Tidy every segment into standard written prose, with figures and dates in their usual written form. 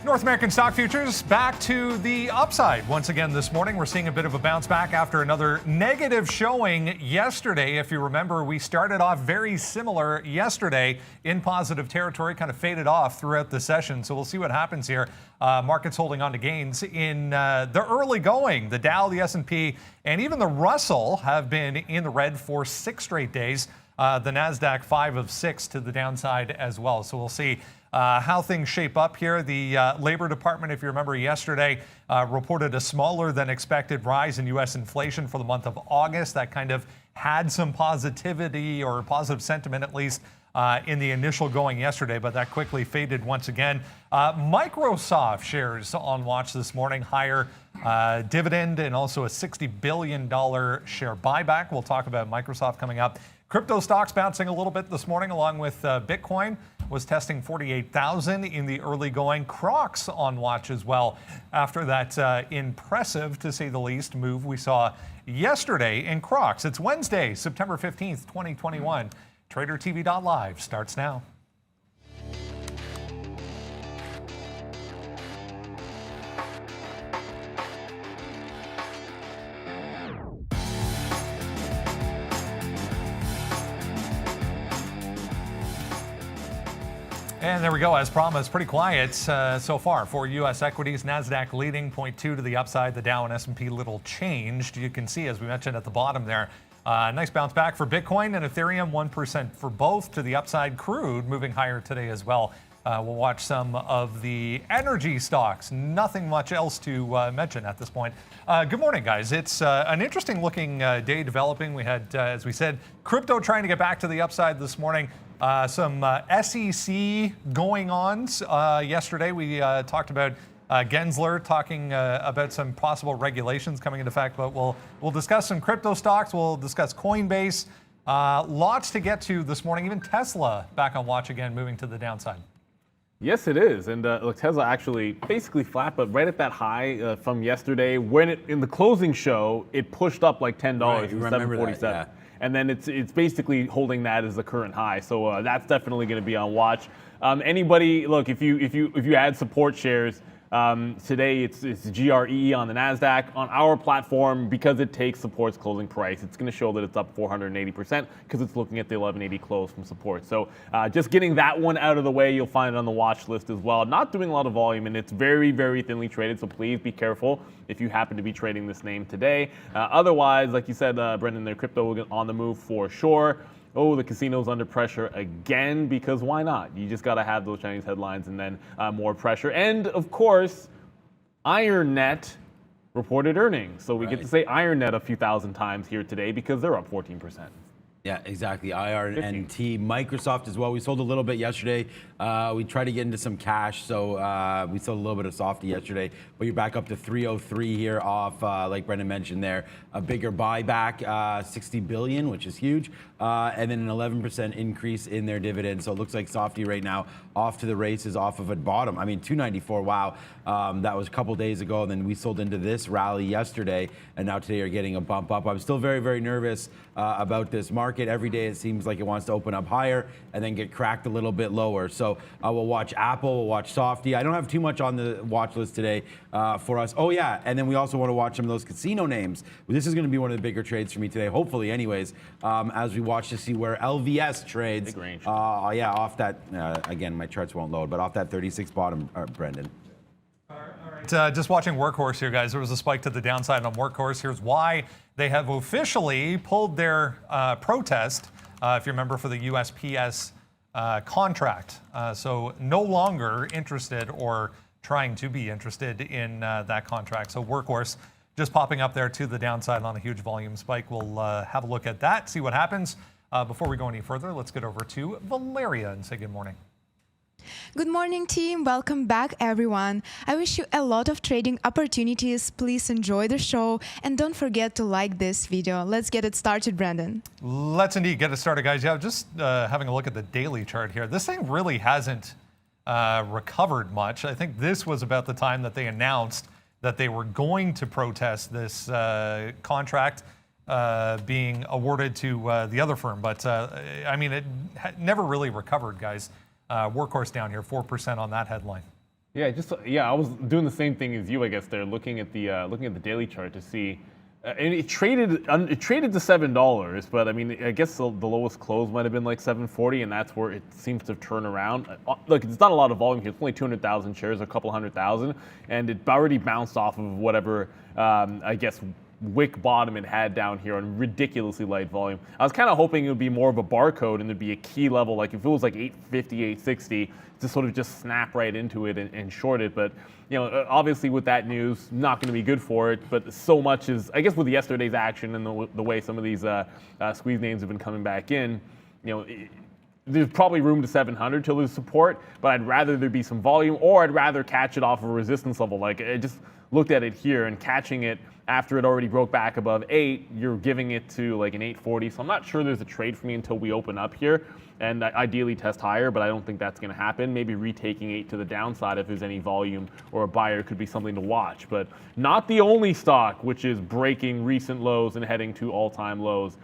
North American stock futures back to the upside once again this morning. We're seeing a bit of a bounce back after another negative showing yesterday. If you remember, we started off very similar yesterday in positive territory, kind of faded off throughout the session. So we'll see what happens here. Markets holding on to gains in the early going. The Dow, the S&P, and even the Russell have been in the red for 6 straight days. The NASDAQ 5 of 6 to the downside as well. So we'll see how things shape up here. The Labor Department, if you remember yesterday, reported a smaller than expected rise in U.S. inflation for the month of August. That kind of had some positivity or positive sentiment, at least, in the initial going yesterday, but that quickly faded once again. Microsoft shares on watch this morning, higher dividend and also a $60 billion share buyback. We'll talk about Microsoft coming up. Crypto stocks bouncing a little bit this morning, along with Bitcoin was testing 48,000 in the early going. Crocs on watch as well after that impressive, to say the least, move we saw yesterday in Crocs. It's Wednesday, September 15th, 2021. TraderTV.live starts now. And there we go, as promised, pretty quiet so far for U.S. equities. NASDAQ leading 0.2 to the upside. The Dow and S&P little changed. You can see, as we mentioned at the bottom there, nice bounce back for Bitcoin and Ethereum, 1% for both to the upside. Crude moving higher today as well. We'll watch some of the energy stocks. Nothing much else to mention at this point. Good morning, guys. It's an interesting looking day developing. We had, as we said, crypto trying to get back to the upside this morning. Some SEC going-ons yesterday. We talked about Gensler talking about some possible regulations coming into effect, but we'll discuss some crypto stocks. We'll discuss Coinbase. Lots to get to this morning. Even Tesla back on watch again, moving to the downside. Yes, it is. And look, Tesla actually basically flat, but right at that high from yesterday. When in the closing show, it pushed up like $10 from $7.47. Yeah. And then it's basically holding that as the current high. So that's definitely going to be on watch. Anybody, look, if you add support shares, today it's GRE on the NASDAQ. On our platform, because it takes support's closing price, it's going to show that it's up 480% because it's looking at the 1180 close from support. So just getting that one out of the way, you'll find it on the watch list as well. Not doing a lot of volume, and it's very, very thinly traded, so please be careful if you happen to be trading this name today. Otherwise, like you said, Brendan, their crypto will get on the move for sure. Oh, the casino's under pressure again, because why not? You just got to have those Chinese headlines and then more pressure. And, of course, IronNet reported earnings. So we get to say IronNet a few thousand times here today because they're up 14%. Yeah, exactly. IRNT, Microsoft as well. We sold a little bit yesterday. We tried to get into some cash, so we sold a little bit of softy yesterday. But you're back up to 303 here off, like Brendan mentioned there, a bigger buyback, 60 billion, which is huge, and then an 11% increase in their dividend. So it looks like softy right now off to the races, off of a bottom. I mean, 294. Wow, that was a couple days ago. And then we sold into this rally yesterday, and now today you're getting a bump up. I'm still very, very nervous about this market. Every day it seems like it wants to open up higher and then get cracked a little bit lower. So we'll watch Apple, we'll watch Softy. I don't have too much on the watch list today for us. Oh yeah, and then we also want to watch some of those casino names. This is going to be one of the bigger trades for me today, hopefully anyways, as we watch to see where LVS trades. Big range. Yeah, off that, again, my charts won't load, but off that 36 bottom, Brendan. All right, just watching Workhorse here, guys. There was a spike to the downside on Workhorse. Here's why they have officially pulled their protest, if you remember, for the USPS contract. So no longer interested or trying to be interested in that contract. So Workhorse just popping up there to the downside on a huge volume spike. We'll have a look at that, see what happens. Before we go any further, let's get over to Valeria and say good morning. Good morning, team. Welcome back, everyone. I wish you a lot of trading opportunities. Please enjoy the show and don't forget to like this video. Let's get it started, Brandon. Let's indeed get it started, guys. Yeah, just having a look at the daily chart here. This thing really hasn't recovered much. I think this was about the time that they announced that they were going to protest this contract being awarded to the other firm. But I mean, it never really recovered, guys. Workhorse down here, 4% on that headline. I was doing the same thing as you, I guess. There, looking at the daily chart to see, and it traded to $7, but I mean, I guess the lowest close might have been like 740, and that's where it seems to turn around. Look, it's not a lot of volume here. It's only 200,000 shares, a couple 100,000, and it already bounced off of whatever I guess wick bottom it had down here on ridiculously light volume. I was kind of hoping it would be more of a barcode and there'd be a key level, like if it was like 850, 860, to sort of just snap right into it and short it. But obviously with that news, not going to be good for it. But so much is, I guess, with yesterday's action and the way some of these squeeze names have been coming back in, there's probably room to 700 till there's support, but I'd rather there be some volume, or I'd rather catch it off a resistance level. Like, I just looked at it here and catching it after it already broke back above 8, you're giving it to like an 840. So I'm not sure there's a trade for me until we open up here and ideally test higher, but I don't think that's going to happen. Maybe retaking 8 to the downside if there's any volume or a buyer could be something to watch, but not the only stock which is breaking recent lows and heading to all-time lows.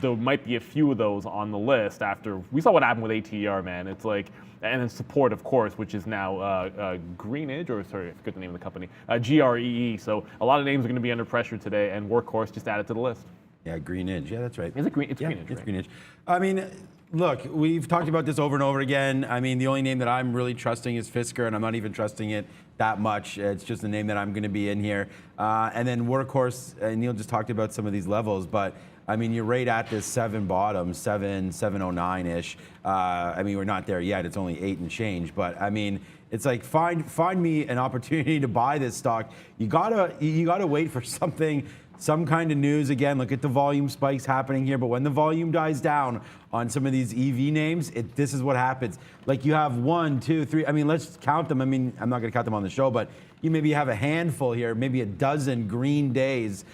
There might be a few of those on the list after we saw what happened with ATR, man. It's like, and then support, of course, which is now Greenidge, or sorry, I forget the name of the company, GREE. So a lot of names are going to be under pressure today, and Workhorse just added to the list. Yeah, Greenidge. Yeah, that's right. Is it Green? It's Greenidge. It's right? Greenidge. I mean, look, we've talked about this over and over again. I mean, the only name that I'm really trusting is Fisker, and I'm not even trusting it that much. It's just a name that I'm going to be in here. And then Workhorse, Neil just talked about some of these levels, but I mean, you're right at this 7 bottom, 709-ish. I mean, we're not there yet. It's only 8 and change. But I mean, it's like find me an opportunity to buy this stock. You gotta wait for something, some kind of news. Again, look at the volume spikes happening here. But when the volume dies down on some of these EV names, this is what happens. Like you have 1, 2, 3. I mean, let's count them. I mean, I'm not gonna count them on the show, but you maybe have a handful here, maybe a dozen green days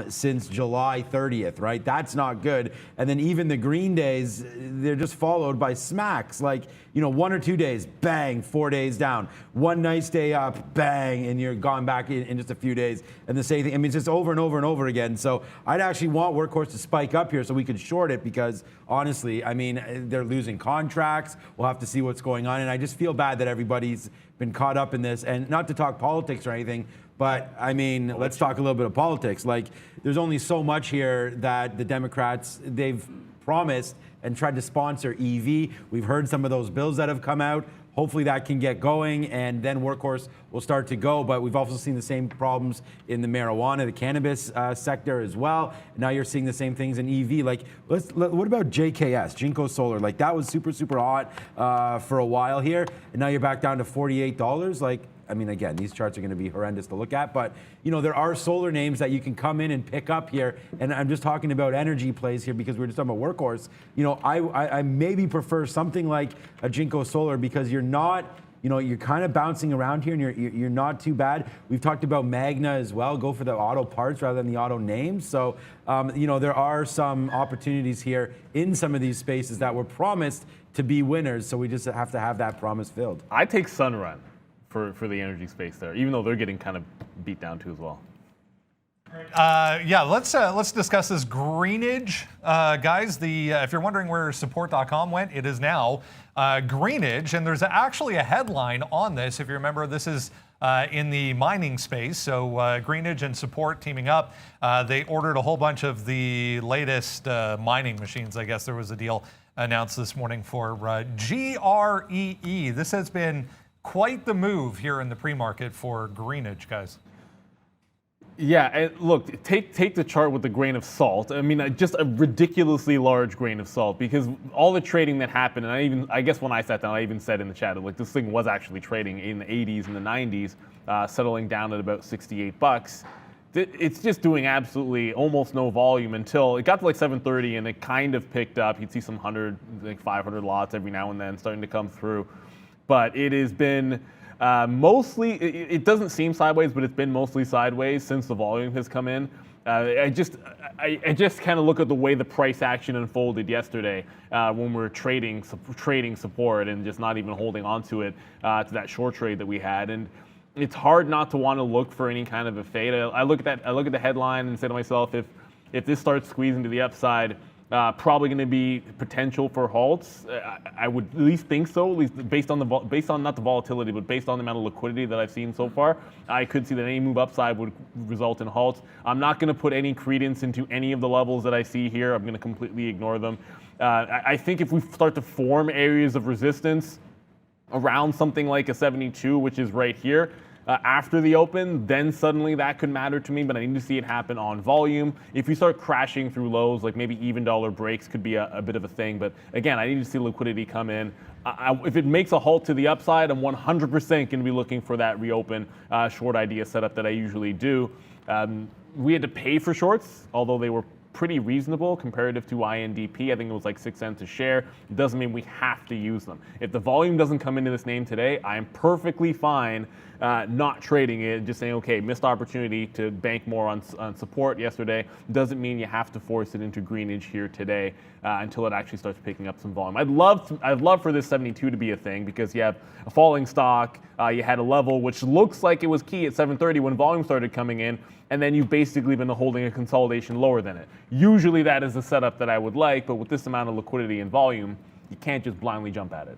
since July 30th, right? That's not good. And then even the green days, they're just followed by smacks. Like, 1 or 2 days, bang, 4 days down. One nice day up, bang, and you're gone back in just a few days. And the same thing. I mean, it's just over and over and over again. So I'd actually want Workhorse to spike up here so we could short it because honestly, I mean, they're losing contracts. We'll have to see what's going on. And I just feel bad that everybody's been caught up in this. And not to talk politics or anything, but I mean, let's talk a little bit of politics. Like, there's only so much here that the Democrats, they've promised and tried to sponsor EV. We've heard some of those bills that have come out. Hopefully that can get going, and then Workhorse will start to go. But we've also seen the same problems in the marijuana, the cannabis sector as well. Now you're seeing the same things in EV. Like, what about JKS, Jinko Solar? Like, that was super, super hot for a while here, and now you're back down to $48. Like, I mean, again, these charts are going to be horrendous to look at, but there are solar names that you can come in and pick up here. And I'm just talking about energy plays here because we're just talking about Workhorse. I maybe prefer something like a Jinko Solar because you're not, you're kind of bouncing around here and you're not too bad. We've talked about Magna as well. Go for the auto parts rather than the auto names. So, there are some opportunities here in some of these spaces that were promised to be winners. So we just have to have that promise filled. I take Sunrun for the energy space there, even though they're getting kind of beat down too as well. Yeah, let's discuss this Greenidge, guys. If you're wondering where support.com went, it is now Greenidge, and there's actually a headline on this. If you remember, this is in the mining space. So Greenidge and Support teaming up. They ordered a whole bunch of the latest mining machines. I guess there was a deal announced this morning for GREE. This has been quite the move here in the pre-market for Greenidge, guys. Yeah, and look, take the chart with a grain of salt. I mean, just a ridiculously large grain of salt because all the trading that happened, and I guess when I sat down, I even said in the chat, like this thing was actually trading in the 80s and the 90s, settling down at about $68. It's just doing absolutely almost no volume until it got to like 730 and it kind of picked up. You'd see some 500 lots every now and then starting to come through. But it has been mostly, it doesn't seem sideways, but it's been mostly sideways since the volume has come in. I just kind of look at the way the price action unfolded yesterday when we were trading support and just not even holding on to it to that short trade that we had. And it's hard not to want to look for any kind of a fade. I look at the headline and say to myself, if this starts squeezing to the upside, Probably going to be potential for halts. I would at least think so, at least based on not the volatility, but based on the amount of liquidity that I've seen so far. I could see that any move upside would result in halts. I'm not going to put any credence into any of the levels that I see here. I'm going to completely ignore them. I think if we start to form areas of resistance around something like a 72, which is right here, after the open, then suddenly that could matter to me, but I need to see it happen on volume. If you start crashing through lows, like maybe even dollar breaks could be a bit of a thing. But again, I need to see liquidity come in. If it makes a halt to the upside, I'm 100% going to be looking for that reopen short idea setup that I usually do. We had to pay for shorts, although they were pretty reasonable comparative to INDP. I think it was like 6 cents a share. It doesn't mean we have to use them. If the volume doesn't come into this name today, I am perfectly fine not trading it, just saying, okay, missed opportunity to bank more on support yesterday. Doesn't mean you have to force it into greenage here today until it actually starts picking up some volume. I'd love for this 72 to be a thing because you have a falling stock, you had a level which looks like it was key at 730 when volume started coming in, and then you've basically been holding a consolidation lower than it. Usually that is the setup that I would like, but with this amount of liquidity and volume, you can't just blindly jump at it.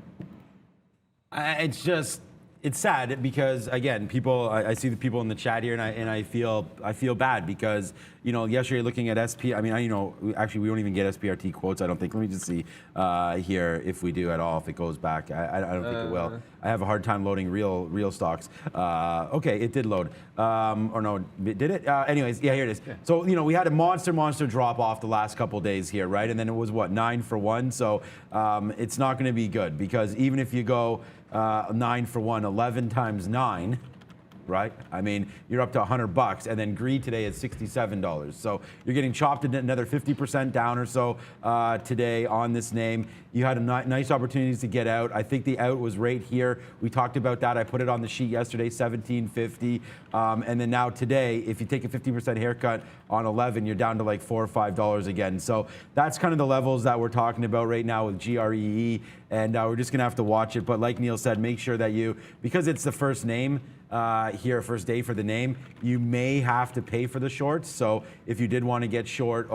It's sad because again, I see the people in the chat here, and I feel bad because yesterday looking at actually we don't even get SPRT quotes. I don't think. Let me just see here if we do at all. If it goes back, I don't think it will. I have a hard time loading real stocks. Okay, it did load. Or no, did it? Anyways, yeah, here it is. Yeah. So we had a monster drop off the last couple days here, right? And then it was what 9 for 1. So it's not going to be good because even if you go 9 for 1, 11 times 9, right? I mean, you're up to $100, and then greed today is $67. So you're getting chopped another 50% down or so today on this name. You had nice opportunities to get out. I think the out was right here. We talked about that. I put it on the sheet yesterday, $17.50. And then now today, if you take a 50% haircut on 11, you're down to like $4 or $5 again. So that's kind of the levels that we're talking about right now with GREE. And we're just going to have to watch it. But like Neil said, make sure that because it's the first name, here, first day for the name, you may have to pay for the shorts. So if you did want to get short,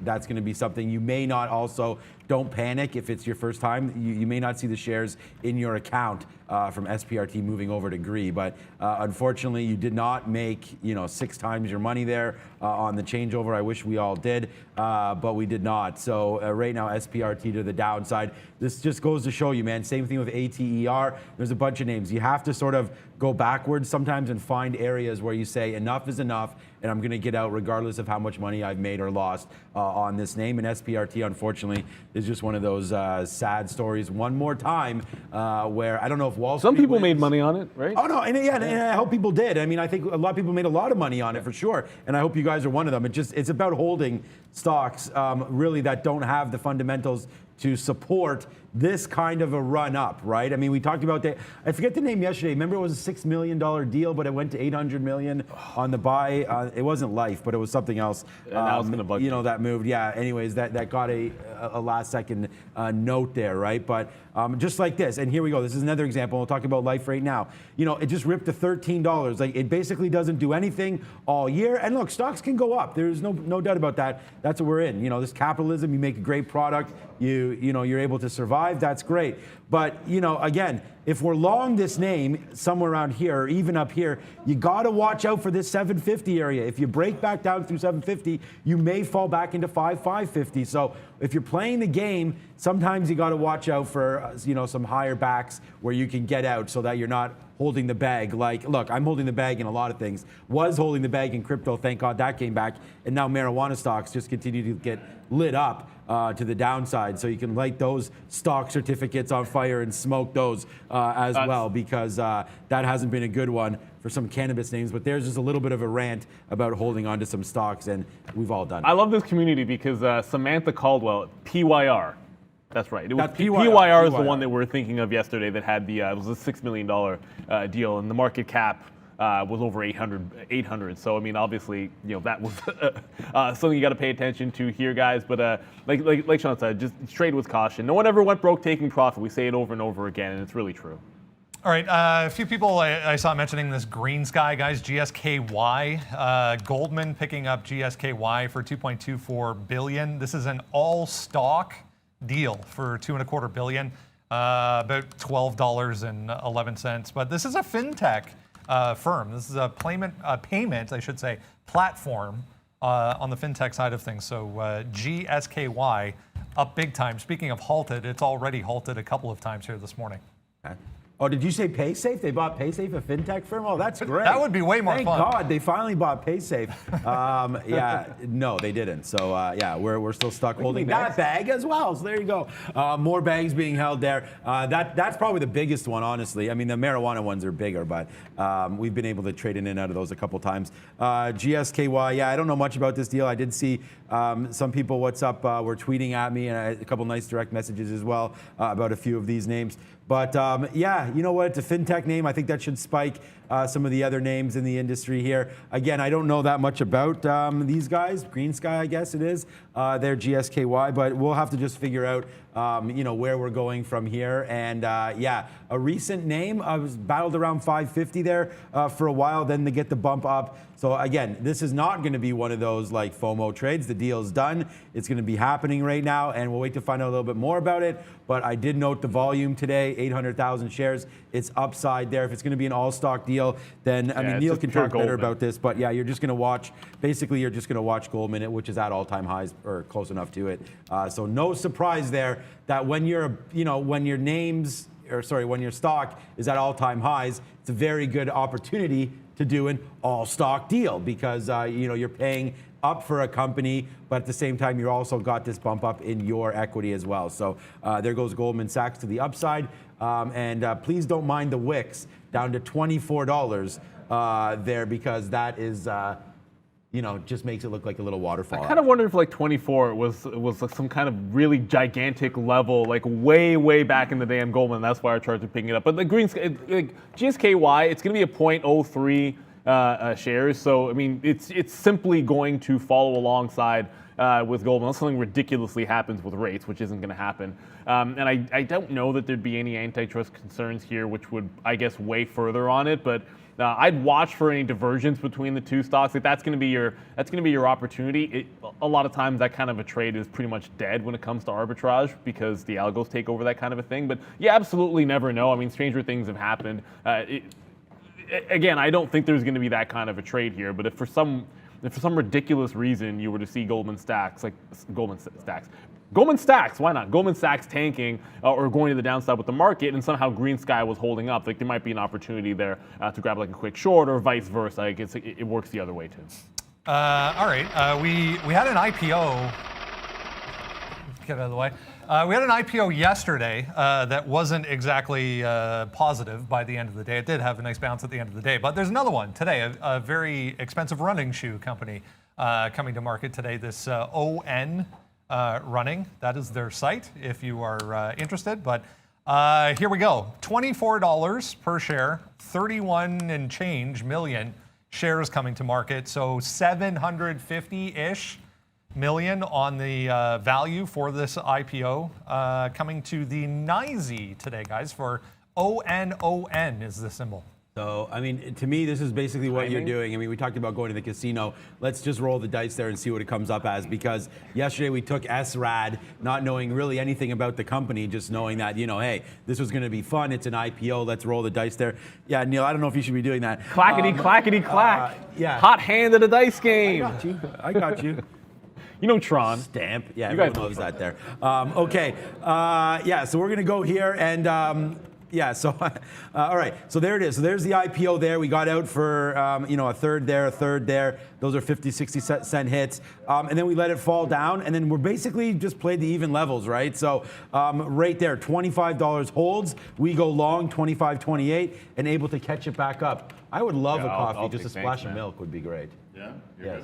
that's going to be something. You may not also, don't panic if it's your first time. You may not see the shares in your account from SPRT moving over to GREE. But unfortunately, you did not make 6 times your money there on the changeover. I wish we all did, but we did not. So right now, SPRT to the downside. This just goes to show you, man. Same thing with ATER. There's a bunch of names. You have to sort of go backwards sometimes and find areas where you say enough is enough, and I'm going to get out regardless of how much money I've made or lost on this name. And SPRT, unfortunately, is just one of those sad stories. One more time, where I don't know if Wall Street Some people wins. made money on it, right? Oh no, and I hope people did. I mean, I think a lot of people made a lot of money on it for sure, and I hope you guys are one of them. It's about holding stocks really that don't have the fundamentals to support this kind of a run up, right? I mean, we talked about that. I forget the name yesterday. Remember, it was a $6 million deal, but it went to $800 million on the buy. It wasn't Life, but it was something else. That was gonna bug you. That moved. Yeah. Anyways, that got a last second note there, right? But just like this, and here we go. This is another example. We'll talk about Life right now. It just ripped to $13. Like, it basically doesn't do anything all year. And look, stocks can go up. There's no doubt about that. That's what we're in. This capitalism. You make a great product. You're able to survive. That's great. But again, if we're long this name somewhere around here or even up here, you got to watch out for this 750 area. If you break back down through 750, you may fall back into 550. So if you're playing the game, sometimes you got to watch out for some higher backs where you can get out so that you're not holding the bag. Like, look, I'm holding the bag in a lot of things. Was holding the bag in crypto. Thank God that came back. And now marijuana stocks just continue to get lit up to the downside. So you can light those stock certificates on fire and smoke those as well, because that hasn't been a good one for some cannabis names. But there's just a little bit of a rant about holding on to some stocks, and we've all done it. I love this community because Samantha Caldwell, PYR. That's right. It was That's PYR. PYR is the one that we were thinking of yesterday that had it was a $6 million deal, and the market cap was over 800. So I mean, obviously, that was something you got to pay attention to here, guys. But like Sean said, just trade with caution. No one ever went broke taking profit. We say it over and over again, and it's really true. All right, a few people I saw mentioning this green sky, guys, GSKY. Goldman picking up GSKY for $2.24 billion. This is an all-stock deal for $2.25 billion, about $12.11. But this is a fintech firm. This is a payment, I should say, platform on the fintech side of things. So GSKY up big time. Speaking of halted, it's already halted a couple of times here this morning. Okay. Oh, did you say PaySafe? They bought PaySafe, a fintech firm? Oh, that's great. That would be way more fun. Thank God they finally bought PaySafe. Yeah, no, they didn't. So, yeah, we're still stuck holding that bag as well. So there you go. More bags being held there. That's probably the biggest one, honestly. I mean, the marijuana ones are bigger, but we've been able to trade in and out of those a couple times. GSKY, yeah, I don't know much about this deal. I did see some people, what's up, were tweeting at me, and a couple nice direct messages as well about a few of these names. But yeah, you know what? It's a fintech name. I think that should spike some of the other names in the industry here. Again, I don't know that much about these guys. Green Sky, I guess it is. They're GSKY, but we'll have to just figure out you know, where we're going from here. And yeah, a recent name. I was battled around 550 there for a while, then to get the bump up. So again, this is not going to be one of those like FOMO trades. The deal's done. It's going to be happening right now, and we'll wait to find out a little bit more about it. But I did note the volume today, 800,000 shares. It's upside there. If it's going to be an all-stock deal, then I mean, Neil can talk better about this. But yeah, you're just going to watch. Basically, you're just going to watch Goldman, which is at all-time highs or close enough to it. So no surprise there that when you're, you know, when your names, or sorry, when your stock is at all-time highs, it's a very good opportunity to do an all-stock deal because you know, you're paying up for a company, but at the same time, you're also got this bump up in your equity as well. So there goes Goldman Sachs to the upside. And please don't mind the wicks down to $24 there because that is, you know, just makes it look like a little waterfall. I kind of wonder if like 24 was like some kind of really gigantic level, like way back in the day in Goldman. That's why I charged for picking it up. But the green, like GSKY, it's going to be a 0.03 shares. So I mean, it's simply going to follow alongside with Goldman unless something ridiculously happens with rates, which isn't going to happen. And I don't know that there'd be any antitrust concerns here, which would, I guess, weigh further on it. But I'd watch for any divergence between the two stocks. Like that's going to be your opportunity. A lot of times that kind of a trade is pretty much dead when it comes to arbitrage because the algos take over that kind of a thing. But you absolutely never know. I mean, stranger things have happened. Again, I don't think there's going to be that kind of a trade here. But if for some ridiculous reason you were to see Goldman Sachs, why not? Goldman Sachs tanking or going to the downside with the market, and somehow Green Sky was holding up. Like there might be an opportunity there to grab like a quick short, or vice versa. I guess it works the other way too. All right, we had an IPO. Get out of the way. We had an IPO yesterday that wasn't exactly positive by the end of the day. It did have a nice bounce at the end of the day, but there's another one today, a very expensive running shoe company coming to market today. This ON Running, that is their site if you are interested. But here we go, $24 per share, 31 and change million shares coming to market. So 750-ish million on the value for this IPO coming to the NYSE today, guys, for ONON is the symbol. So, I mean, to me, this is basically what you're doing. I mean, we talked about going to the casino. Let's just roll the dice there and see what it comes up as, because yesterday we took SRAD, not knowing really anything about the company, just knowing that, you know, hey, this was going to be fun. It's an IPO. Let's roll the dice there. Yeah, Neil, I don't know if you should be doing that. Clackety, clackety, clack. Yeah. Hot hand at a dice game. I got you. You know Tron. Stamp. Yeah, everyone knows that there. Okay. Yeah, so we're going to go here and... yeah, so, all right, so there it is. So there's the IPO there. We got out for, you know, a third there. Those are 50, 60 cent hits. And then we let it fall down, and then we're basically just played the even levels, right? So right there, $25 holds. We go long, 25.28, and able to catch it back up. I would love a coffee. Just a splash of milk would be great. Yeah? Yes.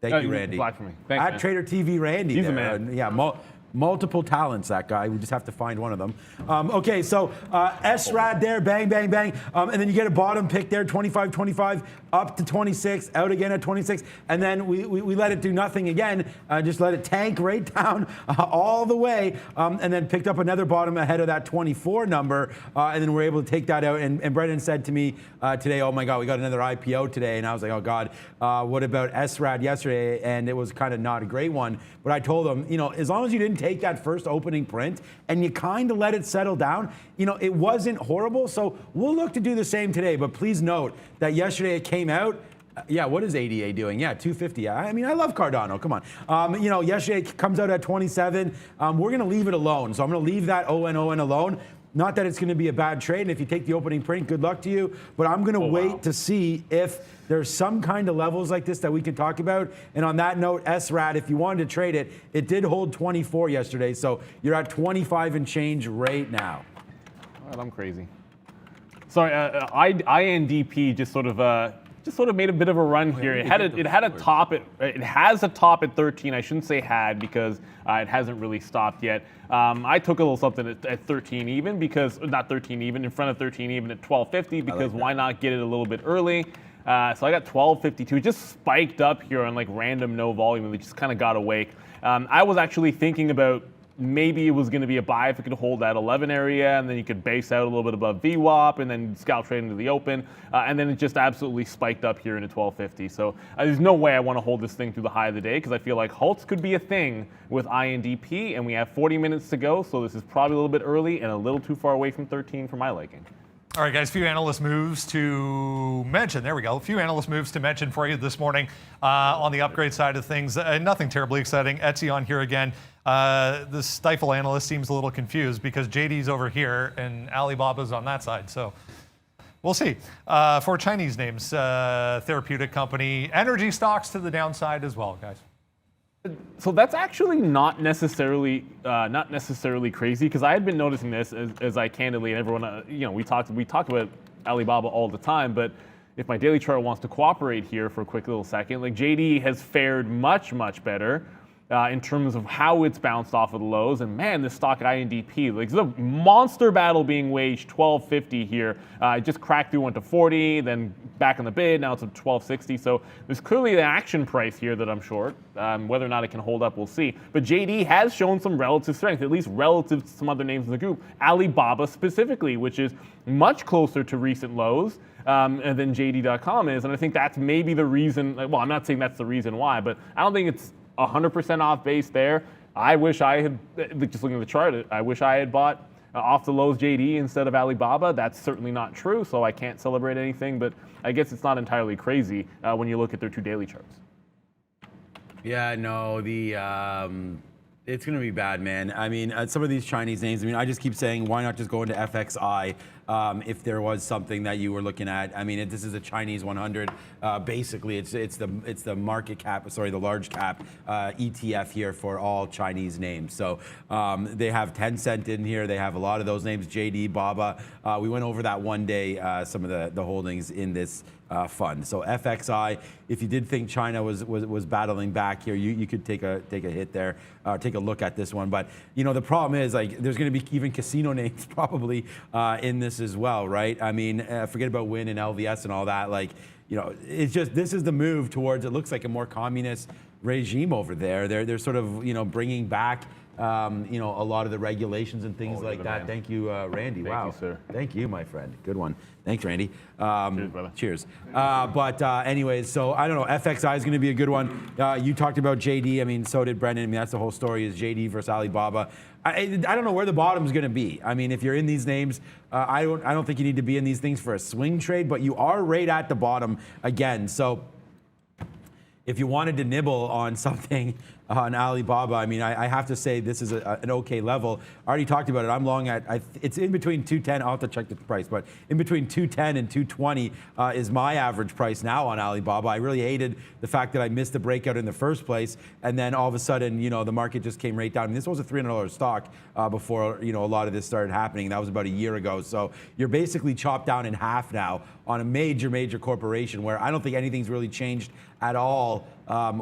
Thank you, Randy. Black for me. Thanks, At man. Trader TV Randy. He's there. a man. Yeah, multiple talents, that guy. We just have to find one of them. Okay, so SRAD there, bang, bang, bang. And then you get a bottom pick there, 25, 25, up to 26, out again at 26. And then we let it do nothing again, just let it tank right down all the way, and then picked up another bottom ahead of that 24 number. And then we're able to take that out. And Brendan said to me today, oh my God, we got another IPO today. And I was like, oh God, what about SRAD yesterday? And it was kind of not a great one. But I told him, you know, as long as you didn't take that first opening print and you kind of let it settle down, you know, it wasn't horrible. So we'll look to do the same today. But please note that yesterday it came out. Yeah, what is ADA doing? Yeah, 250. I mean, I love Cardano. Come on. You know, yesterday it comes out at 27. We're going to leave it alone. So I'm going to leave that ON alone. Not that it's going to be a bad trade, and if you take the opening print, good luck to you. But I'm going to wait to see if there's some kind of levels like this that we can talk about. And on that note, SRAD, if you wanted to trade it, it did hold 24 yesterday, so you're at 25 and change right now. All right, I'm crazy. Sorry, INDP just sort of made a bit of a run here. It has a top at 13. I shouldn't say had because it hasn't really stopped yet. I took a little something at 13 even because not 13 even in front of 13 even at 1250 because why not get it a little bit early? So I got 1252. It just spiked up here on like random no volume and it just kind of got awake. I was actually thinking about maybe it was going to be a buy if it could hold that 11 area, and then you could base out a little bit above VWAP, and then scalp trade into the open, and then it just absolutely spiked up here into 1250. So there's no way I want to hold this thing through the high of the day because I feel like halts could be a thing with INDP, and we have 40 minutes to go, so this is probably a little bit early and a little too far away from 13 for my liking. All right, guys, a few analyst moves to mention. There we go. A few analyst moves to mention for you this morning on the upgrade side of things. Nothing terribly exciting. Etsy on here again. The Stifle analyst seems a little confused because JD's over here and Alibaba's on that side. So we'll see. For Chinese names, therapeutic company, energy stocks to the downside as well, guys. So that's actually not necessarily crazy because I had been noticing this as I candidly and everyone, you know, we talked about Alibaba all the time, but if my daily chart wants to cooperate here for a quick little second, like JD has fared much better in terms of how it's bounced off of the lows, and man, this stock INDP, like there's a monster battle being waged. 1250 here, it just cracked through, went to 40, then back in the bid, now it's at 1260. So there's clearly an action price here that I'm short. Whether or not it can hold up, we'll see. But JD has shown some relative strength, at least relative to some other names in the group. Alibaba specifically, which is much closer to recent lows than JD.com is, and I think that's maybe the reason. Well, I'm not saying that's the reason why, but I don't think it's 100% off base there. I wish I had, just looking at the chart, I wish I had bought off the lows JD instead of Alibaba. That's certainly not true, so I can't celebrate anything, but I guess it's not entirely crazy when you look at their two daily charts. Yeah, no, it's going to be bad, man. I mean, some of these Chinese names, I mean, I just keep saying, why not just go into FXI if there was something that you were looking at? I mean, this is a Chinese 100. Basically, it's the market cap, sorry, the large cap ETF here for all Chinese names. So they have Tencent in here. They have a lot of those names, JD, Baba. We went over that one day, some of the holdings in this fund. So FXI, if you did think China was battling back here, you could take a hit there, take a look at this one. But you know, the problem is like there's going to be even casino names probably in this as well, right? I mean, forget about Win and LVS and all that. Like, you know, it's just this is the move towards it looks like a more communist regime over there. They're sort of, you know, bringing back you know, a lot of the regulations and things like that. Man. Thank you, Randy. Thank you, sir. Thank you, my friend. Good one. Thanks, Randy. Cheers, brother. Cheers. But anyways, so I don't know. FXI is going to be a good one. You talked about JD. I mean, so did Brendan. I mean, that's the whole story is JD versus Alibaba. I don't know where the bottom's going to be. I mean, if you're in these names, I don't think you need to be in these things for a swing trade, but you are right at the bottom again. So if you wanted to nibble on something on Alibaba, I mean, I have to say this is an okay level. I already talked about it. I'm long at, it's in between 210, I'll have to check the price, but in between 210 and 220 is my average price now on Alibaba. I really hated the fact that I missed the breakout in the first place, and then all of a sudden, you know, the market just came right down. And this was a $300 stock before, you know, a lot of this started happening. That was about a year ago. So you're basically chopped down in half now on a major corporation where I don't think anything's really changed at all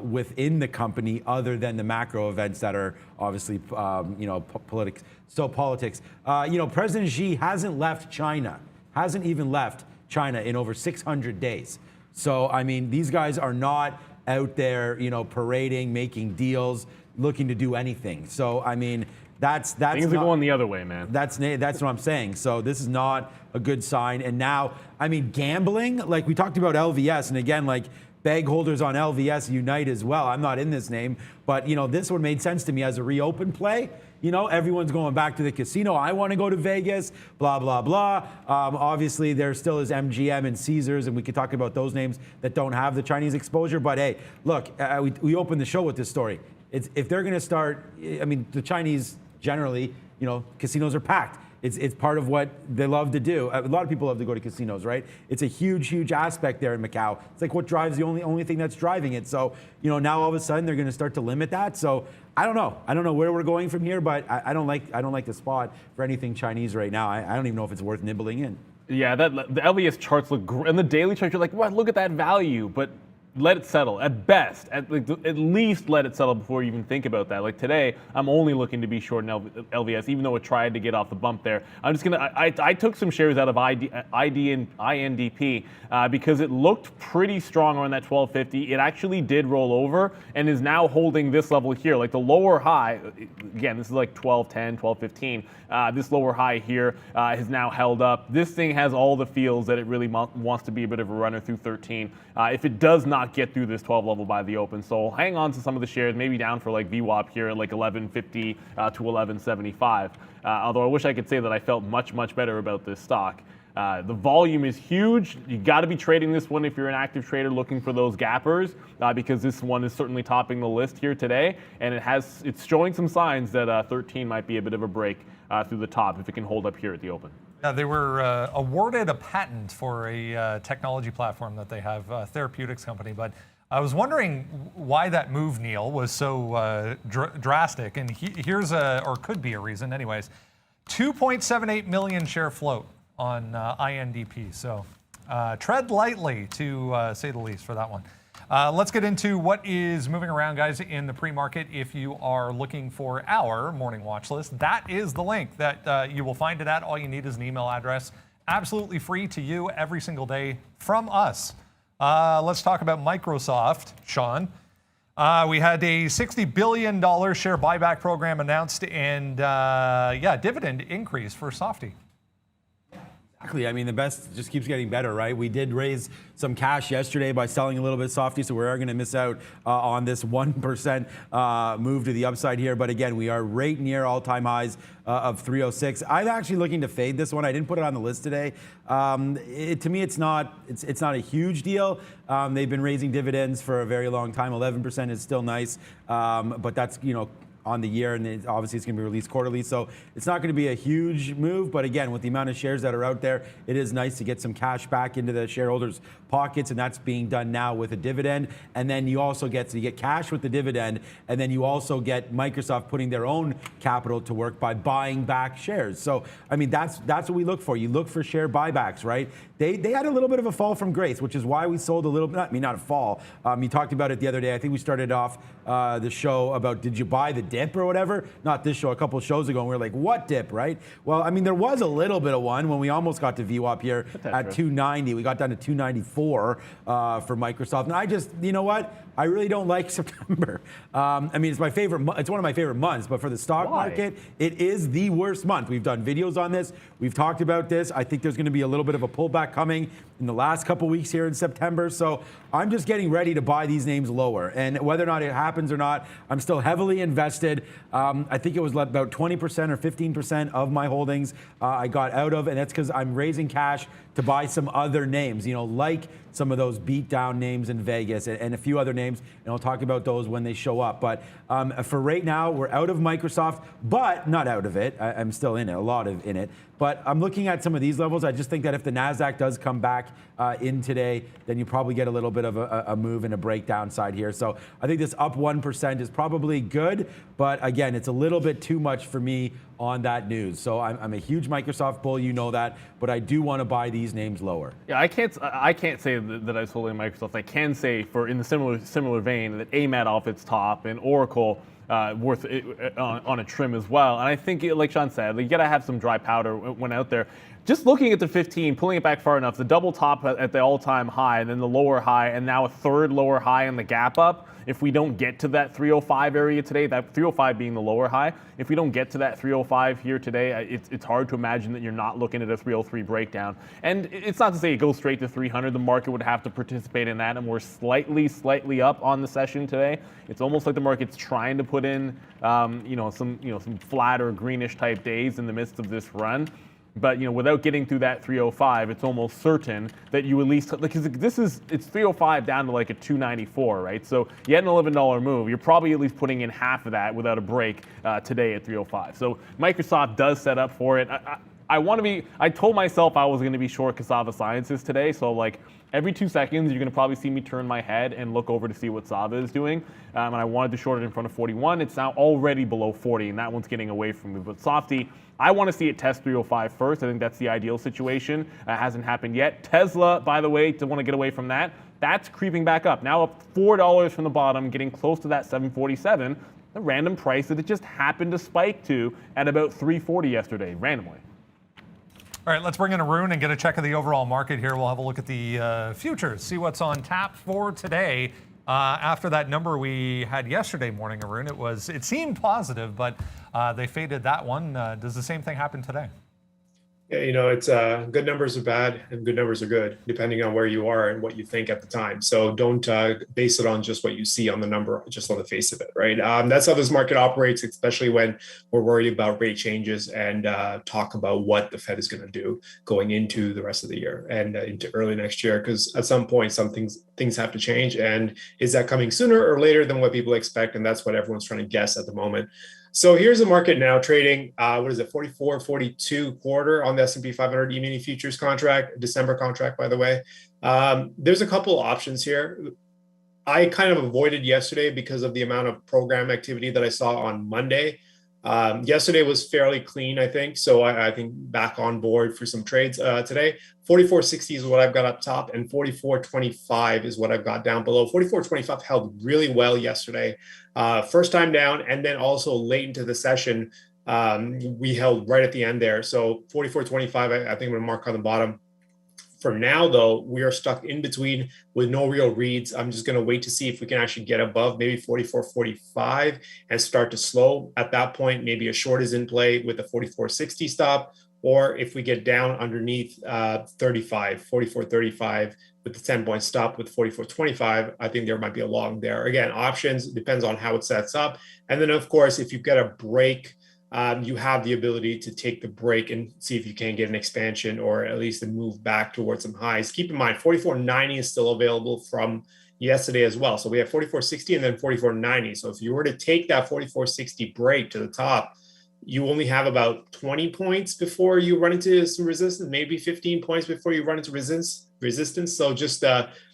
within the company other than the macro events that are obviously, politics. So politics. President Xi hasn't left China, hasn't even left China in over 600 days. So, I mean, these guys are not out there, parading, making deals, looking to do anything. So, I mean, that's things are going the other way, man. That's what I'm saying. So this is not a good sign. And now, I mean, gambling, like we talked about LVS, and again, like bag holders on LVS unite as well. I'm not in this name, but this one made sense to me as a reopen play. Everyone's going back to the casino. I want to go to Vegas, blah, blah, blah. Obviously, there still is MGM and Caesars, and we could talk about those names that don't have the Chinese exposure. But hey, look, we opened the show with this story. If they're going to start, I mean, the Chinese generally, casinos are packed. It's part of what they love to do. A lot of people love to go to casinos, right? It's a huge, huge aspect there in Macau. It's like what drives the only thing that's driving it. So, now all of a sudden they're going to start to limit that. So I don't know. I don't know where we're going from here, but I don't like the spot for anything Chinese right now. I don't even know if it's worth nibbling in. Yeah, the LVS charts look great. And the daily charts, you're like, what? Look at that value. But let it settle at best. At least let it settle before you even think about that. Like today, I'm only looking to be short in LVS, even though it tried to get off the bump there. I'm just gonna. I took some shares out of ID and INDP because it looked pretty strong around that 1250. It actually did roll over and is now holding this level here. Like the lower high, again, this is like 1210, 1215. This lower high here has now held up. This thing has all the feels that it really wants to be a bit of a runner through 13. If it does not get through this 12 level by the open, so hang on to some of the shares, maybe down for like VWAP here at like 1150 to 1175. Although I wish I could say that I felt much better about this stock. The volume is huge. You got to be trading this one if you're an active trader looking for those gappers, because this one is certainly topping the list here today, and it's showing some signs that 13 might be a bit of a break through the top if it can hold up here at the open. Yeah, they were awarded a patent for a technology platform that they have, a therapeutics company. But I was wondering why that move, Neil, was so drastic. And here's or could be a reason, anyways. 2.78 million share float on INDP. So tread lightly, to say the least, for that one. Let's get into what is moving around, guys, in the pre-market. If you are looking for our morning watch list, that is the link that you will find it at. All you need is an email address. Absolutely free to you every single day from us. Let's talk about Microsoft, Sean. We had a $60 billion share buyback program announced, and dividend increase for Softy. Exactly. I mean, the best just keeps getting better, right? We did raise some cash yesterday by selling a little bit Softy, so we are going to miss out on this 1% move to the upside here. But again, we are right near all-time highs of 306. I'm actually looking to fade this one. I didn't put it on the list today. To me, it's not a huge deal. They've been raising dividends for a very long time. 11% is still nice, but that's on the year, and obviously it's going to be released quarterly, so it's not going to be a huge move. But again, with the amount of shares that are out there, it is nice to get some cash back into the shareholders' pockets, and that's being done now with a dividend. And then you also get cash with the dividend, and then you also get Microsoft putting their own capital to work by buying back shares. So I mean, that's what we look for. You look for share buybacks, right? They had a little bit of a fall from grace, which is why we sold a little bit. Not a fall. You talked about it the other day. I think we started off the show about, did you buy the dip or whatever? Not this show, a couple of shows ago, and we were like, what dip, right? Well, I mean, there was a little bit of one when we almost got to VWAP here at 290. We got down to 294 for Microsoft. And I just, you know what? I really don't like September. I mean, it's my favorite. It's one of my favorite months. But for the stock market, it is the worst month. We've done videos on this. We've talked about this. I think there's going to be a little bit of a pullback coming in the last couple weeks here in September. So I'm just getting ready to buy these names lower. And whether or not it happens or not, I'm still heavily invested. I think it was about 20% or 15% of my holdings I got out of, and that's because I'm raising cash to buy some other names, like some of those beat down names in Vegas and a few other names, and I'll talk about those when they show up. But for right now, we're out of Microsoft, but not out of it. I'm still in it, a lot in it. But I'm looking at some of these levels. I just think that if the NASDAQ does come back in today, then you probably get a little bit of a move and a breakdown side here. So I think this up 1% is probably good, but again, it's a little bit too much for me on that news. So I'm a huge Microsoft bull, you know that, but I do want to buy these names lower. Yeah, I can't say that I was holding Microsoft. I can say for in the similar vein that AMAT off its top and Oracle worth it, on a trim as well. And I think, like Sean said, you got to have some dry powder when out there. Just looking at the 15, pulling it back far enough, the double top at the all-time high, and then the lower high, and now a third lower high and the gap up. If we don't get to that 305 area today, that 305 being the lower high, if we don't get to that 305 here today, it's hard to imagine that you're not looking at a 303 breakdown. And it's not to say it goes straight to 300. The market would have to participate in that, and we're slightly up on the session today. It's almost like the market's trying to put in, some flat or greenish type days in the midst of this run. But without getting through that 305, it's almost certain that you at least, because it's 305 down to like a 294, right? So you had an $11 move. You're probably at least putting in half of that without a break today at 305. So Microsoft does set up for it. I told myself I was going to be short Cassava Sciences today, so like every 2 seconds you're going to probably see me turn my head and look over to see what Sava is doing. And I wanted to short it in front of 41. It's now already below 40, and that one's getting away from me. But Softy, I want to see it test 305 first. I think that's the ideal situation. It hasn't happened yet. Tesla, by the way, to want to get away from that, that's creeping back up. Now up $4 from the bottom, getting close to that 747. The random price that it just happened to spike to at about 340 yesterday, randomly. All right, let's bring in Arun and get a check of the overall market here. We'll have a look at the futures, see what's on tap for today. After that number we had yesterday morning, Arun, it seemed positive, but they faded that one. Does the same thing happen today? Yeah, it's good numbers are bad and good numbers are good, depending on where you are and what you think at the time. So don't base it on just what you see on the number, just on the face of it, right? That's how this market operates, especially when we're worried about rate changes and talk about what the Fed is going to do going into the rest of the year and into early next year. Because at some point, things have to change. And is that coming sooner or later than what people expect? And that's what everyone's trying to guess at the moment. So here's the market now trading, 44, 42 quarter on the S&P 500 E-mini futures contract, December contract, by the way. There's a couple options here. I kind of avoided yesterday because of the amount of program activity that I saw on Monday. Yesterday was fairly clean, I think. So I think back on board for some trades today. 44.60 is what I've got up top, and 44.25 is what I've got down below. 44.25 held really well yesterday. First time down, and then also late into the session, we held right at the end there. So 44.25, I think I'm going to mark on the bottom. For now, though, we are stuck in between with no real reads. I'm just going to wait to see if we can actually get above maybe 44.45 and start to slow. At that point, maybe a short is in play with a 44.60 stop, or if we get down underneath 44.35 with the 10-point stop with 44.25, I think there might be a long there. Again, options, depends on how it sets up. And then, of course, if you get a break, you have the ability to take the break and see if you can get an expansion or at least a move back towards some highs. Keep in mind, 44.90 is still available from yesterday as well. So we have 44.60 and then 44.90. So if you were to take that 44.60 break to the top, you only have about 20 points before you run into some resistance, maybe 15 points before you run into resistance. So just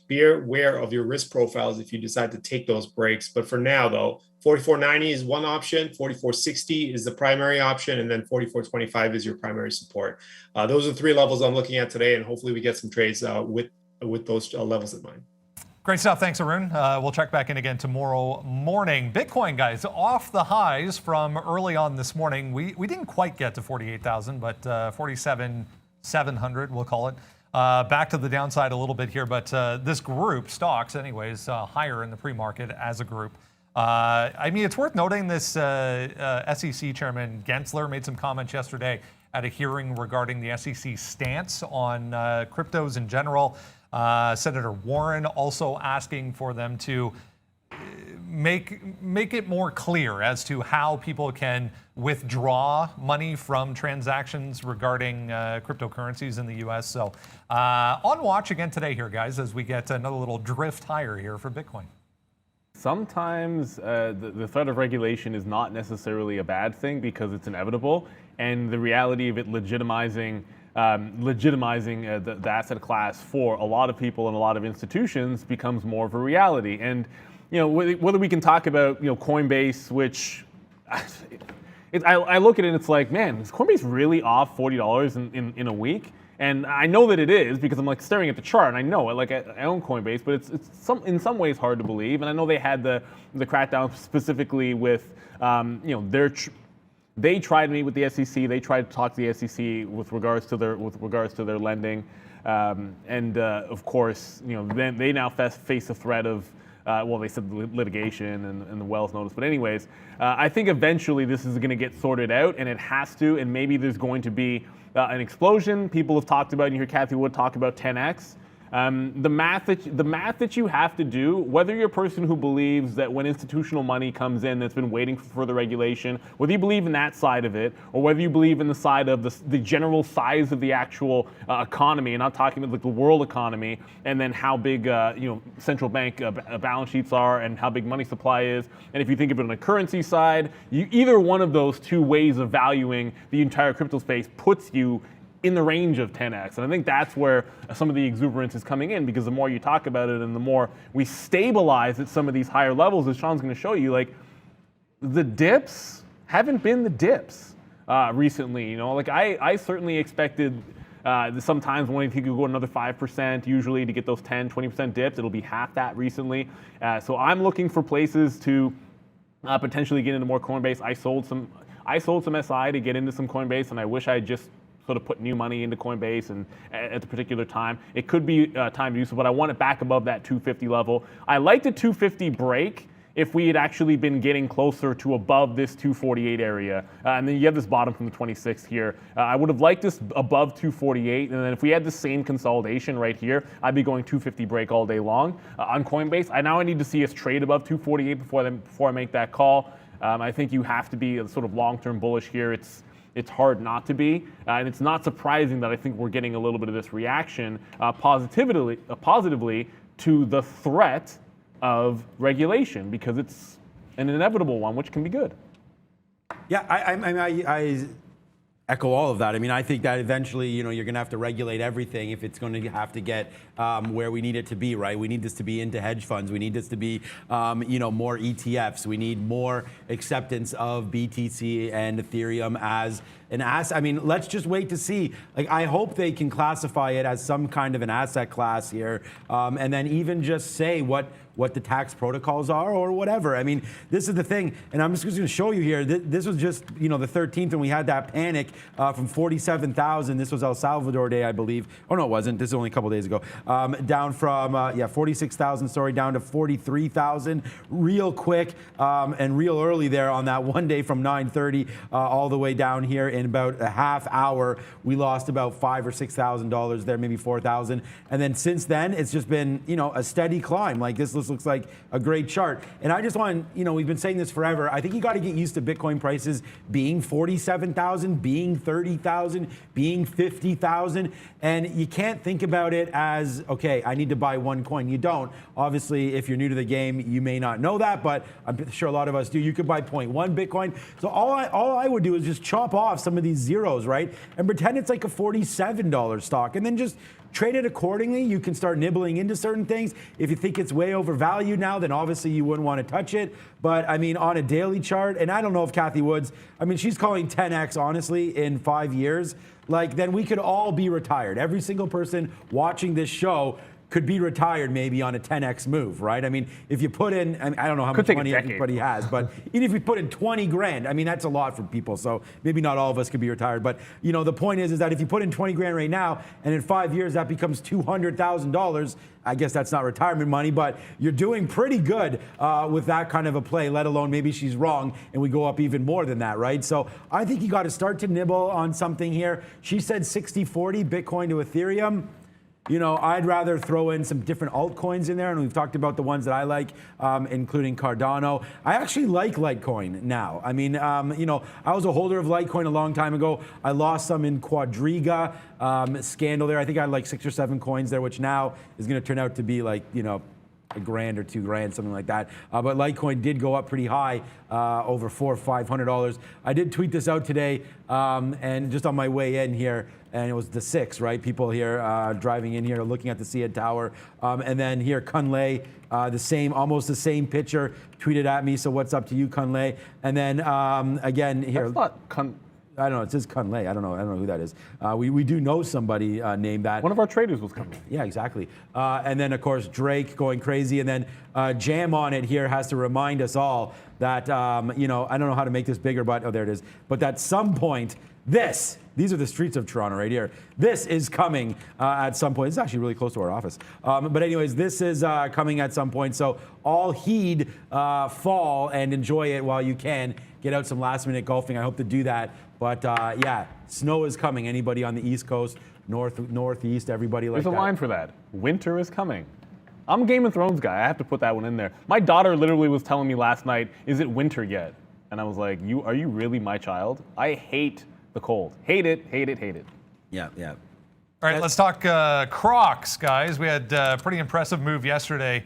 be aware of your risk profiles if you decide to take those breaks. But for now, though, 44.90 is one option, 44.60 is the primary option, and then 44.25 is your primary support. Those are three levels I'm looking at today, and hopefully we get some trades with those levels in mind. Great stuff. Thanks, Arun. We'll check back in again tomorrow morning. Bitcoin, guys, off the highs from early on this morning. We didn't quite get to 48,000, but 47,700, we'll call it. Back to the downside a little bit here, but this group, stocks anyways, higher in the pre-market as a group. I mean, it's worth noting this SEC Chairman Gensler made some comments yesterday at a hearing regarding the SEC stance on cryptos in general. Senator Warren also asking for them to make it more clear as to how people can withdraw money from transactions regarding cryptocurrencies in the U.S. So on watch again today here, guys, as we get another little drift higher here for Bitcoin. Sometimes the threat of regulation is not necessarily a bad thing because it's inevitable, and the reality of it legitimizing the asset class for a lot of people and a lot of institutions becomes more of a reality. And whether we can talk about Coinbase, which I look at it and it's like, man, is Coinbase really off $40 in a week? And I know that it is because I'm like staring at the chart and I know it. Like I own Coinbase, but it's in some ways hard to believe. And I know they had the crackdown specifically with they tried to meet with the SEC. They tried to talk to the SEC with regards to their lending, of course, then they now face a threat of. They said litigation and the Wells notice. But anyways, I think eventually this is going to get sorted out, and it has to. And maybe there's going to be an explosion. People have talked about, and you hear Kathy Wood talk about 10x. The math that you have to do, whether you're a person who believes that when institutional money comes in that's been waiting for further regulation, whether you believe in that side of it, or whether you believe in the side of the general size of the actual economy, and not talking about like the world economy, and then how big central bank balance sheets are, and how big money supply is, and if you think of it on the currency side, either one of those two ways of valuing the entire crypto space puts you in the range of 10x. And I think that's where some of the exuberance is coming in, because the more you talk about it and the more we stabilize at some of these higher levels, as Sean's going to show you, like the dips haven't been the dips recently. Like I certainly expected sometimes when you could go another 5% usually to get those 10, 20% dips. It'll be half that recently. So I'm looking for places to potentially get into more Coinbase. I sold some SI to get into some Coinbase, and I wish I had just sort of put new money into Coinbase and at the particular time. It could be time to use it, but I want it back above that 250 level. I like the 250 break if we had actually been getting closer to above this 248 area. And then you have this bottom from the 26th here. I would have liked this above 248, and then if we had the same consolidation right here, I'd be going 250 break all day long. On Coinbase, I need to see us trade above 248 before I make that call. I think you have to be sort of long-term bullish here. It's hard not to be, and it's not surprising that I think we're getting a little bit of this reaction positively to the threat of regulation, because it's an inevitable one, which can be good. Yeah, I echo all of that. I mean, I think that eventually, you're going to have to regulate everything if it's going to have to get where we need it to be, right? We need this to be into hedge funds. We need this to be, more ETFs. We need more acceptance of BTC and Ethereum as an asset. I mean, let's just wait to see. Like, I hope they can classify it as some kind of an asset class here, and then even just say what the tax protocols are or whatever. I mean, this is the thing, and I'm just going to show you here. This was just, the 13th, and we had that panic from 47,000. This was El Salvador Day, I believe. Oh, no, it wasn't. This is only a couple days ago. Down from, 46,000, down to 43,000 real quick and real early there on that one day from 9:30 all the way down here in about a half hour. We lost about $5,000 or $6,000 there, maybe 4,000. And then since then, it's just been, a steady climb. Like, this looks like a great chart. And I just want, we've been saying this forever. I think you got to get used to Bitcoin prices being 47,000, being 30,000, being 50,000. And you can't think about it as, okay, I need to buy one coin. You don't. Obviously, if you're new to the game, you may not know that, but I'm sure a lot of us do. You could buy 0.1 Bitcoin. So all I would do is just chop off some of these zeros, right? And pretend it's like a $47 stock, and then just trade it accordingly. You can start nibbling into certain things. If you think it's way overvalued now, then obviously you wouldn't want to touch it. But I mean, on a daily chart, and I don't know if Kathy Woods, she's calling 10x, honestly, in 5 years, like, then we could all be retired. Every single person watching this show could be retired maybe on a 10x move, right? I mean, if you put in, I don't know how much money everybody has, but even if you put in 20 grand, that's a lot for people. So maybe not all of us could be retired, but the point is that if you put in 20 grand right now, and in 5 years that becomes $200,000, I guess that's not retirement money, but you're doing pretty good with that kind of a play, let alone maybe she's wrong and we go up even more than that, right? So I think you got to start to nibble on something here. She said 60-40 Bitcoin to Ethereum. I'd rather throw in some different altcoins in there, and we've talked about the ones that I like, including Cardano. I actually like Litecoin now. I was a holder of Litecoin a long time ago. I lost some in Quadriga scandal there. I think I had like 6 or 7 coins there, which now is going to turn out to be like, $1,000 or $2,000, something like that. But Litecoin did go up pretty high, over $400 or $500. I did tweet this out today, and just on my way in here, and it was the 6, right? People here driving in here, looking at the CN Tower, and then here Kunle, almost the same picture, tweeted at me. So what's up to you, Kunle? And then again here. That's not I don't know. It says Kunle. I don't know who that is. We do know somebody named that. One of our traders was coming. Yeah, exactly. And then, of course, Drake going crazy. And then Jam on it here has to remind us all that, you know, I don't know how to make this bigger, but, oh, there it is. But at some point, these are the streets of Toronto right here. This is coming at some point. It's actually really close to our office. But anyways, this is coming at some point. So all heed fall and enjoy it while you can. Get out some last minute golfing. I hope to do that. But yeah, snow is coming. Anybody on the East Coast, Northeast, everybody like that. There's a line for that. Winter is coming. I'm a Game of Thrones guy. I have to put that one in there. My daughter literally was telling me last night, is it winter yet? And I was like, are you really my child? I hate the cold. Hate it, hate it, hate it. Yeah, yeah. All right, let's talk Crocs, guys. We had a pretty impressive move yesterday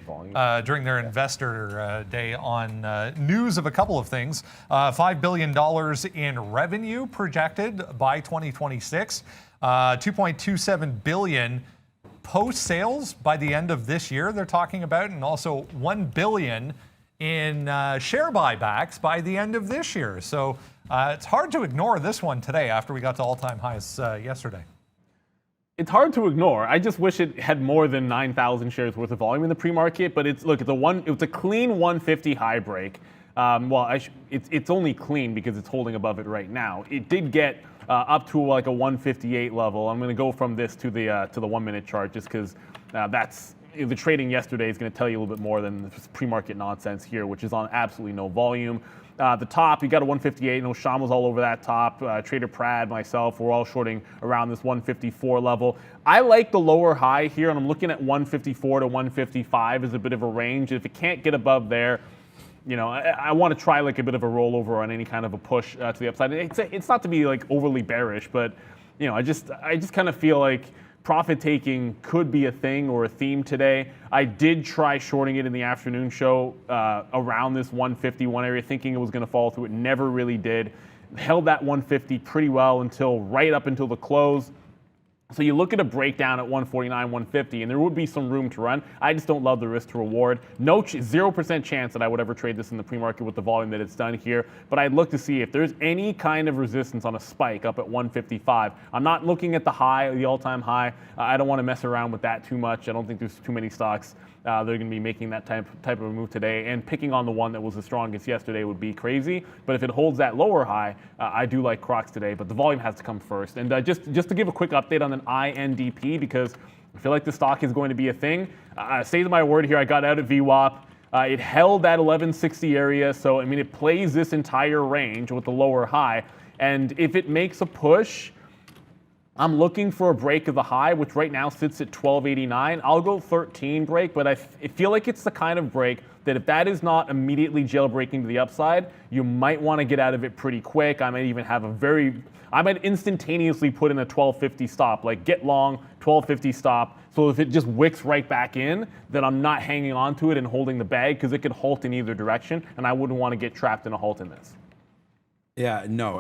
during their investor day on news of a couple of things. $5 billion in revenue projected by 2026, $2.27 billion post-sales by the end of this year they're talking about, and also $1 billion in share buybacks by the end of this year. So it's hard to ignore this one today after we got to all-time highs yesterday. It's hard to ignore. I just wish it had more than 9,000 shares worth of volume in the pre-market. But it's a clean 150 high break. It's only clean because it's holding above it right now. It did get up to like a 158 level. I'm going to go from this to the 1 minute chart just because that's the trading yesterday is going to tell you a little bit more than this pre-market nonsense here, which is on absolutely no volume. The top, you got a 158. You know, Sean was all over that top. Trader Prad, myself, we're all shorting around this 154 level. I like the lower high here, and I'm looking at 154 to 155 as a bit of a range. If it can't get above there, you know, I want to try like a bit of a rollover on any kind of a push to the upside. It's not to be like overly bearish, but you know, I just kind of feel like profit taking could be a thing or a theme today. I did try shorting it in the afternoon show around this 151 area, thinking it was going to fall through. It never really did. Held that 150 pretty well right up until the close. So you look at a breakdown at 149, 150, and there would be some room to run. I just don't love the risk to reward. 0% chance that I would ever trade this in the pre-market with the volume that it's done here. But I'd look to see if there's any kind of resistance on a spike up at 155. I'm not looking at the high, the all-time high. I don't want to mess around with that too much. I don't think there's too many stocks they're going to be making that type of a move today. And picking on the one that was the strongest yesterday would be crazy. But if it holds that lower high, I do like Crocs today. But the volume has to come first. And just to give a quick update on an INDP, because I feel like the stock is going to be a thing. Say my word here, I got out at VWAP. It held that 1160 area. So, I mean, it plays this entire range with the lower high. And if it makes a push, I'm looking for a break of the high, which right now sits at 1289. I'll go 13 break, but I feel like it's the kind of break that if that is not immediately jailbreaking to the upside, you might want to get out of it pretty quick. I might even have I might instantaneously put in a 1250 stop, like get long, 1250 stop. So if it just wicks right back in, then I'm not hanging on to it and holding the bag because it could halt in either direction, and I wouldn't want to get trapped in a halt in this. Yeah, no,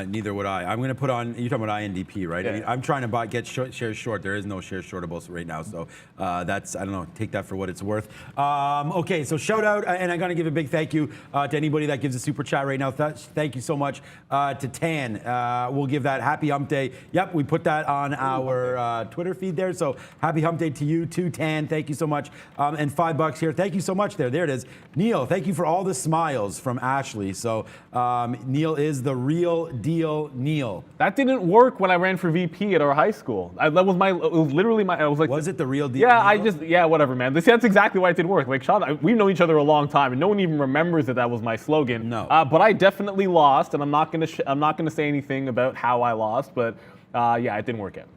neither would I. I'm going to put on, you're talking about INDP, right? Yeah. I mean, I'm trying to get shares short. There is no shares shortable right now. So that's, I don't know, take that for what it's worth. Okay, so shout out, and I'm going to give a big thank you to anybody that gives a super chat right now. Thank you so much to Tan. We'll give that happy hump day. Yep, we put that on our Twitter feed there. So happy hump day to you too, Tan. Thank you so much. And $5 here. Thank you so much there. There it is. Neil, thank you for all the smiles from Ashley. So Neil is the real deal, Neil. That didn't work when I ran for VP at our high school. It was literally my, I was like. Was it the real deal? Yeah, Neil? whatever, man. That's exactly why it didn't work. Like, Sean, we've known each other a long time, and no one even remembers that was my slogan. No. But I definitely lost, and I'm not gonna say anything about how I lost, but yeah, it didn't work out.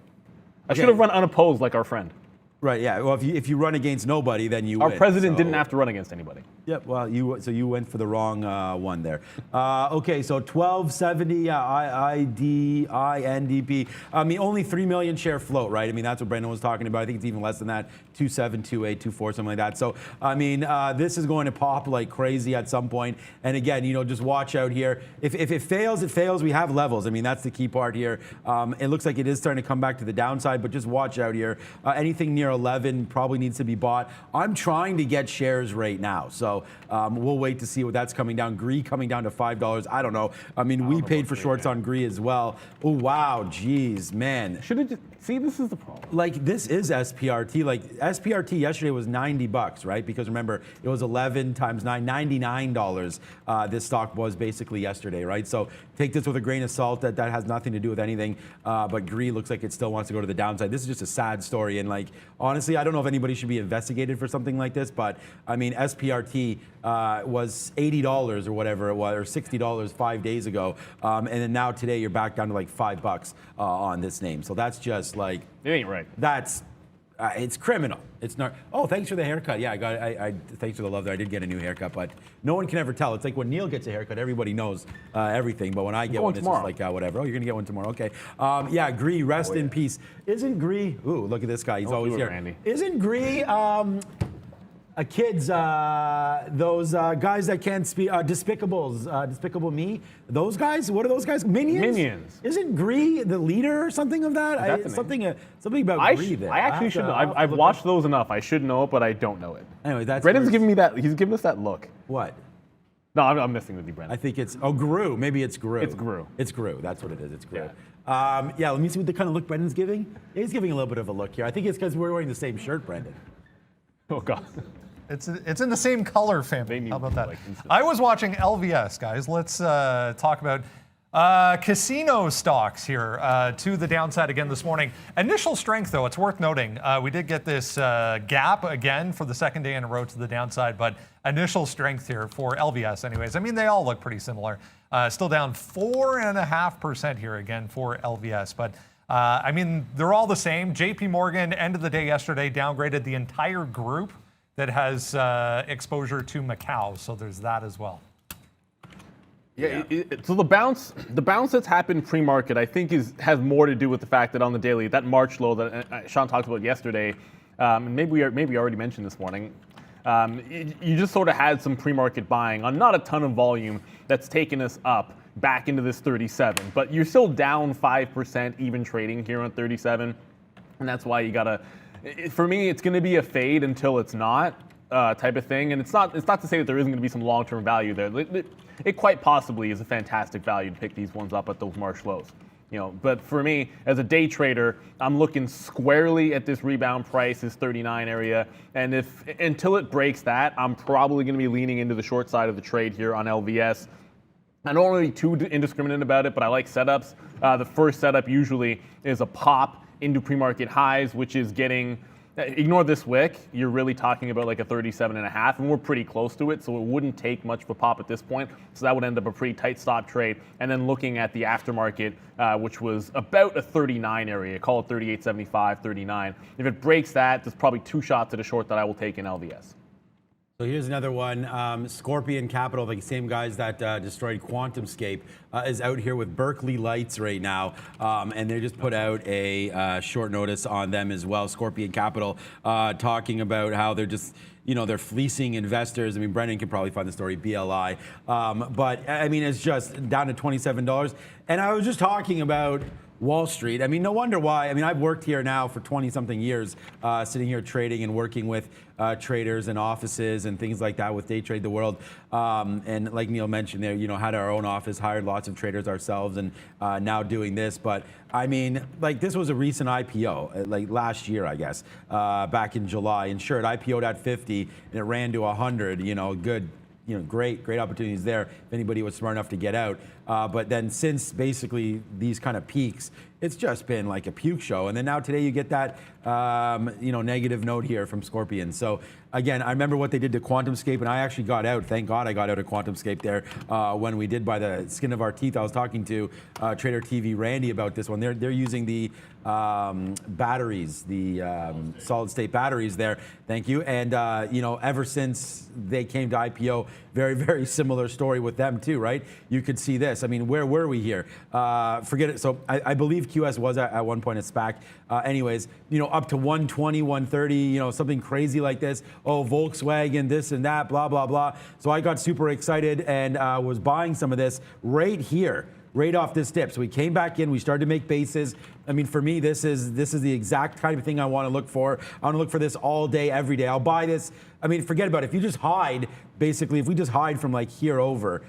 I should have run unopposed like our friend. Right, yeah. Well, if you run against nobody, then you Our win. president didn't have to run against anybody. Yep, well, you went for the wrong one there. Okay, so 1270 INDP. I mean, only 3 million share float, right? I mean, that's what Brendan was talking about. I think it's even less than that, 27, 28, 24, something like that. So, I mean, this is going to pop like crazy at some point. And again, you know, just watch out here. If it fails, it fails. We have levels. I mean, that's the key part here. It looks like it is starting to come back to the downside, but just watch out here. Anything near 11 probably needs to be bought. I'm trying to get shares right now, so we'll wait to see what that's coming down. GREE coming down to $5. I don't know. I mean, we paid for shorts on GREE as well. Oh wow, geez, man. Should have just see. This is the problem. Like, this is SPRT. Like, SPRT yesterday was $90, right? Because remember, it was 11 times 9, $99. This stock was basically yesterday, right? So take this with a grain of salt. That has nothing to do with anything. But GREE looks like it still wants to go to the downside. This is just a sad story. And like, honestly, I don't know if anybody should be investigated for something like this. But I mean, SPRT was $80 or whatever it was, or $60 5 days ago. And then now today you're back down to like $5 on this name. So that's just like, It ain't right. that's it's criminal. It's not. Oh, thanks for the haircut. Yeah, I thanks for the love there. I did get a new haircut, but no one can ever tell. It's like when Neil gets a haircut, everybody knows everything. But when I get one, it's just like whatever. Oh, you're gonna get one tomorrow. Okay. Yeah, GREE, rest in peace. Isn't GREE? Ooh, look at this guy. He's always here. Randy. Isn't GREE? Kids, those guys that can't speak, Despicables, Despicable Me, those guys, what are those guys? Minions? Minions. Isn't GREE the leader or something of that? Something about GREE there. I actually should know. I've watched those enough. I should know it, but I don't know it. Anyway, that's Brendan's giving me that. He's giving us that look. What? No, I'm messing with you, Brendan. I think it's, GREE. Maybe it's GREE. It's GREE. It's GREE. That's what it is. It's GREE. Yeah. Yeah, let me see what the kind of look Brendan's giving. Yeah, he's giving a little bit of a look here. I think it's because we're wearing the same shirt, Brendan. Oh, God. It's in the same color family. How about that? Like I was watching LVS, guys. Let's talk about casino stocks here to the downside again this morning. Initial strength, though, it's worth noting. We did get this gap again for the second day in a row to the downside, but initial strength here for LVS anyways. I mean, they all look pretty similar. Still down 4.5% here again for LVS, but I mean, they're all the same. JP Morgan, end of the day yesterday, downgraded the entire group that has exposure to Macau, so there's that as well. Yeah. So the bounce that's happened pre-market, I think, has more to do with the fact that on the daily, that March low that Sean talked about yesterday, maybe we already mentioned this morning. You just sort of had some pre-market buying on not a ton of volume that's taken us up back into this 37, but you're still down 5% even trading here on 37, and that's why you gotta. For me, it's going to be a fade until it's not type of thing, and it's not to say that there isn't going to be some long-term value there. It quite possibly is a fantastic value to pick these ones up at those March lows, But for me, as a day trader, I'm looking squarely at this rebound price, this 39 area, and until it breaks that, I'm probably going to be leaning into the short side of the trade here on LVS. I don't want to be too indiscriminate about it, but I like setups. The first setup usually is a pop into pre-market highs, which is getting, ignore this wick, you're really talking about like a 37.5, and we're pretty close to it, so it wouldn't take much of a pop at this point, so that would end up a pretty tight stop trade. And then looking at the aftermarket, which was about a 39 area, call it 38.75, 39. If it breaks that, there's probably two shots at a short that I will take in LVS. So here's another one. Scorpion Capital, the same guys that destroyed QuantumScape, is out here with Berkeley Lights right now. And they just put out a short notice on them as well. Scorpion Capital talking about how they're just, they're fleecing investors. I mean, Brendan can probably find the story, BLI. But I mean, it's just down to $27. And I was just talking about Wall Street. I mean, no wonder why. I mean, I've worked here now for 20-something years, sitting here trading and working with traders and offices and things like that with Day Trade the World. And like Neil mentioned there, had our own office, hired lots of traders ourselves, and now doing this. But I mean, like, this was a recent IPO, like last year, I guess, back in July. And sure, it IPO'd at 50 and it ran to 100, good. Great opportunities there if anybody was smart enough to get out. But then since basically these kind of peaks, it's just been like a puke show. And then now today you get that, negative note here from Scorpion. So again, I remember what they did to QuantumScape, and I actually got out. Thank God I got out of QuantumScape there when we did by the skin of our teeth. I was talking to Trader TV Randy about this one. They're using the batteries, the solid state batteries there. Thank you. And ever since they came to IPO, very, very similar story with them too, right? You could see this. I mean, where were we here? Forget it. So I believe QS was at one point a SPAC. Anyways, up to 120, 130, something crazy like this. Oh, Volkswagen, this and that, blah, blah, blah. So I got super excited and was buying some of this right here. right off this dip. So we came back in, we started to make bases. I mean, for me, this is the exact kind of thing I want to look for. I want to look for this all day, every day. I'll buy this. I mean, forget about it. If you just hide, basically, if we just hide from like here over,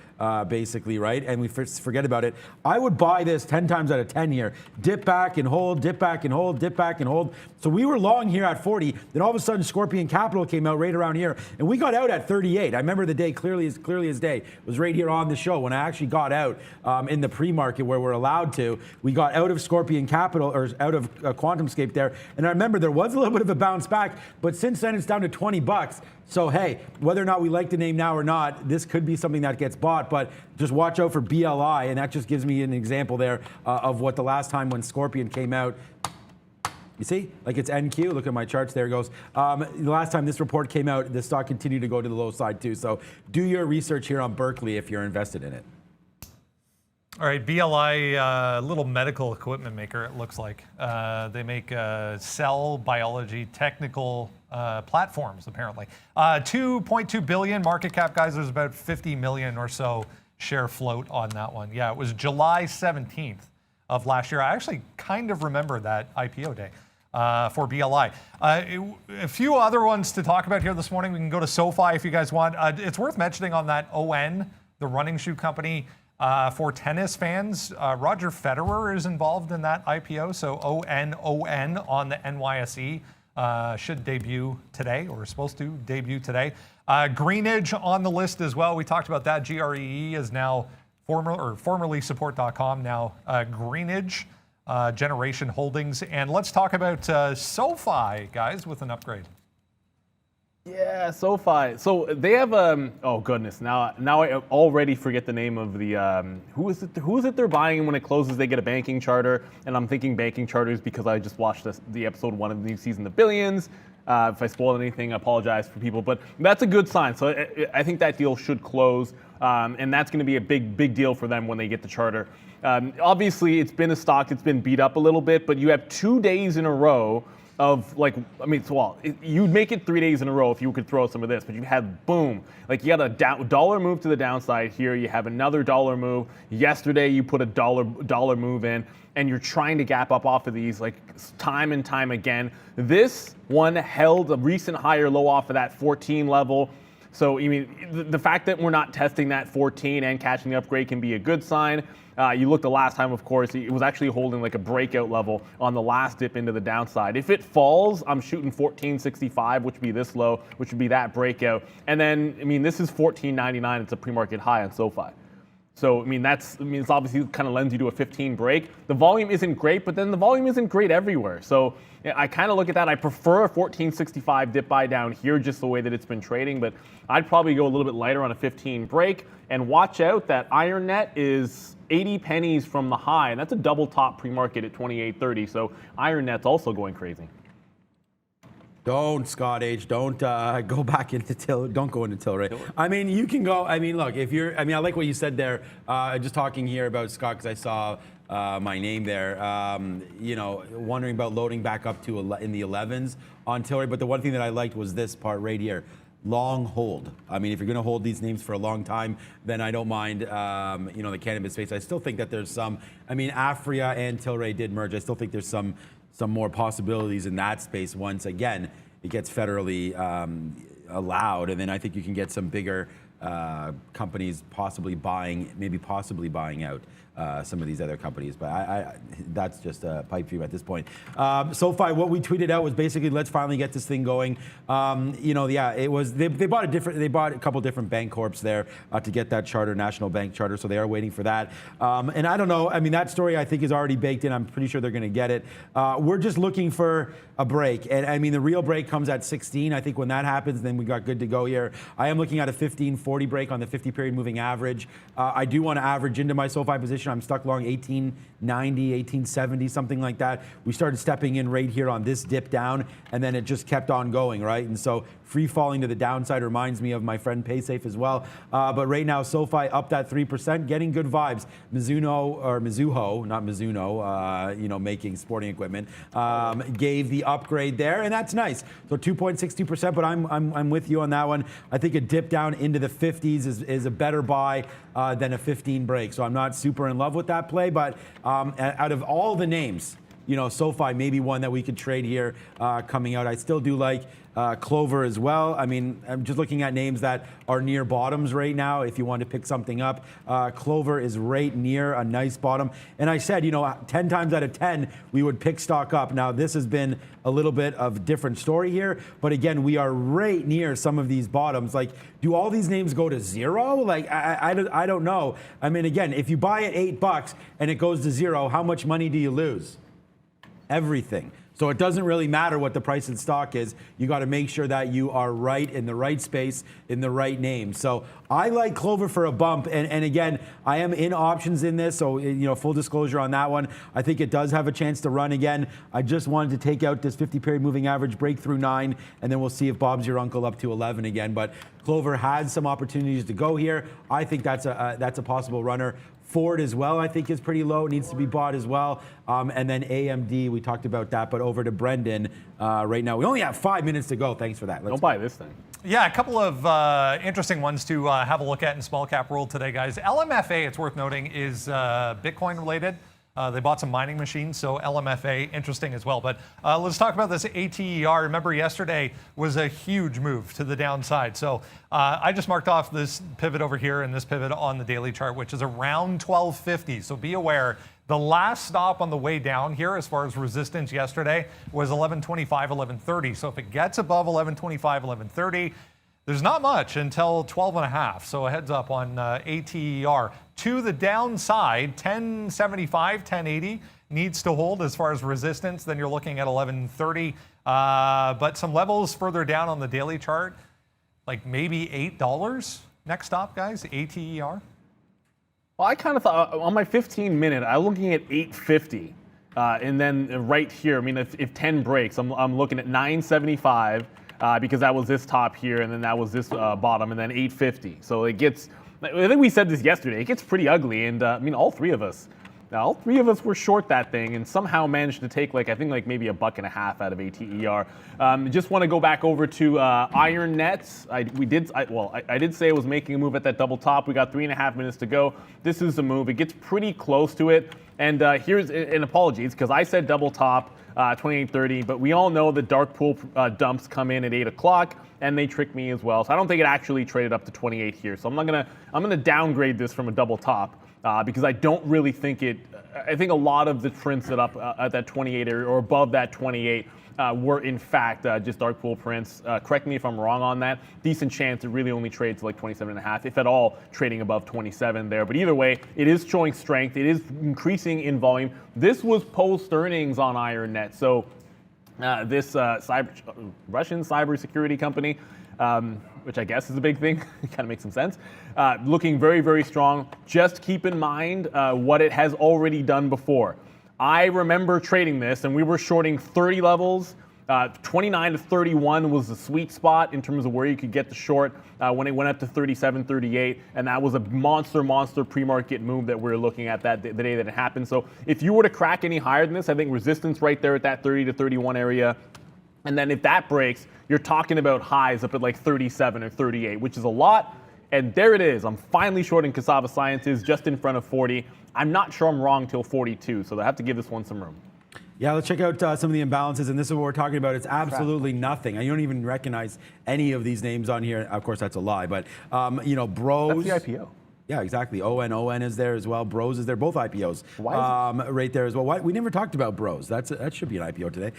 basically, right, and we forget about it, I would buy this 10 times out of 10 here. Dip back and hold, dip back and hold, dip back and hold. So we were long here at 40. Then all of a sudden, Scorpion Capital came out right around here, and we got out at 38. I remember the day clearly as day. It was right here on the show when I actually got out in the pre-market where we're allowed to. We got out of Scorpion Capital, or out of QuantumScape there, and I remember there was a little bit of a bounce back, but since then it's down to 20 bucks. So hey, whether or not we like the name now or not, this could be something that gets bought, but just watch out for BLI, and that just gives me an example there of what the last time when Scorpion came out. You see, like it's NQ. Look at my charts. There it goes. The last time this report came out, the stock continued to go to the low side too. So do your research here on Berkeley if you're invested in it. All right, BLI, little medical equipment maker, it looks like. They make cell biology technical platforms, apparently. 2.2 billion market cap, guys. There's about 50 million or so share float on that one. Yeah, it was July 17th of last year. I actually kind of remember that IPO day for BLI. A few other ones to talk about here this morning. We can go to SoFi if you guys want. It's worth mentioning on that ON, the running shoe company, for tennis fans, Roger Federer is involved in that IPO. So ON on the NYSE should debut today, or is supposed to debut today. Greenidge on the list as well. We talked about that. GREE is now formerly support.com, now Greenidge Generation Holdings. And let's talk about SoFi, guys, with an upgrade. Yeah, SoFi. So they have oh goodness, now I already forget the name of the who is it they're buying when it closes? They get a banking charter, and I'm thinking banking charters because I just watched the episode 1 of the new season of Billions. If I spoiled anything, I apologize for people, but that's a good sign. So I think that deal should close, and that's going to be a big deal for them when they get the charter. Obviously, it's been a stock that's been beat up a little bit, but you have 2 days in a row of you'd make it 3 days in a row if you could throw some of this, but you had boom, like you got a dollar move to the downside here, you have another dollar move. Yesterday you put a dollar move in, and you're trying to gap up off of these like time and time again. This one held a recent higher low off of that 14 level. So, I mean, the fact that we're not testing that 14 and catching the upgrade can be a good sign. You looked the last time, of course, it was actually holding like a breakout level on the last dip into the downside. If it falls, I'm shooting 14.65, which would be this low, which would be that breakout. And then, I mean, this is 14.99. It's a pre-market high on SoFi. So, I mean, it's obviously kind of lends you to a 15 break. The volume isn't great, but then the volume isn't great everywhere. So I kind of look at that. I prefer a 14.65 dip buy down here, just the way that it's been trading, but I'd probably go a little bit lighter on a 15 break. And watch out, that IronNet is 80 pennies from the high, and that's a double top pre-market at 28.30. So IronNet's also going crazy. Don't, Scott H. Don't go back into Tilray. Don't go into Tilray. I mean, you can go. I mean, look, if you're. I mean, I like what you said there. Just talking here about Scott because I saw my name there. You know, wondering about loading back up to in the 11s on Tilray. But the one thing that I liked was this part right here. Long hold. I mean, if you're going to hold these names for a long time, then I don't mind, you know, the cannabis space. I still think that there's some. I mean, Aphria and Tilray did merge. I still think there's some more possibilities in that space once again it gets federally allowed, and then I think you can get some bigger companies possibly buying out some of these other companies. But that's just a pipe dream at this point. SoFi, what we tweeted out was basically, let's finally get this thing going. You know, yeah, it was they bought a couple different bank corps there to get that charter, national bank charter. So they are waiting for that. And I don't know. I mean, that story I think is already baked in. I'm pretty sure they're going to get it. We're just looking for a break, and I mean the real break comes at 16. I think when that happens, then we got good to go here. I am looking at a 15.40 break on the 50-period moving average. I do want to average into my SoFi position. I'm stuck long 1890, 1870, something like that. We started stepping in right here on this dip down, and then it just kept on going, right? And so free falling to the downside reminds me of my friend PaySafe as well. But right now, SoFi up that 3%, getting good vibes. Mizuho, not Mizuno, you know, making sporting equipment, gave the upgrade there, and that's nice. So 2.62%, but I'm with you on that one. I think a dip down into the 50s is a better buy than a 15 break. So I'm not super in in love with that play, but out of all the names, you know, SoFi maybe one that we could trade here coming out. I still do like Clover as well. I mean, I'm just looking at names that are near bottoms right now. If you want to pick something up, Clover is right near a nice bottom. And I said, you know, 10 times out of 10, we would pick stock up. Now, this has been a little bit of a different story here. But again, we are right near some of these bottoms. Like, do all these names go to zero? Like, I don't know. I mean, again, if you buy at $8 and it goes to zero, how much money do you lose? Everything. So it doesn't really matter what the price in stock is. You got to make sure that you are right in the right space, in the right name. So I like Clover for a bump. And again, I am in options in this. So, you know, full disclosure on that one. I think it does have a chance to run again. I just wanted to take out this 50-period moving average, break through 9, and then we'll see if Bob's your uncle up to 11 again. But Clover has some opportunities to go here. I think that's a possible runner. Ford as well, I think, is pretty low. It needs to be bought as well. And then AMD, we talked about that. But over to Brendan right now. We only have 5 minutes to go. Thanks for that. Don't buy this thing. Yeah, a couple of interesting ones to have a look at in small cap world today, guys. LMFA, it's worth noting, is Bitcoin related. They bought some mining machines, so LMFA, interesting as well. But let's talk about this ATER. Remember, yesterday was a huge move to the downside. So I just marked off this pivot over here and this pivot on the daily chart, which is around 1250. So be aware. The last stop on the way down here, as far as resistance yesterday, was 1125, 1130. So if it gets above 1125, 1130, there's not much until 12.5. So a heads up on ATER. To the downside, 1075, 1080 needs to hold as far as resistance. Then you're looking at 1130. But some levels further down on the daily chart, like maybe $8. Next stop, guys, ATER. Well, I kind of thought on my 15-minute, I'm looking at 850. And then right here, I mean, if 10 breaks, I'm looking at 975. Because that was this top here, and then that was this bottom, and then 850. So it gets, I think we said this yesterday, it gets pretty ugly. And I mean, all three of us were short that thing and somehow managed to take I think maybe $1.50 out of ATER. Just want to go back over to Iron Nets. I did say it was making a move at that double top. We got 3.5 minutes to go. This is the move. It gets pretty close to it. And here's an apologies because I said double top. 2830, but we all know the dark pool dumps come in at 8 o'clock, and they trick me as well. So I don't think it actually traded up to 28 here. So I'm gonna downgrade this from a double top because I don't really think it. I think a lot of the prints that up at that 28 area or above that 28 were in fact just dark pool prints. Correct me if I'm wrong on that. Decent chance it really only trades like 27.5, if at all, trading above 27 there. But either way, it is showing strength. It is increasing in volume. This was post earnings on IronNet. So this Russian cybersecurity company, which I guess is a big thing, kind of makes some sense, looking very, very strong. Just keep in mind what it has already done before. I remember trading this, and we were shorting 30 levels. 29 to 31 was the sweet spot in terms of where you could get the short when it went up to 37, 38, and that was a monster pre-market move that we were looking at the day that it happened. So if you were to crack any higher than this, I think resistance right there at that 30 to 31 area. And then if that breaks, you're talking about highs up at like 37 or 38, which is a lot. And there it is. I'm finally shorting Cassava Sciences just in front of 40. I'm not sure I'm wrong till 42, so I have to give this one some room. Yeah, let's check out some of the imbalances, and this is what we're talking about. It's absolutely nothing. You don't even recognize any of these names on here. Of course, that's a lie, but you know, Bros. That's the IPO. Yeah, exactly. ON is there as well. Bros is there. Both IPOs. Why is right there as well. We never talked about Bros. That should be an IPO today.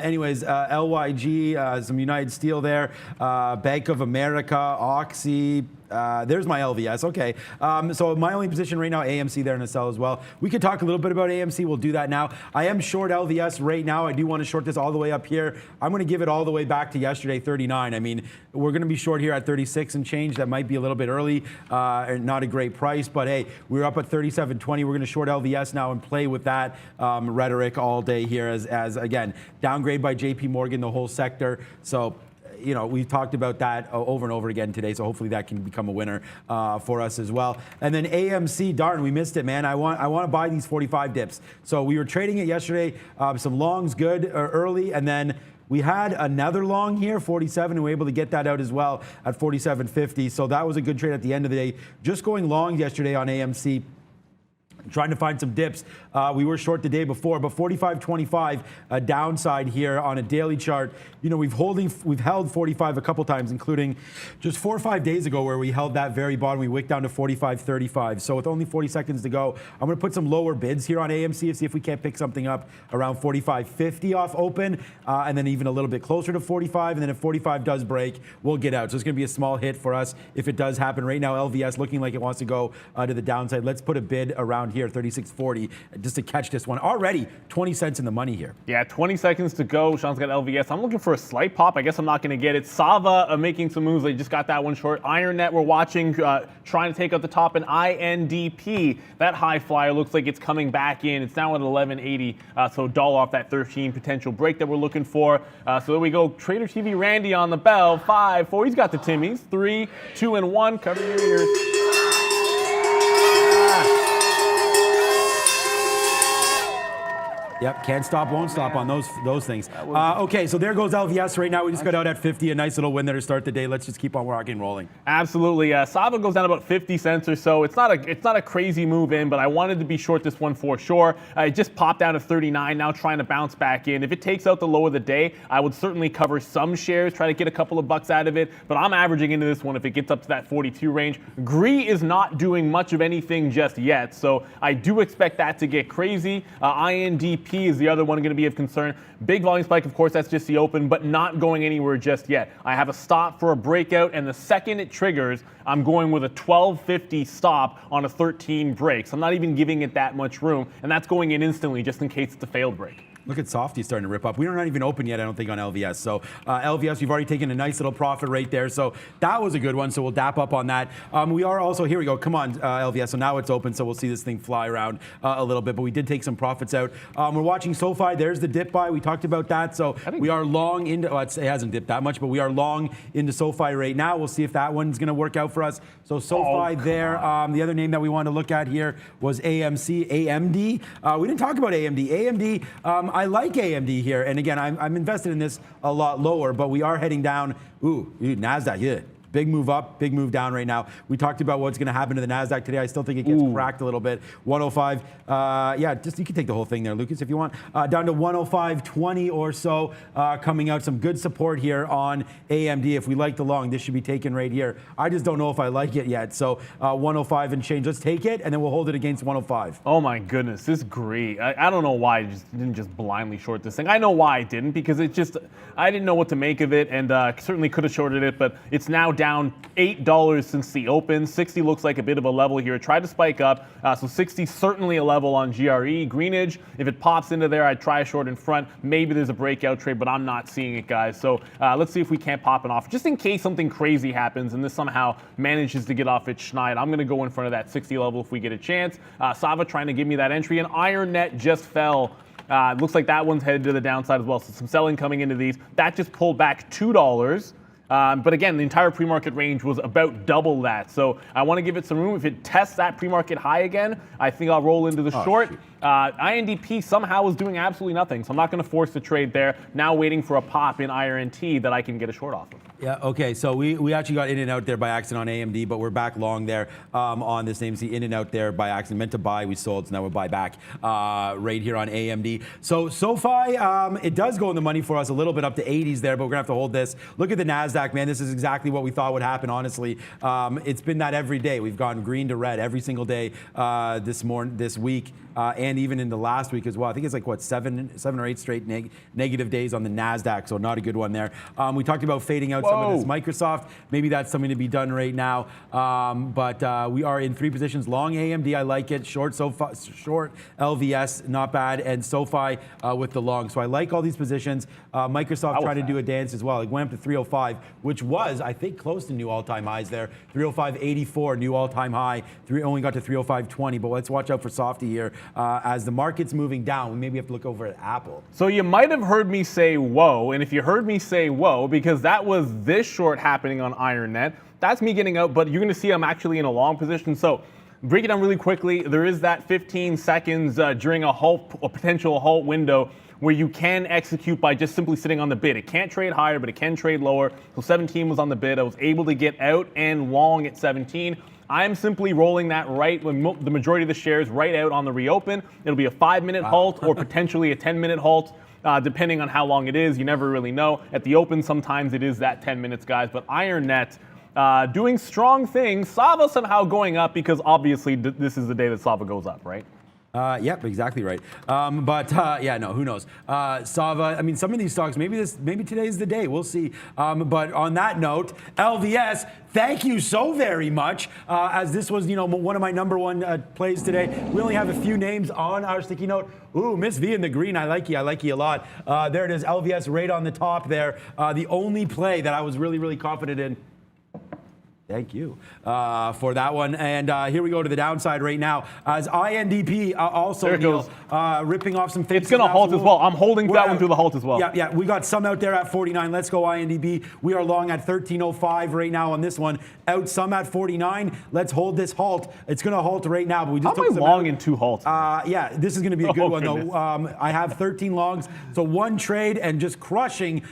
Anyways, LYG, some United Steel there. Bank of America, Oxy. There's my LVS. Okay. So my only position right now, AMC there in the sell as well. We could talk a little bit about AMC. We'll do that now. I am short LVS right now. I do want to short this all the way up here. I'm going to give it all the way back to yesterday, 39. I mean, we're going to be short here at 36 and change. That might be a little bit early. Not a great price, but hey, we're up at 37.20. We're going to short LVS now and play with that rhetoric all day here as again, downgrade by JP Morgan, the whole sector. So, you know, we've talked about that over and over again today, so hopefully that can become a winner for us as well. And then AMC, darn, we missed it, man. I want to buy these 45 dips. So we were trading it yesterday, some longs good early, and then we had another long here, 47, and we were able to get that out as well at 47.50. So that was a good trade at the end of the day. Just going long yesterday on AMC. Trying to find some dips. We were short the day before, but 45.25 downside here on a daily chart. You know, we've held 45 a couple times, including just 4 or 5 days ago where we held that very bottom. We wicked down to 45.35. So with only 40 seconds to go, I'm going to put some lower bids here on AMC and see if we can't pick something up around 45.50 off open, and then even a little bit closer to 45. And then if 45 does break, we'll get out. So it's going to be a small hit for us if it does happen. Right now, LVS looking like it wants to go to the downside. Let's put a bid around here, 36.40, just to catch this one. Already 20 cents in the money here. Yeah, 20 seconds to go. Sean's got LVS. I'm looking for a slight pop. I guess I'm not going to get it. Sava making some moves. They just got that one short. IronNet we're watching, trying to take out the top. And INDP, that high flyer looks like it's coming back in. It's now at 11.80, so $1 off that 13 potential break that we're looking for. So there we go. Trader TV Randy on the bell. 5, 4. He's got the Timmies. 3, 2, and 1. Cover your ears. Yep, can't stop, won't stop on those things. Okay, so there goes LVS right now. We just got out at 50, a nice little win there to start the day. Let's just keep on rocking and rolling. Absolutely. Sava goes down about 50 cents or so. It's not a crazy move in, but I wanted to be short this one for sure. It just popped down to 39, now trying to bounce back in. If it takes out the low of the day, I would certainly cover some shares, try to get a couple of bucks out of it, but I'm averaging into this one if it gets up to that 42 range. GREE is not doing much of anything just yet, so I do expect that to get crazy. INDP is the other one going to be of concern. Big volume spike, of course, that's just the open, but not going anywhere just yet. I have a stop for a breakout, and the second it triggers, I'm going with a 12.50 stop on a 13 break. So I'm not even giving it that much room, and that's going in instantly just in case it's a failed break. Look at Softy starting to rip up. We're not even open yet, I don't think, on LVS. So LVS, we've already taken a nice little profit right there. So that was a good one. So we'll dap up on that. We are also, here we go. Come on, LVS. So now it's open. So we'll see this thing fly around a little bit. But we did take some profits out. We're watching SoFi. There's the dip buy. We talked about that. So we are long into, it hasn't dipped that much, but we are long into SoFi right now. We'll see if that one's going to work out for us. So SoFi there. The other name that we wanted to look at here was AMD. We didn't talk about AMD. AMD, I like AMD here, and again, I'm invested in this a lot lower, but we are heading down. Ooh, NASDAQ, yeah. Big move up, big move down right now. We talked about what's going to happen to the NASDAQ today. I still think it gets cracked a little bit. 105, yeah, just you can take the whole thing there, Lucas, if you want. Down to 105.20 or so, coming out. Some good support here on AMD. If we like the long, this should be taken right here. I just don't know if I like it yet. So 105 and change. Let's take it, and then we'll hold it against 105. Oh my goodness, this GREE. I don't know why I didn't just blindly short this thing. I know why I didn't, because I didn't know what to make of it, and certainly could have shorted it, but it's now down $8 since the open. 60 looks like a bit of a level here. Tried to spike up, so 60 certainly a level on GRE. Greenage, if it pops into there, I'd try a short in front. Maybe there's a breakout trade, but I'm not seeing it, guys. So let's see if we can't pop it off. Just in case something crazy happens and this somehow manages to get off its schneid, I'm going to go in front of that 60 level if we get a chance. Sava trying to give me that entry, and IronNet just fell. Looks like that one's headed to the downside as well, so some selling coming into these. That just pulled back $2. But again, the entire pre-market range was about double that. So I want to give it some room. If it tests that pre-market high again, I think I'll roll into the short. INDP somehow is doing absolutely nothing, so I'm not going to force the trade there. Now waiting for a pop in IRNT that I can get a short off of. Yeah, okay, so we actually got in and out there by accident on AMD, but we're back long there on this name. See, in and out there by accident. Meant to buy, we sold, so now we'll buy back right here on AMD. So SoFi, it does go in the money for us a little bit up to 80s there, but we're going to have to hold this. Look at the NASDAQ, man. This is exactly what we thought would happen, honestly. It's been that every day. We've gone green to red every single day this week. And even in the last week as well. I think it's like, what, seven or eight straight negative days on the NASDAQ, so not a good one there. We talked about fading out some of this Microsoft. Maybe that's something to be done right now. But we are in 3 positions. Long AMD, I like it. Short SoFi, short LVS, not bad. And SoFi with the long. So I like all these positions. Microsoft trying to do a dance as well. It went up to 305, which was, I think, close to new all-time highs there. 305.84, new all-time high. Only got to 305.20, but let's watch out for Softy here. As the market's moving down, we maybe have to look over at Apple. So you might have heard me say whoa, and if you heard me say whoa, because that was this short happening on IronNet, that's me getting out, but you're going to see I'm actually in a long position. So break it down really quickly. There is that 15 seconds during a potential halt window where you can execute by just simply sitting on the bid. It can't trade higher, but it can trade lower. So 17 was on the bid. I was able to get out and long at 17. I'm simply rolling that right when the majority of the shares right out on the reopen. It'll be a 5-minute halt or potentially a 10-minute halt. Depending on how long it is, you never really know. At the open, sometimes it is that 10 minutes, guys. But IronNet doing strong things. Sava somehow going up because obviously this is the day that Sava goes up, right? Yep, exactly right. Yeah, no, who knows? Sava, I mean, some of these stocks, maybe today's the day. We'll see. But on that note, LVS, thank you so very much. As this was, one of my #1 plays today. We only have a few names on our sticky note. Ooh, Miss V in the green. I like you a lot. There it is, LVS right on the top there. The only play that I was really, really confident in. Thank you for that one. And here we go to the downside right now. As INDP also ripping off some things. It's going to halt as well. I'm holding that one through the halt as well. Yeah. We got some out there at 49. Let's go INDP. We are long at 13.05 right now on this one. Out some at 49. Let's hold this halt. It's going to halt right now. But we just took some long in 2 halts. Yeah, this is going to be a good one though. I have 13 longs, so 1 trade and just crushing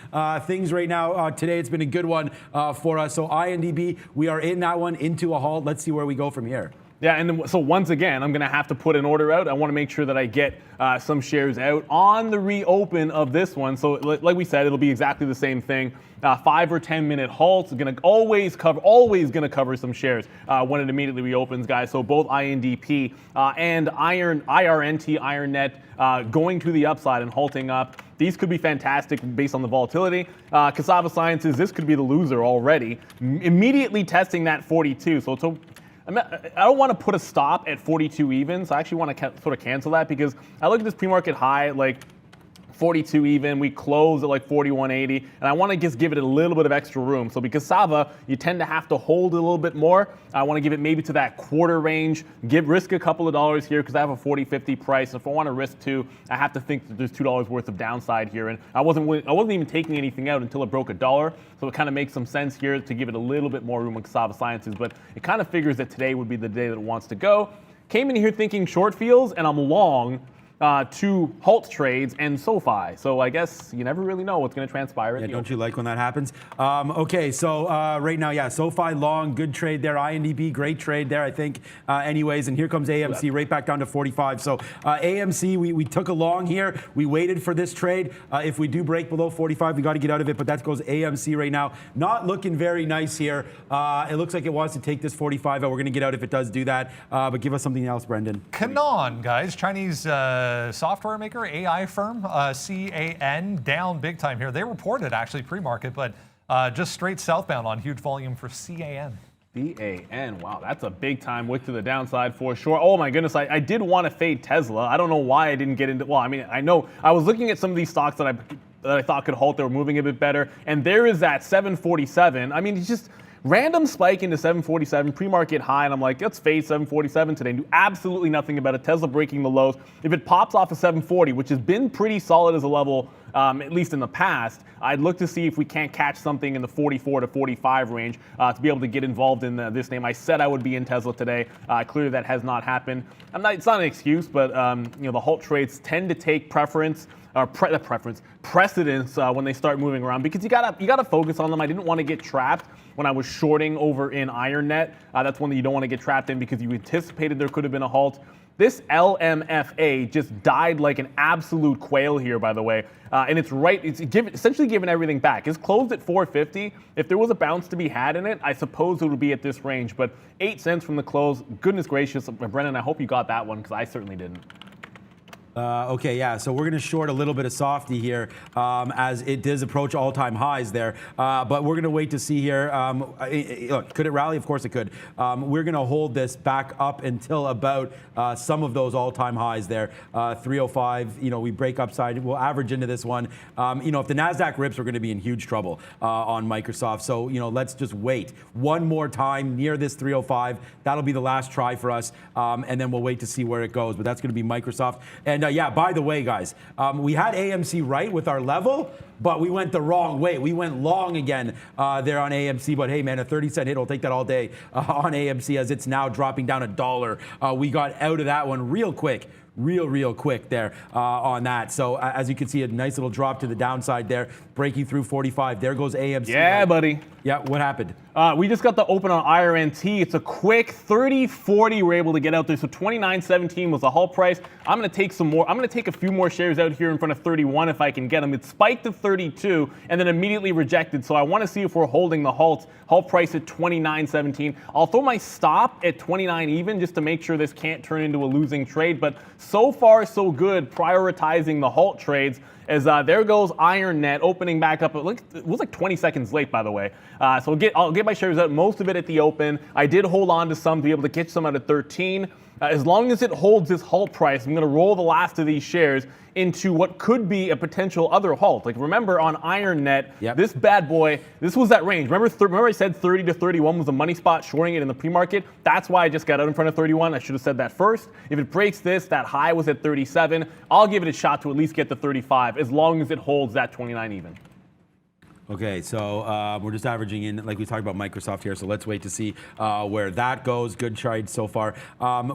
things right now. Today it's been a good one for us. So INDB, we are in that one into a halt. Let's see where we go from here. Yeah, and so once again, I'm going to have to put an order out. I want to make sure that I get some shares out on the reopen of this one. So like we said, it'll be exactly the same thing. 5 or 10 minute halts. Going to always going to cover some shares when it immediately reopens, guys. So both INDP and IRNT, IronNet going to the upside and halting up. These could be fantastic based on the volatility. Cassava Sciences, this could be the loser already. Immediately testing that 42. So I don't want to put a stop at 42 even, so I actually want to sort of cancel that because I look at this pre-market high at like 42 even. We close at like 41.80, and I want to just give it a little bit of extra room. So because Sava, you tend to have to hold a little bit more. I want to give it maybe to that quarter range, risk a couple of dollars here because I have a 40.50 price. If I want to risk 2, I have to think that there's $2 worth of downside here, and I wasn't even taking anything out until it broke $1. So it kind of makes some sense here to give it a little bit more room on Cassava Sciences, but it kind of figures that today would be the day that it wants to go. Came in here thinking short fields, and I'm long 2 halt trades and SoFi. So I guess you never really know what's going to transpire. Yeah, don't you like when that happens? Okay, so right now, yeah, SoFi long, good trade there. INDB, great trade there, I think. Anyways, and here comes AMC right back down to 45. So AMC, we took a long here. We waited for this trade. If we do break below 45, we got to get out of it. But that goes AMC right now. Not looking very nice here. It looks like it wants to take this 45 out. We're going to get out if it does do that. But give us something else, Brendan. Canon, guys, Chinese software maker, AI firm, CAN, down big time here. They reported actually pre-market, but just straight southbound on huge volume for CAN. CAN, wow, that's a big time wick to the downside for sure. Oh my goodness, I did want to fade Tesla. I don't know why I didn't get into, well, I mean, I know I was looking at some of these stocks that I thought could halt. They were moving a bit better. And there is that 747. I mean, it's just random spike into 747, pre-market high, and I'm like, let's fade 747 today. Do absolutely nothing about it. Tesla breaking the lows. If it pops off of 740, which has been pretty solid as a level, at least in the past, I'd look to see if we can't catch something in the 44 to 45 range to be able to get involved in this name. I said I would be in Tesla today. Clearly that has not happened. It's not an excuse, but the halt trades tend to take precedence when they start moving around because you gotta focus on them. I didn't want to get trapped when I was shorting over in IronNet. That's one that you don't want to get trapped in because you anticipated there could have been a halt. This LMFA just died like an absolute quail here, by the way. And it's essentially given everything back. It's closed at 450. If there was a bounce to be had in it, I suppose it would be at this range. But 8 cents from the close. Goodness gracious, Brennan, I hope you got that one because I certainly didn't. Okay, yeah, so we're going to short a little bit of softy here as it does approach all-time highs there. But we're going to wait to see here. Look, could it rally? Of course it could. We're going to hold this back up until about some of those all-time highs there. 305, we break upside. We'll average into this one. If the NASDAQ rips, we're going to be in huge trouble on Microsoft. So, let's just wait one more time near this 305. That'll be the last try for us. And then we'll wait to see where it goes. But that's going to be Microsoft. And yeah, by the way, guys, we had AMC right with our level. but we went the wrong way. We went long again there on AMC, but hey, man, a 30-cent hit, I'll take that all day on AMC as it's now dropping down $1. We got out of that one real quick. Real quick there on that. So as you can see, a nice little drop to the downside there, breaking through 45. There goes AMC. Yeah, buddy. Yeah, what happened? We just got the open on IRNT. It's a quick 30.40 we're able to get out there. So 29.17 was the halt price. I'm going to take some more. I'm going to take a few more shares out here in front of 31 if I can get them. It spiked to 32 and then immediately rejected. So I want to see if we're holding the halt price at 29.17. I'll throw my stop at 29 even just to make sure this can't turn into a losing trade. But so far, so good, prioritizing the halt trades. As there goes IronNet opening back up. It was like 20 seconds late, by the way. So I'll get my shares out, most of it at the open. I did hold on to some to be able to catch some out at 13. As long as it holds this halt price, I'm going to roll the last of these shares into what could be a potential other halt. Like remember on IronNet, this bad boy, this was that range. Remember I said 30 to 31 was the money spot, shorting it in the pre-market? That's why I just got out in front of 31. I should have said that first. If it breaks this, that high was at 37. I'll give it a shot to at least get to 35 as long as it holds that 29 even. Okay, so we're just averaging in, like we talked about Microsoft here, so let's wait to see where that goes. Good trade so far.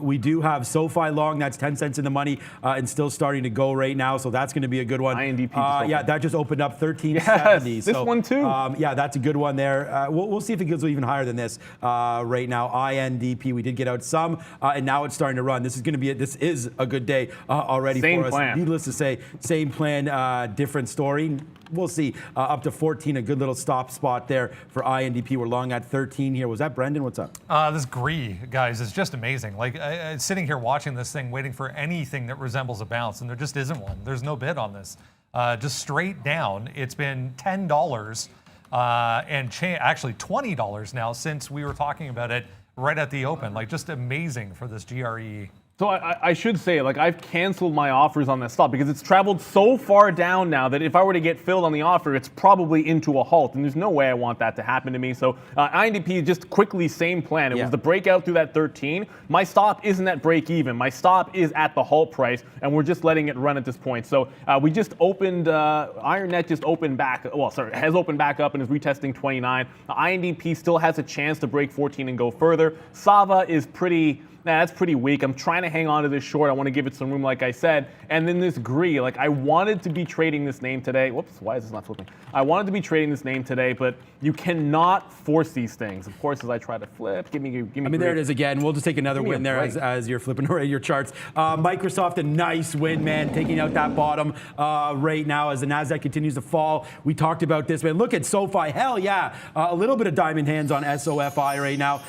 We do have SoFi long, that's 10 cents in the money and still starting to go right now, so that's going to be a good one. INDP yeah, that just opened up 13.70. Yes, this one too. Yeah, that's a good one there. We'll see if it goes even higher than this right now. INDP, we did get out some, and now it's starting to run. This is going to be this is a good day already for us. Plan. Needless to say, same plan, different story. We'll see. Up to 14, a good little stop spot there for INDP. We're long at 13 here. Was that Brendan? What's up? This GREE, guys, is just amazing. Like, sitting here watching this thing, waiting for anything that resembles a bounce, and there just isn't one. There's no bid on this. Just straight down. It's been $10 and actually $20 now since we were talking about it right at the open. Like, just amazing for this GRE. So I should say, like, I've canceled my offers on this stop because it's traveled so far down now that if I were to get filled on the offer, it's probably into a halt, and there's no way I want that to happen to me. So INDP, just quickly, same plan. It was the breakout through that 13. My stop isn't at break even. My stop is at the halt price, and we're just letting it run at this point. So we just opened, IronNet just opened back, has opened back up and is retesting 29. INDP still has a chance to break 14 and go further. Sava is pretty... that's pretty weak. I'm trying to hang on to this short. I want to give it some room, like I said. And then this GREE, like I wanted to be trading this name today. Whoops, why is this not flipping? I wanted to be trading this name today, but you cannot force these things. Of course, as I try to flip, give me. I mean, there it is again. We'll just take another win there as you're flipping away your charts. Microsoft, a nice win, man, taking out that bottom right now as the NASDAQ continues to fall. We talked about this, man. Look at SoFi. Hell yeah. A little bit of diamond hands on SOFI right now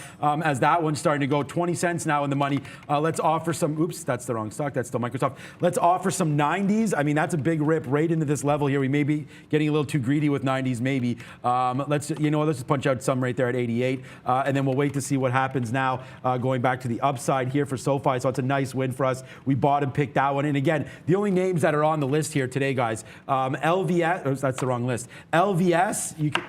as that one's starting to go 20 cents now in the money. Let's offer some, oops, that's the wrong stock. That's still Microsoft. Let's offer some 90s. I mean, that's a big rip right into this level here. We may be getting a little too greedy with 90s, maybe. Let's just punch out some right there at 88. And then we'll wait to see what happens now going back to the upside here for SoFi. So it's a nice win for us. We bought and picked that one. And again, the only names that are on the list here today, guys, LVS, that's the wrong list. LVS,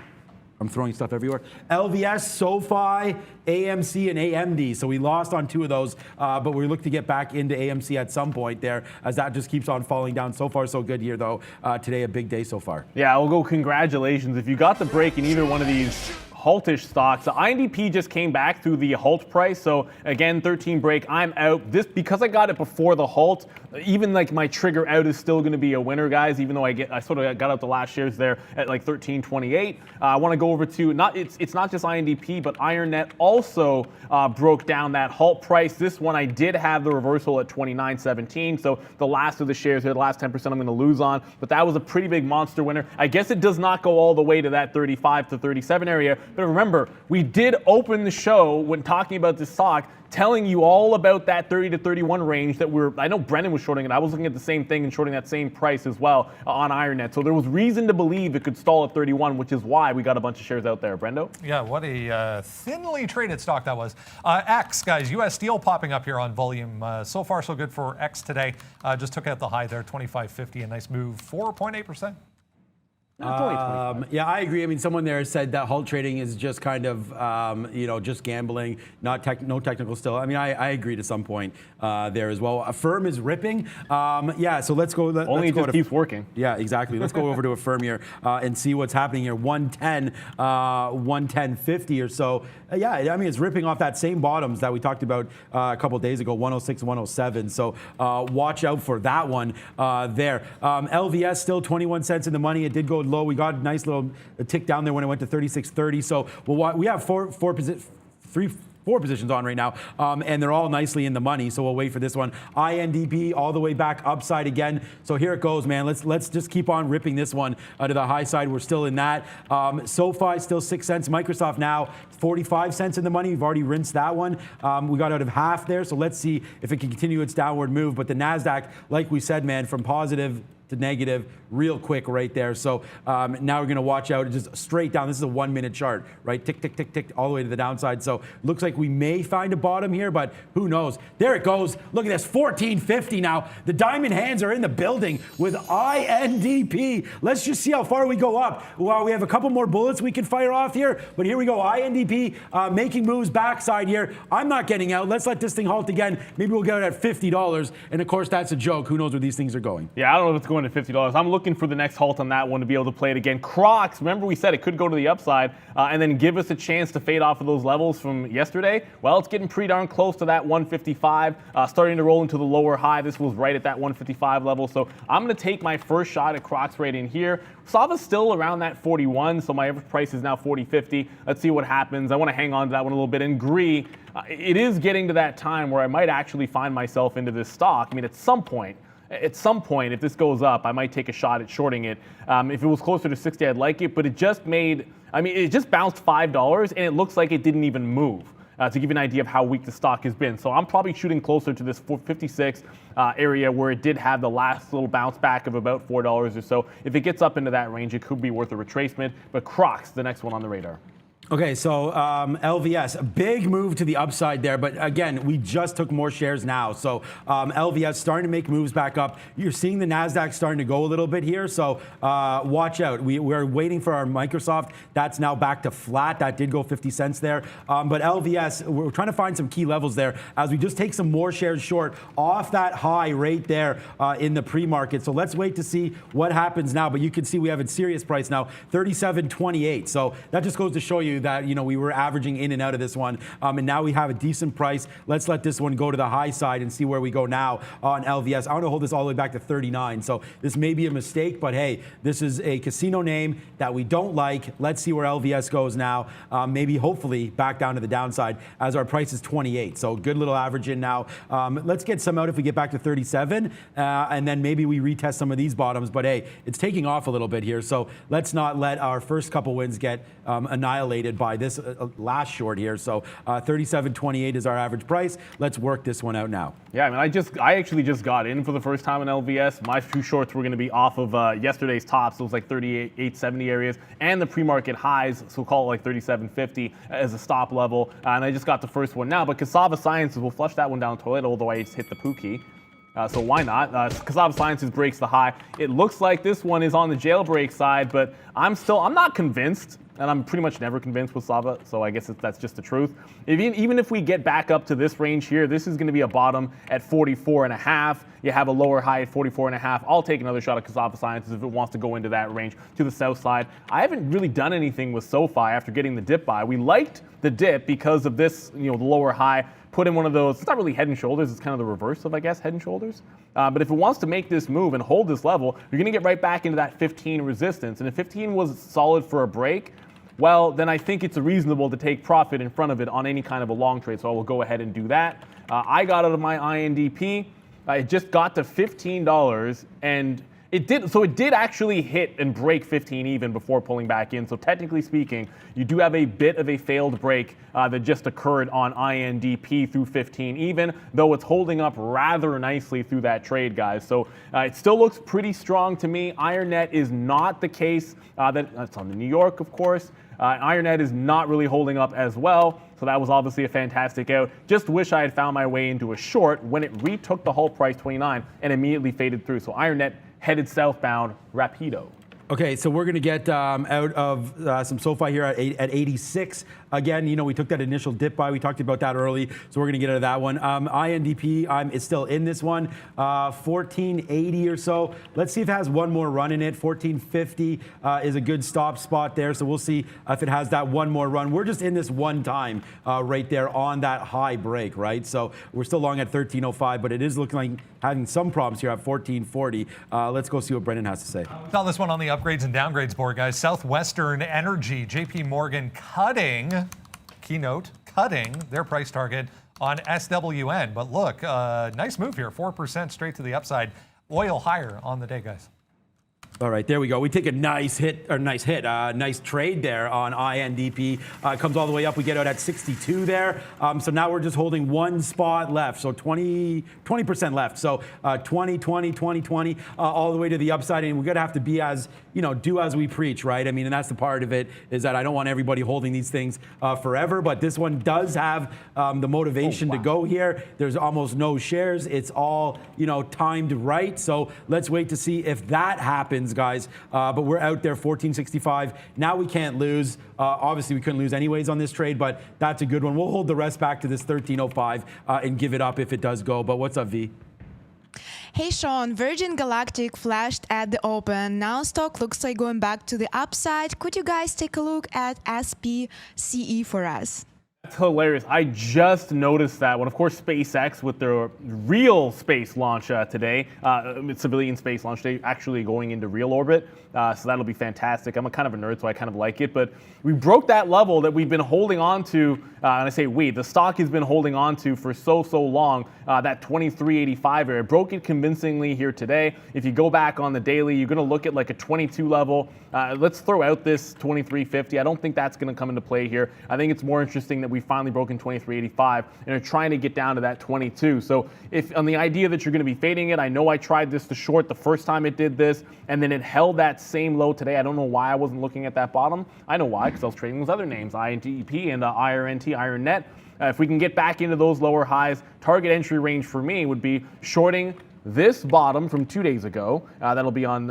I'm throwing stuff everywhere. LVS, SoFi, AMC, and AMD. So we lost on two of those, but we look to get back into AMC at some point there as that just keeps on falling down. So far, so good here, though. Today, a big day so far. Yeah, I'll go congratulations. If you got the break in either one of these haltish stocks. The INDP just came back through the halt price. So again, 13 break, I'm out. This, because I got it before the halt, even like my trigger out is still going to be a winner, guys, even though I sort of got out the last shares there at like 13.28. I want to go over to, it's not just INDP, but IronNet also broke down that halt price. This one I did have the reversal at 29.17. So the last of the shares here, the last 10% I'm going to lose on, but that was a pretty big monster winner. I guess it does not go all the way to that 35 to 37 area. But remember, we did open the show when talking about this stock, telling you all about that 30 to 31 range that I know Brendan was shorting it. I was looking at the same thing and shorting that same price as well on IronNet. So there was reason to believe it could stall at 31, which is why we got a bunch of shares out there. Brendo? Yeah, what a thinly traded stock that was. X, guys, US Steel popping up here on volume. So far, so good for X today. Just took out the high there, 25.50, a nice move, 4.8%. It's only 25. Yeah, I agree. I mean, someone there said that halt trading is just kind of, just gambling, no technical still. I mean, I agree to some point there as well. Affirm is ripping. Yeah, so let's go. Only let's it just keeps working. Yeah, exactly. Let's go over to Affirm here and see what's happening here. 110, 110.50 or so. Yeah, I mean, it's ripping off that same bottoms that we talked about a couple days ago, 106, 107. So watch out for that one there. LVS still 21 cents in the money. It did go low. We got a nice little tick down there when it went to 36.30. So we have four positions on right now, and they're all nicely in the money. So we'll wait for this one. INDP all the way back upside again. So here it goes, man. Let's just keep on ripping this one to the high side. We're still in that. SoFi still 6 cents. Microsoft now 45 cents in the money. We've already rinsed that one. We got out of half there. So let's see if it can continue its downward move. But the NASDAQ, like we said, man, from positive to negative real quick right there. So now we're going to watch out just straight down. This is a 1 minute chart, right? Tick, tick, tick, tick, all the way to the downside. So looks like we may find a bottom here, but who knows? There it goes. Look at this, 14.50 now. The diamond hands are in the building with INDP. Let's just see how far we go up. Well, we have a couple more bullets we can fire off here, but here we go. INDP making moves backside here. I'm not getting out. Let's let this thing halt again. Maybe we'll get it at $50. And of course, that's a joke. Who knows where these things are going? Yeah, I don't know if it's going to $50. I'm looking for the next halt on that one to be able to play it again. Crocs, remember we said it could go to the upside and then give us a chance to fade off of those levels from yesterday. Well, it's getting pretty darn close to that 155, starting to roll into the lower high. This was right at that 155 level. So I'm going to take my first shot at Crocs right in here. Sava's still around that 41, so my average price is now 40.50. Let's see what happens. I want to hang on to that one a little bit. And GREE, it is getting to that time where I might actually find myself into this stock. I mean, at some point, if this goes up, I might take a shot at shorting it. If it was closer to 60, I'd like it, but it just bounced $5 and it looks like it didn't even move. To give you an idea of how weak the stock has been. So I'm probably shooting closer to this 56 area where it did have the last little bounce back of about $4 or so. If it gets up into that range, it could be worth a retracement, but Crocs, the next one on the radar. Okay, so LVS, a big move to the upside there, but again, we just took more shares now. So LVS starting to make moves back up. You're seeing the NASDAQ starting to go a little bit here, so watch out. We're waiting for our Microsoft. That's now back to flat. That did go 50 cents there. But LVS, we're trying to find some key levels there as we just take some more shares short off that high right there in the pre-market. So let's wait to see what happens now. But you can see we have a serious price now, 37.28. So that just goes to show you that we were averaging in and out of this one, and now we have a decent price. Let's let this one go to the high side and see where we go now on LVS. I want to hold this all the way back to 39, so this may be a mistake, but hey, this is a casino name that we don't like. Let's see where LVS goes now. Maybe hopefully back down to the downside as our price is 28, so good little average in now. Let's get some out if we get back to 37, and then maybe we retest some of these bottoms, but hey, it's taking off a little bit here, so let's not let our first couple wins get annihilated by this last short here. So 37.28 is our average price. Let's work this one out now. Yeah, I mean, I actually just got in for the first time in LVS. My two shorts were going to be off of yesterday's tops. It was like 38.70 areas and the pre-market highs, so we'll call it like 37.50 as a stop level. And I just got the first one now, but Cassava Sciences will flush that one down the toilet, although I just hit the poo key. So why not? Cassava Sciences breaks the high. It looks like this one is on the jailbreak side, but I'm not convinced. And I'm pretty much never convinced with Sava, so I guess that's just the truth. Even if we get back up to this range here, this is going to be a bottom at 44.5. You have a lower high at 44.5. I'll take another shot at Cassava Sciences if it wants to go into that range to the south side. I haven't really done anything with SoFi after getting the dip buy. We liked the dip because of this, the lower high. Put in one of those, it's not really head and shoulders, it's kind of the reverse of, I guess, head and shoulders. But if it wants to make this move and hold this level, you're going to get right back into that 15 resistance. And if 15 was solid for a break, well, then I think it's reasonable to take profit in front of it on any kind of a long trade. So I will go ahead and do that. I got out of my INDP. It just got to $15, and it did actually hit and break 15 even before pulling back in. So technically speaking, you do have a bit of a failed break that just occurred on INDP through 15 even, though it's holding up rather nicely through that trade, guys. So it still looks pretty strong to me. IronNet is not the case. That's on the New York, of course. IronNet is not really holding up as well, so that was obviously a fantastic out. Just wish I had found my way into a short when it retook the whole price 29 and immediately faded through. So IronNet headed southbound rapido. Okay, so we're going to get out of some SoFi here at 86. Again, we took that initial dip buy. We talked about that early, so we're going to get out of that one. INDP, it's still in this one, 1480 or so. Let's see if it has one more run in it. 1450 is a good stop spot there, so we'll see if it has that one more run. We're just in this one time right there on that high break, right? So we're still long at 1305, but it is looking like having some problems here at 1440. Let's go see what Brendan has to say. Saw this one on the upgrades and downgrades board, guys. Southwestern Energy, JP Morgan cutting their price target on SWN. But look, nice move here, 4% straight to the upside. Oil higher on the day, guys. All right, there we go. We take a nice trade there on INDP. Comes all the way up. We get out at 62 there. So now we're just holding one spot left. So 20% left. So 20, 20, 20, 20, all the way to the upside. And we're going to have to be as, do as we preach, right? I mean, and that's the part of it, is that I don't want everybody holding these things forever. But this one does have the motivation to go here. There's almost no shares. It's all, timed right. So let's wait to see if that happens, guys. But we're out there, 1465. Now we can't lose. Obviously, we couldn't lose anyways on this trade, but that's a good one. We'll hold the rest back to this 1305 and give it up if it does go. But what's up, V? Hey Sean, Virgin Galactic flashed at the open. Now stock looks like going back to the upside. Could you guys take a look at SPCE for us? That's hilarious. I just noticed that when, of course, SpaceX with their real space launch today, civilian space launch today, actually going into real orbit. So that'll be fantastic. I'm a kind of a nerd, so I kind of like it. But we broke that level that we've been holding on to, and I say we, the stock has been holding on to for so long, that 2385 area. Broke it convincingly here today. If you go back on the daily, you're going to look at like a 22 level. Let's throw out this 2350. I don't think that's going to come into play here. I think it's more interesting that we finally broken 2385 and are trying to get down to that 22. So if on the idea that you're going to be fading it, I know I tried this to short the first time it did this, and then it held that same low today. I don't know why I wasn't looking at that bottom. I know why, because I was trading those other names, INTEP and IRNT, IronNet. If we can get back into those lower highs, target entry range for me would be shorting this bottom from 2 days ago. That'll be on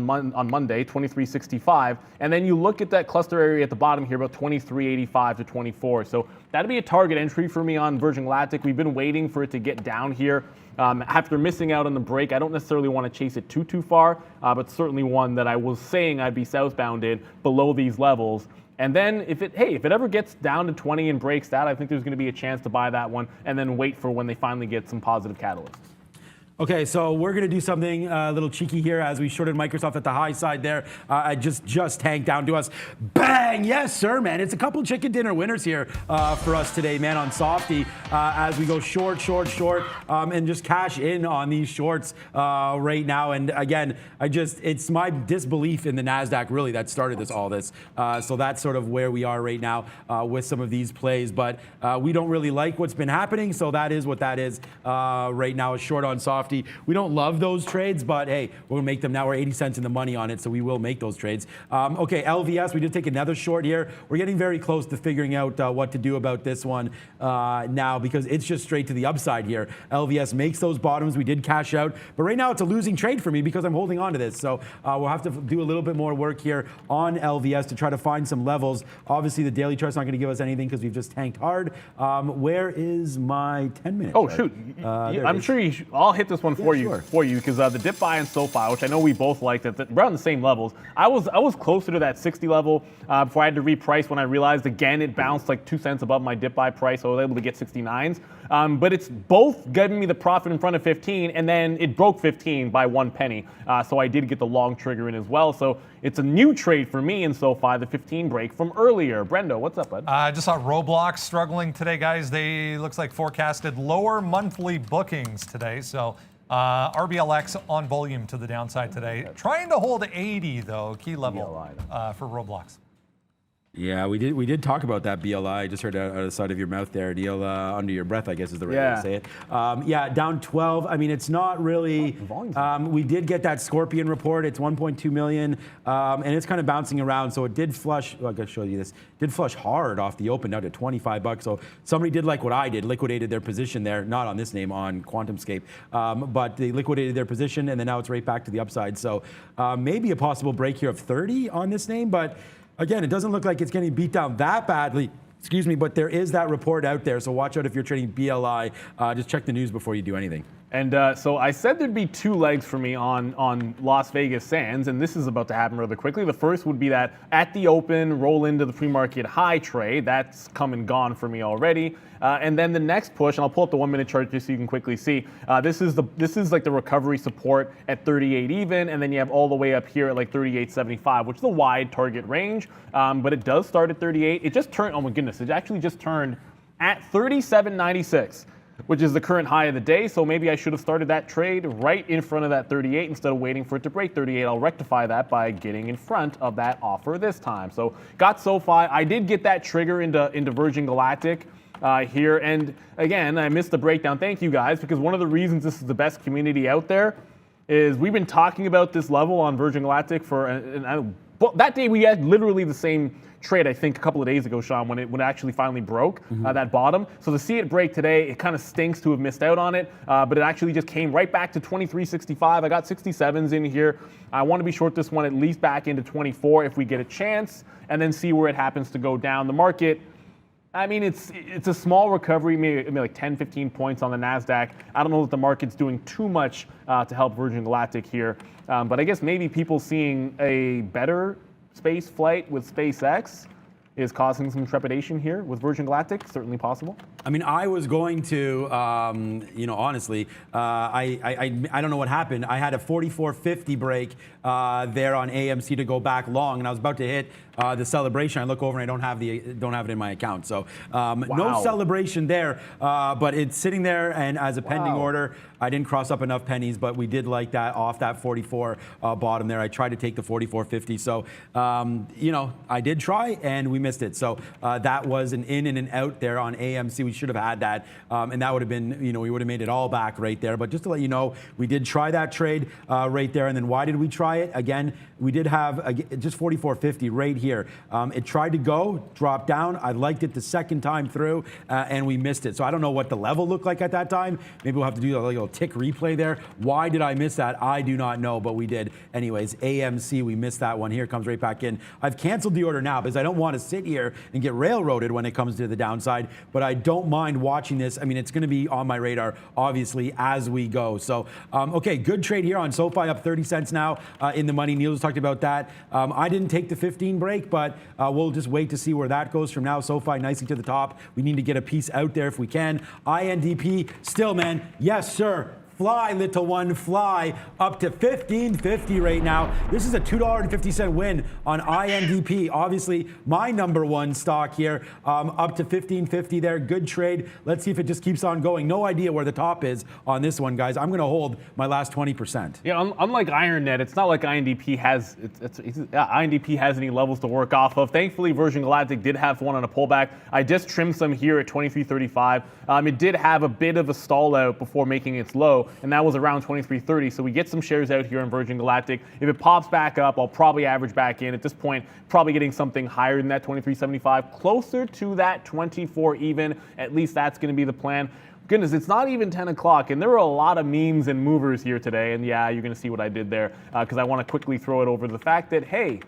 Monday, 2365. And then you look at that cluster area at the bottom here, about 2385 to 24. So that'd be a target entry for me on Virgin Galactic. We've been waiting for it to get down here. After missing out on the break, I don't necessarily want to chase it too far, but certainly one that I was saying I'd be southbound in below these levels. And then if it ever gets down to 20 and breaks that, I think there's going to be a chance to buy that one and then wait for when they finally get some positive catalysts. Okay, so we're going to do something a little cheeky here as we shorted Microsoft at the high side there. I just tanked down to us. Bang! Yes, sir, man. It's a couple chicken dinner winners here for us today, man, on Softy as we go short, and just cash in on these shorts right now. And again, it's my disbelief in the NASDAQ really that started all this. So that's sort of where we are right now with some of these plays. But we don't really like what's been happening, so that is what that is right now, a short on Softy. We don't love those trades, but hey, we'll make them now. We're 80 cents in the money on it, so we will make those trades. Okay, LVS, we did take another short here. We're getting very close to figuring out what to do about this one now because it's just straight to the upside here. LVS makes those bottoms. We did cash out, but right now it's a losing trade for me because I'm holding on to this. So we'll have to do a little bit more work here on LVS to try to find some levels. Obviously, the daily chart's not going to give us anything because we've just tanked hard. Where is my 10-minute Oh, chart? shoot. I'm sure I'll hit this one for you because the dip buy and SoFi, which I know we both liked, that we're on the same levels. I was closer to that 60 level before I had to reprice when I realized again it bounced like 2 cents above my dip buy price, so I was able to get 69s. But it's both giving me the profit in front of 15, and then it broke 15 by 1 penny. So I did get the long trigger in as well. So it's a new trade for me in SoFi, the 15 break from earlier. Brendo, what's up, bud? I just saw Roblox struggling today, guys. They looks like forecasted lower monthly bookings today. So RBLX on volume to the downside today. Trying to hold 80 though, key level for Roblox. Yeah, we did talk about that BLI. I just heard out of the side of your mouth there. Deal under your breath, I guess is the right way to say it. Yeah, down 12. I mean, it's not really. We did get that Scorpion report. It's 1.2 million, and it's kind of bouncing around. So it did flush. Well, I gotta show you this. Did flush hard off the open down to 25 bucks. So somebody did like what I did, liquidated their position there. Not on this name, on QuantumScape, but they liquidated their position, and then now it's right back to the upside. So maybe a possible break here of 30 on this name, but. Again, it doesn't look like it's getting beat down that badly. Excuse me, but there is that report out there. So watch out if you're trading BLI. Just check the news before you do anything. And so I said there'd be two legs for me on Las Vegas Sands, and this is about to happen rather quickly. The first would be that at the open, roll into the pre-market high trade. That's come and gone for me already. And then the next push, and I'll pull up the 1 minute chart just so you can quickly see. This is like the recovery support at 38 even, and then you have all the way up here at like 38.75, which is a wide target range. But it does start at 38. It just turned. Oh my goodness! It actually just turned at 37.96. Which is the current high of the day, so maybe I should have started that trade right in front of that 38 instead of waiting for it to break 38. I'll rectify that by getting in front of that offer this time. So got SoFi. I did get that trigger into Virgin Galactic here, and again, I missed the breakdown. Thank you guys, because one of the reasons this is the best community out there is we've been talking about this level on Virgin Galactic for, that day we had literally the same trade, I think, a couple of days ago, Sean, when it actually finally broke that bottom. So to see it break today, it kind of stinks to have missed out on it, but it actually just came right back to 23.65. I got 67s in here. I want to be short this one at least back into 24 if we get a chance, and then see where it happens to go down. The market, I mean, it's a small recovery, maybe like 10, 15 points on the NASDAQ. I don't know that the market's doing too much to help Virgin Galactic here, but I guess maybe people seeing a better space flight with SpaceX is causing some trepidation here with Virgin Galactic. Certainly possible. I mean, I was going to, honestly, I don't know what happened. I had a 44.50 break there on AMC to go back long, and I was about to hit the celebration. I look over and I don't have it in my account. So no celebration there, but it's sitting there and as a pending order. I didn't cross up enough pennies, but we did like that off that 44 bottom there. I tried to take the 44.50. So, I did try and we missed it. So that was an in and an out there on AMC. We should have had that. And that would have been, we would have made it all back right there. But just to let you know, we did try that trade right there. And then why did we try it? Again, we did have just 44.50 right here. It tried to go, drop down. I liked it the second time through, and we missed it. So I don't know what the level looked like at that time. Maybe we'll have to do a little tick replay there. Why did I miss that? I do not know, but we did. Anyways, AMC, we missed that one. Here, comes right back in. I've canceled the order now because I don't want to sit here and get railroaded when it comes to the downside, but I don't mind watching this. I mean, it's going to be on my radar, obviously, as we go. So, okay, good trade here on SoFi, up 30 cents now in the money. Neil just talked about that. I didn't take the 15 break, but we'll just wait to see where that goes from now. SoFi nicely to the top. We need to get a piece out there if we can. INDP, still, man, yes, sir. Fly, little one, fly, up to $15.50 right now. This is a $2.50 win on INDP. Obviously, my number one stock here, up to $15.50 there. Good trade. Let's see if it just keeps on going. No idea where the top is on this one, guys. I'm going to hold my last 20%. Yeah, unlike IronNet, it's not like INDP has INDP has any levels to work off of. Thankfully, Virgin Galactic did have one on a pullback. I just trimmed some here at 23.35. It did have a bit of a stall out before making its low, and that was around 23.30. So we get some shares out here in Virgin Galactic. If it pops back up, I'll probably average back in. At this point, probably getting something higher than that 23.75, closer to that 24 even. At least that's going to be the plan. Goodness, it's not even 10 o'clock, and there are a lot of memes and movers here today. And yeah, you're going to see what I did there, because I want to quickly throw it over to the fact that, hey,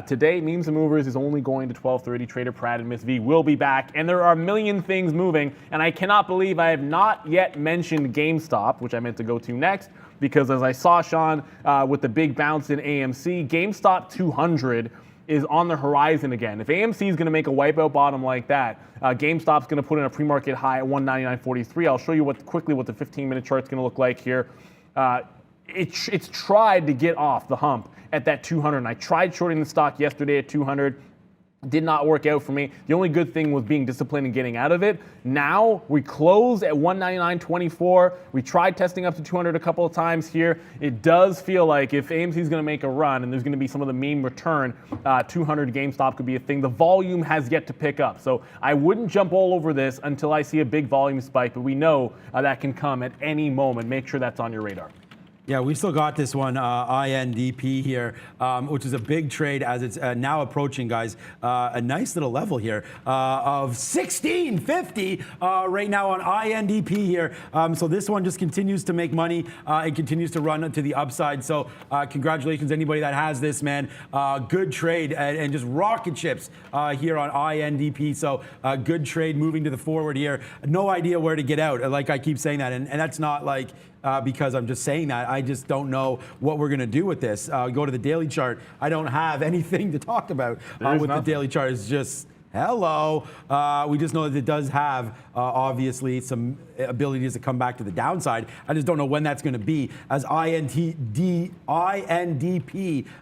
today, Memes and Movers is only going to 12:30. Trader Pratt and Miss V will be back, and there are a million things moving, and I cannot believe I have not yet mentioned GameStop, which I meant to go to next, because as I saw, Sean, with the big bounce in AMC, GameStop 200 is on the horizon again. If AMC is going to make a wipeout bottom like that, GameStop's going to put in a pre-market high at 199.43. I'll show you quickly what the 15-minute chart's going to look like here. It's tried to get off the hump at that 200. And I tried shorting the stock yesterday at 200. Did not work out for me. The only good thing was being disciplined and getting out of it. Now we close at 199.24. We tried testing up to 200 a couple of times here. It does feel like if AMC is going to make a run and there's going to be some of the meme return, 200 GameStop could be a thing. The volume has yet to pick up. So I wouldn't jump all over this until I see a big volume spike, but we know that can come at any moment. Make sure that's on your radar. Yeah, we still got this one, INDP here, which is a big trade as it's now approaching, guys, a nice little level here of 1650 right now on INDP here. So this one just continues to make money. It continues to run to the upside. So congratulations, anybody that has this, man. Good trade and just rocket ships here on INDP. So good trade moving to the forward here. No idea where to get out. Like I keep saying that, and that's not like because I'm just saying that. I just don't know what we're going to do with this. Go to the daily chart. I don't have anything to talk about with the daily chart. It's just, hello. We just know that it does have, obviously, some abilities to come back to the downside. I just don't know when that's going to be as INDP,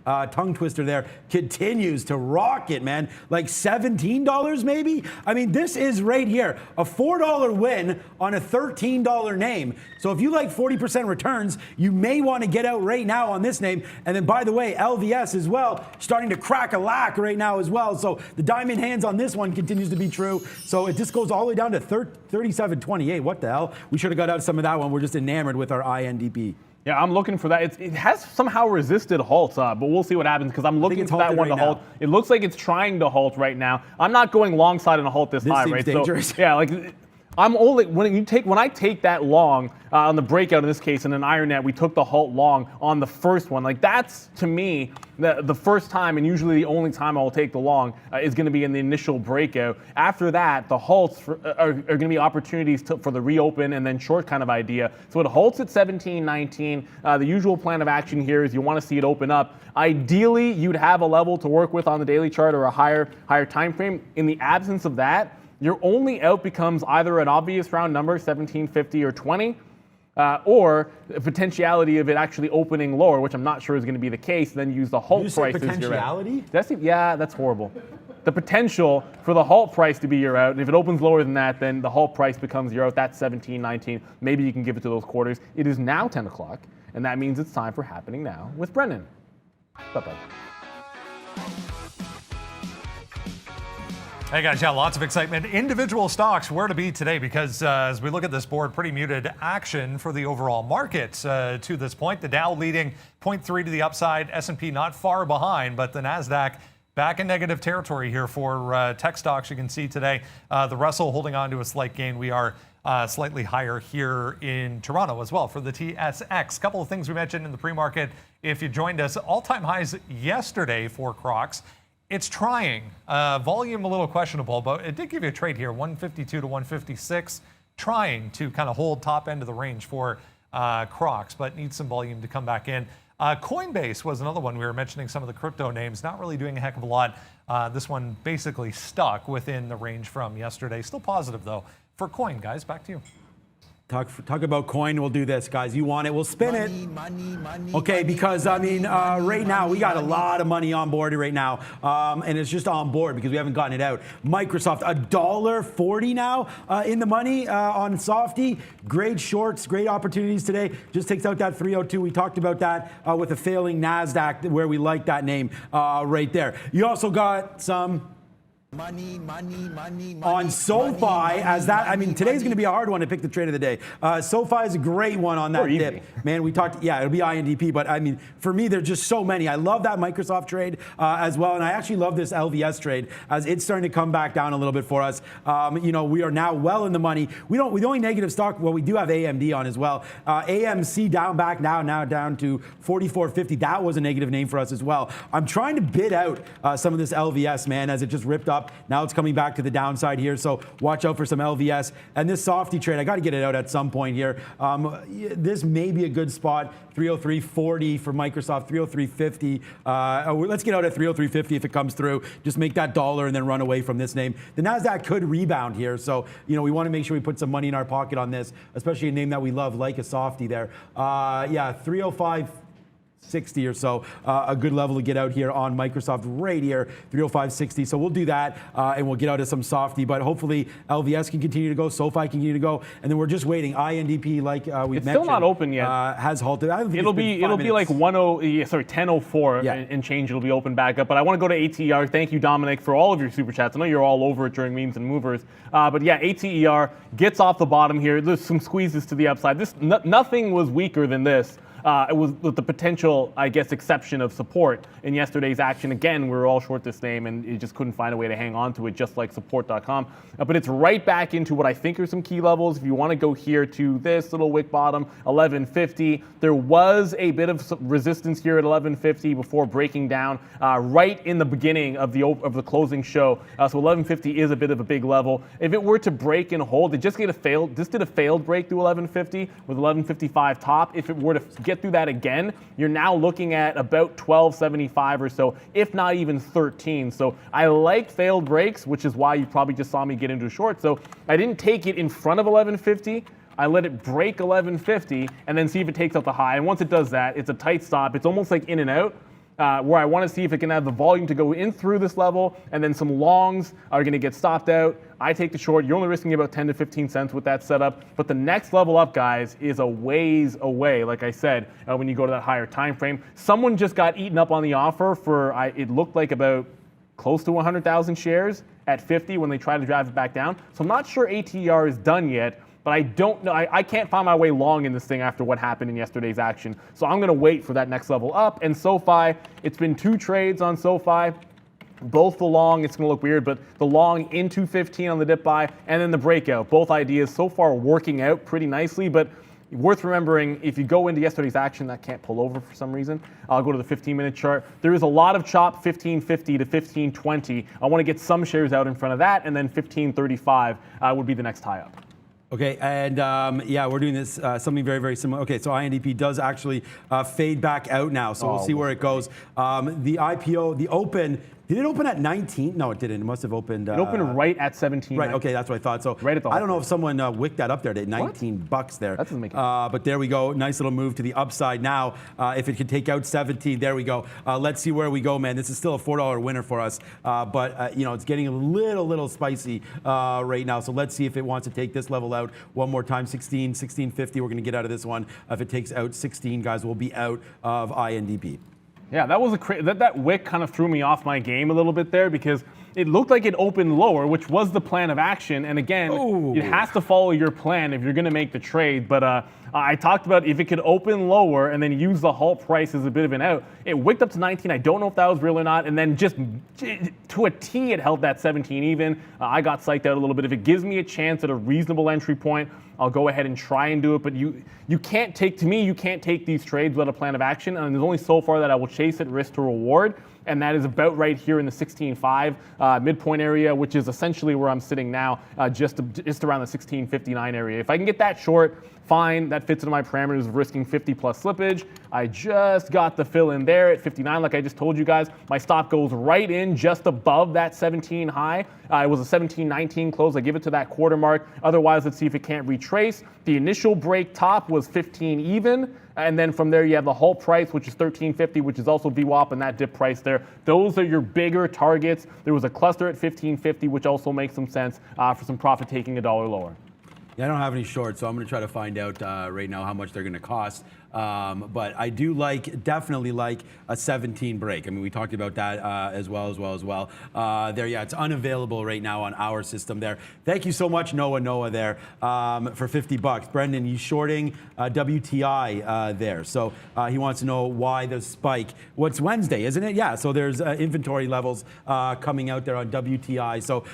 tongue twister there, continues to rocket, man. Like $17 maybe? I mean, this is right here. A $4 win on a $13 name. So if you like 40% returns, you may want to get out right now on this name. And then, by the way, LVS as well, starting to crack a lack right now as well. So the diamond hands on this one continues to be true. So it just goes all the way down to 37.28. What the hell? We should have got out some of that one. We're just enamored with our INDP. Yeah, I'm looking for that. It has somehow resisted halts, but we'll see what happens because I'm looking for that one to halt. It looks like it's trying to halt right now. I'm not going long side on a halt this high, right? Dangerous. So, yeah, like I'm only when I take that long on the breakout in this case in an iron net, we took the halt long on the first one. Like that's to me the first time and usually the only time I will take the long is going to be in the initial breakout. After that, the halts are going to be opportunities for the reopen and then short kind of idea. So it halts at 17.19. The usual plan of action here is you want to see it open up. Ideally, you'd have a level to work with on the daily chart or a higher time frame. In the absence of that, your only out becomes either an obvious round number, 1750 or 20, or the potentiality of it actually opening lower, which I'm not sure is going to be the case. Then use the halt price as your out. Yeah, that's horrible. The potential for the halt price to be your out. And if it opens lower than that, then the halt price becomes your out. That's 17.19. Maybe you can give it to those quarters. It is now 10 o'clock, and that means it's time for Happening Now with Brendan. Bye-bye. Hey guys, yeah, lots of excitement. Individual stocks, where to be today, because as we look at this board, pretty muted action for the overall market to this point. The Dow leading 0.3 to the upside, S&P not far behind, but the NASDAQ back in negative territory here for tech stocks. You can see today the Russell holding on to a slight gain. We are slightly higher here in Toronto as well for the TSX. Couple of things we mentioned in the pre-market. If you joined us, all-time highs yesterday for Crocs. It's trying. Volume a little questionable, but it did give you a trade here, 152 to 156, trying to kind of hold top end of the range for Crocs, but needs some volume to come back in. Coinbase was another one. We were mentioning some of the crypto names, not really doing a heck of a lot. This one basically stuck within the range from yesterday. Still positive, though, for Coin. Guys, back to you. Talk about coin. We'll do this, guys. You want it? We'll spin it. Okay, because I mean, right now we got a lot of money on board right now, and it's just on board because we haven't gotten it out. Microsoft, $1.40 now in the money on Softy. Great shorts, great opportunities today. Just takes out that 302. We talked about that with a failing NASDAQ, where we like that name right there. You also got some money on SoFi, as that, I mean, today's going to be a hard one to pick the trade of the day. SoFi is a great one on that dip. Man, we talked, yeah, it'll be INDP, but I mean, for me, there's just so many. I love that Microsoft trade as well, and I actually love this LVS trade as it's starting to come back down a little bit for us. You know, we are now well in the money. We don't, with the only negative stock, well, we do have AMD on as well. AMC down back now down to 44.50. That was a negative name for us as well. I'm trying to bid out some of this LVS, man, as it just ripped up. Now it's coming back to the downside here, so watch out for some LVS. And this Softy trade, I got to get it out at some point here. This may be a good spot. 303.40 for Microsoft, 303.50. Let's get out at 303.50 if it comes through. Just make that dollar and then run away from this name. The NASDAQ could rebound here, so you know we want to make sure we put some money in our pocket on this, especially a name that we love like a Softy there. Yeah, 305. 60 or so, a good level to get out here on Microsoft right here, 305.60. So we'll do that, and we'll get out of some softy. But hopefully LVS can continue to go, SoFi can continue to go, and then we're just waiting. INDP, like we've mentioned, still not open yet. Has halted. I don't think It'll be like 10:04 and change. It'll be open back up. But I want to go to ATER. Thank you, Dominic, for all of your super chats. I know you're all over it during memes and movers. But yeah, ATER gets off the bottom here. There's some squeezes to the upside. Nothing was weaker than this. It was with the potential, I guess, exception of support in yesterday's action. Again, we were all short this name, and you just couldn't find a way to hang on to it, just like support.com. But it's right back into what I think are some key levels. If you want to go here to this little wick bottom, 1150, there was a bit of resistance here at 1150 before breaking down right in the beginning of the closing show. So 1150 is a bit of a big level. If it were to break and hold, it just did a failed break through 1150 with 1155 top. If it were to get through that again, you're now looking at about 1275 or so, if not even 13. So I like failed breaks, which is why you probably just saw me get into a short. So I didn't take it in front of 1150. I let it break 1150 and then see if it takes out the high. And once it does that, it's a tight stop. It's almost like in and out. Where I want to see if it can have the volume to go in through this level, and then some longs are going to get stopped out. I take the short. You're only risking about 10 to 15 cents with that setup. But the next level up, guys, is a ways away. Like I said, when you go to that higher time frame, someone just got eaten up on the offer for it looked like about close to 100,000 shares at 50 when they tried to drive it back down. So I'm not sure ATR is done yet. But I don't know. I can't find my way long in this thing after what happened in yesterday's action. So I'm going to wait for that next level up. And SoFi, it's been 2 trades on SoFi. Both the long, it's going to look weird, but the long into 15 on the dip buy, and then the breakout. Both ideas so far working out pretty nicely. But worth remembering, if you go into yesterday's action, that can't pull over for some reason. I'll go to the 15-minute chart. There is a lot of chop, 1550 to 1520. I want to get some shares out in front of that, and then 1535 would be the next high up. Okay, and yeah, we're doing this something very, very similar. Okay, so INDP does actually fade back out now, so we'll see where it goes. The IPO, the open, did it open at 19? No, it didn't. It must have opened. It opened right at 17. Right. Okay, that's what I thought. So right at the I don't know if someone wicked that up there at 19 bucks there. That doesn't make sense. But there we go. Nice little move to the upside now. If it can take out 17, there we go. Let's see where we go, man. This is still a $4 winner for us. But you know, it's getting a little spicy right now. So let's see if it wants to take this level out one more time. 1650. We're going to get out of this one. If it takes out 16, guys, we'll be out of INDP. Yeah, that was that wick kind of threw me off my game a little bit there because it looked like it opened lower, which was the plan of action. And again, it has to follow your plan if you're going to make the trade. But I talked about if it could open lower and then use the halt price as a bit of an out. It wicked up to 19. I don't know if that was real or not. And then just to a T, it held that 17 even. I got psyched out a little bit. If it gives me a chance at a reasonable entry point, I'll go ahead and try and do it. But you can't take, to me, you can't take these trades without a plan of action. And there's only so far that I will chase it risk to reward. And that is about right here in the 16.5 midpoint area, which is essentially where I'm sitting now, just around the 16.59 area. If I can get that short, fine. That fits into my parameters of risking 50 plus slippage. I just got the fill in there at 59, like I just told you guys. My stop goes right in just above that 17 high. It was a 17.19 close. I give it to that quarter mark. Otherwise, let's see if it can't retrace. The initial break top was 15 even. And then from there, you have the halt price, which is 13.50, which is also VWAP, and that dip price there. Those are your bigger targets. There was a cluster at 15.50, which also makes some sense for some profit taking $1 lower. Yeah, I don't have any shorts, so I'm going to try to find out right now how much they're going to cost. But I do definitely like a 17 break. I mean, we talked about that as well. There, yeah, it's unavailable right now on our system there. Thank you so much, Noah there, for 50 bucks. Brendan, you shorting WTI there. So he wants to know why the spike. What's Wednesday, isn't it? Yeah, so there's inventory levels coming out there on WTI. So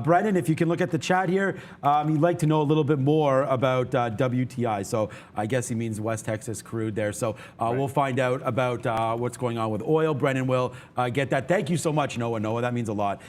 Brendan, if you can look at the chat here, you'd like to know a little bit more about WTI. So I guess he means West Texas crude there. So we'll find out about what's going on with oil. Brennan will get that. Thank you so much, Noah. That means a lot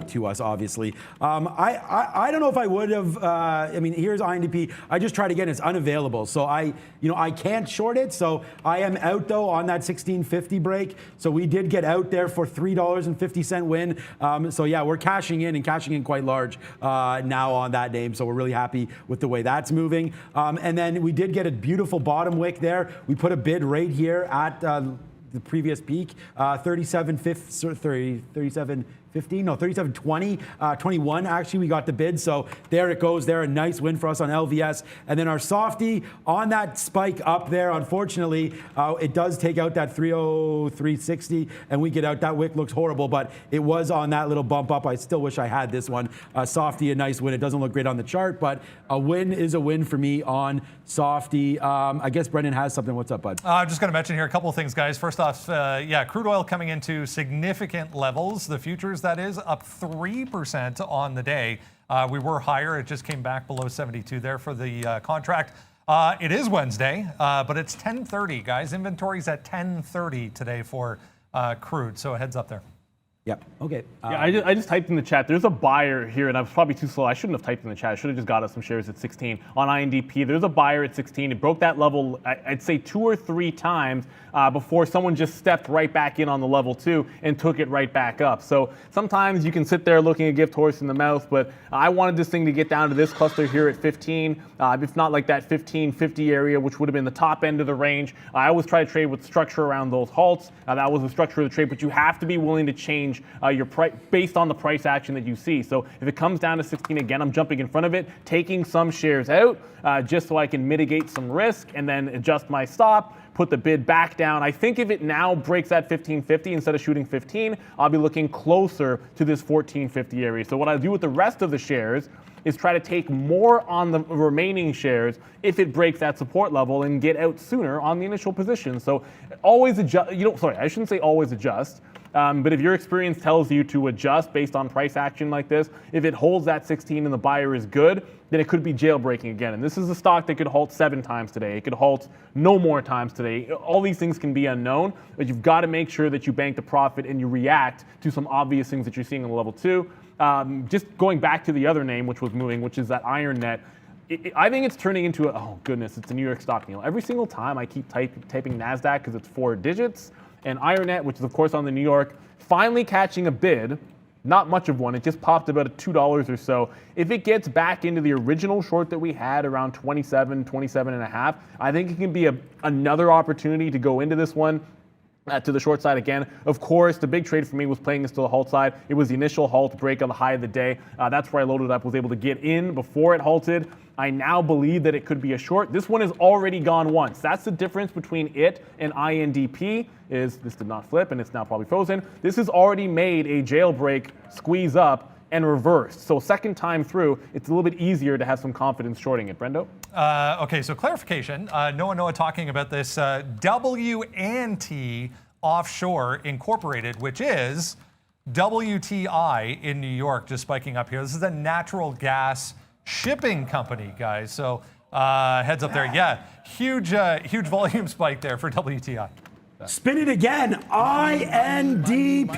to us, obviously. I don't know if I would have. I mean, here's INDP. I just tried again. It's unavailable, so I can't short it. So I am out though on that 16.50 break. So we did get out there for $3.50 win. So yeah, we're cashing in quite large now on that name. So we're really happy with the way that's moving. And then we did get a beautiful bottom wick there there. We put a bid right here at the previous peak, 37.20, 21 actually we got the bid. So there it goes there, a nice win for us on LVS. And then our softy on that spike up there, unfortunately, it does take out that 303.60 and we get out. That wick looks horrible, but it was on that little bump up. I still wish I had this one. Softy, a nice win. It doesn't look great on the chart, but a win is a win for me on softy. I guess Brendan has something. What's up, bud? I'm just going to mention here a couple of things, guys. First off, yeah, crude oil coming into significant levels. The futures, that is, up 3% on the day. We were higher. It just came back below 72 there for the contract. It is Wednesday, but it's 10:30, guys. Inventory's at 10:30 today for crude, so a heads up there. Yep. Okay. Yeah, I just typed in the chat. There's a buyer here, and I was probably too slow. I shouldn't have typed in the chat. I should have just got us some shares at 16 on INDP. There's a buyer at 16. It broke that level, I'd say 2 or 3 times before someone just stepped right back in on the level 2 and took it right back up. So sometimes you can sit there looking a gift horse in the mouth, but I wanted this thing to get down to this cluster here at 15, if not like that 15.50 area, which would have been the top end of the range. I always try to trade with structure around those halts. That was the structure of the trade, but you have to be willing to change your price based on the price action that you see. So if it comes down to 16 again, I'm jumping in front of it, taking some shares out just so I can mitigate some risk and then adjust my stop, put the bid back down. I think if it now breaks at 15.50 instead of shooting 15, I'll be looking closer to this 14.50 area. So what I do with the rest of the shares is try to take more on the remaining shares if it breaks that support level and get out sooner on the initial position. So always adjust, I shouldn't say always adjust. But if your experience tells you to adjust based on price action like this, if it holds that 16 and the buyer is good, then it could be jailbreaking again. And this is a stock that could halt 7 times today. It could halt no more times today. All these things can be unknown, but you've got to make sure that you bank the profit and you react to some obvious things that you're seeing on level 2. Just going back to the other name, which was moving, which is that IronNet. I think it's turning into oh goodness, it's a New York stock, Neil. Every single time I keep typing NASDAQ because it's 4 digits. And IronNet, which is of course on the New York, finally catching a bid, not much of one. It just popped about $2 or so. If it gets back into the original short that we had around 27 and a half, I think it can be another opportunity to go into this one to the short side again. Of course, the big trade for me was playing this to the halt side. It was the initial halt break on the high of the day. That's where I loaded up, was able to get in before it halted. I now believe that it could be a short. This one has already gone once. That's the difference between it and INDP, is this did not flip and it's now probably frozen. This has already made a jailbreak, squeeze up, and reversed. So second time through, it's a little bit easier to have some confidence shorting it. Brendo? Okay, so clarification. Noah talking about this W&T Offshore Incorporated, which is WTI in New York, just spiking up here. This is a natural gas shipping company, guys. So heads up there. Yeah, huge volume spike there for WTI. Spin it again, INDP.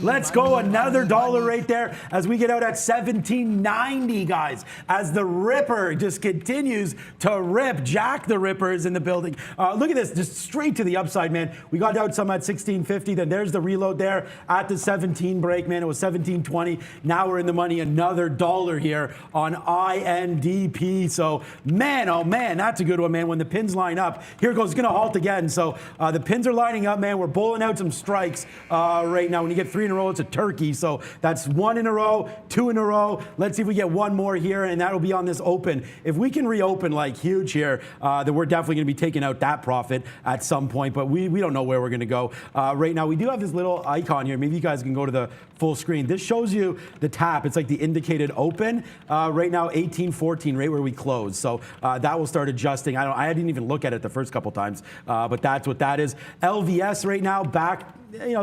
Let's go, another dollar right there as we get out at 17.90, guys. As the Ripper just continues to rip. Jack the Ripper is in the building. Look at this, just straight to the upside, man. We got out some at 16.50, then there's the reload there at the 17 break, man. It was 17.20. Now we're in the money, another dollar here on INDP. So, man, oh man, that's a good one, man. When the pins line up, here it goes, it's gonna halt again. So the pins are lining up, man. We're bowling out some strikes right now. When you get 3 in a row, it's a turkey. So that's 1 in a row, 2 in a row. Let's see if we get one more here, and that'll be on this open. If we can reopen like huge here, then we're definitely going to be taking out that profit at some point, but we don't know where we're going to go. Right now, we do have this little icon here. Maybe you guys can go to the full screen. This shows you the tap. It's like the indicated open. Right now, 18.14, right where we close. So that will start adjusting. I didn't even look at it the first couple times, but that's what that is. LVS right now back,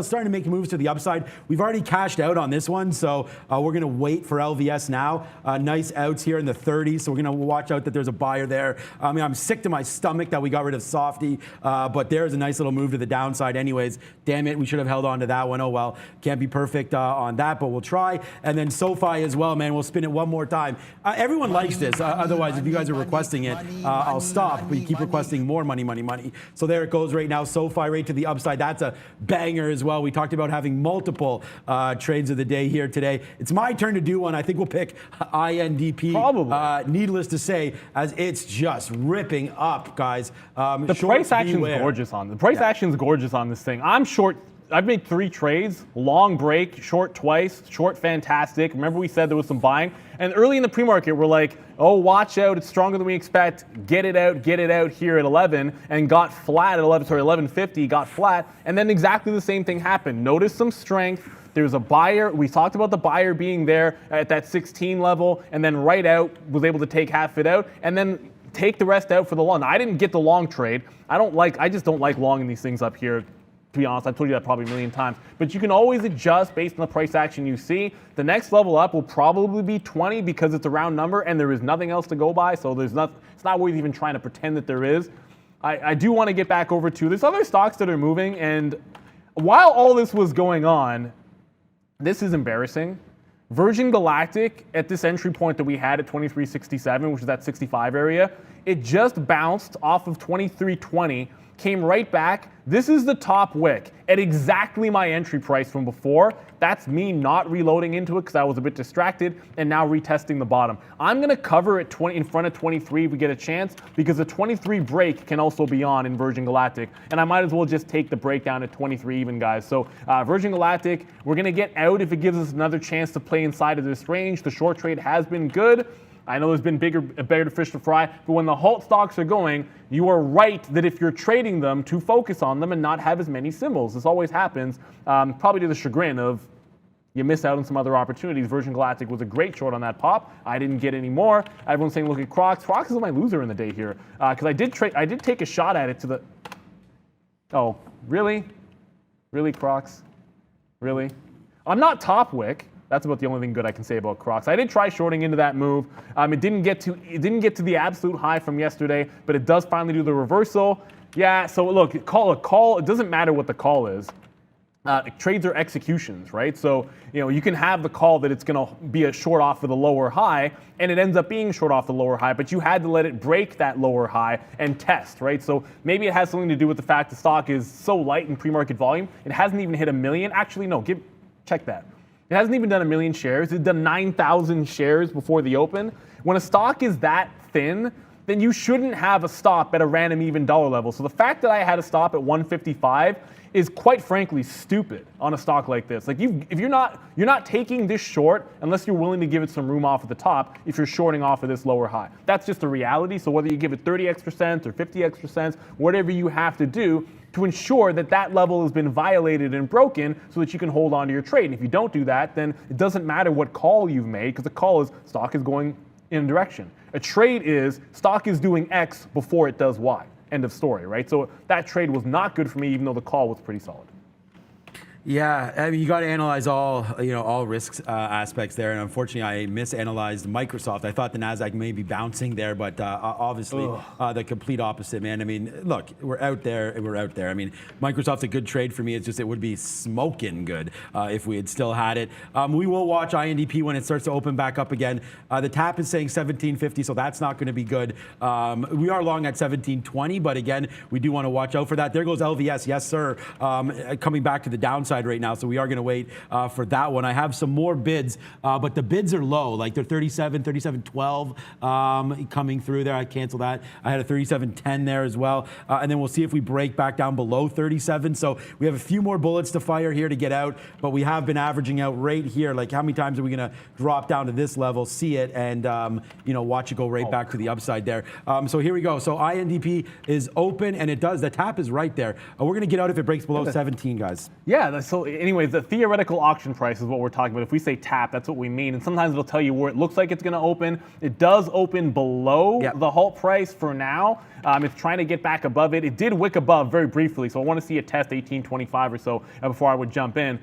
starting to make moves to the upside. We've already cashed out on this one, so we're going to wait for LVS now. Nice outs here in the 30s, so we're going to watch out that there's a buyer there. I mean, I'm sick to my stomach that we got rid of Softy, but there's a nice little move to the downside anyways. Damn it, we should have held on to that one. Oh well, can't be perfect on that, but we'll try. And then SoFi as well, man. We'll spin it one more time. Everyone likes this. Otherwise, if you guys are requesting it, I'll stop, but you keep requesting more money. So there it goes right now. SoFi right to the upside. That's a banger zinger as well. We talked about having multiple trades of the day here today. It's my turn to do one. I think we'll pick INDP. Probably. Needless to say, as it's just ripping up, guys. The price action's gorgeous on the price action's gorgeous on this thing. I'm short. I've made 3 trades, long break, short twice, short fantastic. Remember we said there was some buying? And early in the pre-market, we're like, oh, watch out, it's stronger than we expect. Get it out here at 11, and got flat at 11.50, got flat. And then exactly the same thing happened. Notice some strength. There's a buyer. We talked about the buyer being there at that 16 level, and then right out, was able to take half it out, and then take the rest out for the long. Now, I didn't get the long trade. I just don't like longing these things up here. To be honest, I've told you that probably a million times. But you can always adjust based on the price action you see. The next level up will probably be 20 because it's a round number and there is nothing else to go by. So it's not worth even trying to pretend that there is. I do want to get back over to there's other stocks that are moving. And while all this was going on, this is embarrassing. Virgin Galactic at this entry point that we had at 23.67, which is that 65 area, it just bounced off of 23.20. Came right back. This is the top wick at exactly my entry price from before. That's me not reloading into it because I was a bit distracted and now retesting the bottom. I'm going to cover at 20 in front of 23 if we get a chance because the 23 break can also be on in Virgin Galactic. And I might as well just take the breakdown at 23 even, guys. So Virgin Galactic, we're going to get out if it gives us another chance to play inside of this range. The short trade has been good. I know there's been bigger fish to fry, but when the halt stocks are going, you are right that if you're trading them to focus on them and not have as many symbols. This always happens, probably to the chagrin of you miss out on some other opportunities. Virgin Galactic was a great short on that pop. I didn't get any more. Everyone's saying look at Crocs. Crocs is my loser in the day here because I did take a shot at it to the. Oh, really? Really, Crocs? Really? I'm not top wick. That's about the only thing good I can say about Crocs. I did try shorting into that move. It didn't get to the absolute high from yesterday, but it does finally do the reversal. Yeah. So look, call a call. It doesn't matter what the call is. Trades are executions, right? So you can have the call that it's going to be a short off of the lower high, and it ends up being short off the lower high, but you had to let it break that lower high and test, right? So maybe it has something to do with the fact the stock is so light in pre-market volume. It hasn't even hit 1 million. Actually, no. Check that. It hasn't even done 1 million shares. It's done 9,000 shares before the open. When a stock is that thin, then you shouldn't have a stop at a random even dollar level. So the fact that I had a stop at 155 is quite frankly stupid on a stock like this. Like if you're not taking this short unless you're willing to give it some room off at the top if you're shorting off of this lower high. That's just the reality. So whether you give it 30x% or 50x%, whatever you have to do to ensure that that level has been violated and broken so that you can hold on to your trade. And if you don't do that, then it doesn't matter what call you've made because the call is stock is going in a direction. A trade is stock is doing X before it does Y. End of story, right? So that trade was not good for me, even though the call was pretty solid. Yeah, I mean, you got to analyze all risks aspects there, and unfortunately, I misanalyzed Microsoft. I thought the Nasdaq may be bouncing there, but obviously, the complete opposite, man. I mean, look, we're out there. I mean, Microsoft's a good trade for me. It's just it would be smoking good if we had still had it. We will watch INDP when it starts to open back up again. The tap is saying 1750, so that's not going to be good. We are long at 1720, but again, we do want to watch out for that. There goes LVS, yes sir, coming back to the downside right now, so we are going to wait for that one. I have some more bids, but the bids are low, like they're 37.12 coming through there. I cancel that. I had a 37.10 there as well, and then we'll see if we break back down below 37. So we have a few more bullets to fire here to get out, but we have been averaging out right here. Like how many times are we going to drop down to this level, see it, and watch it go right back to the upside there. So here we go. So INDP is open, and it does. The tap is right there. We're going to get out if it breaks below 17, guys. Yeah. So anyways, the theoretical auction price is what we're talking about. If we say tap, that's what we mean. And sometimes it'll tell you where it looks like it's going to open. It does open below the halt price for now. It's trying to get back above it. It did wick above very briefly, so I want to see it test 1825 or so before I would jump in.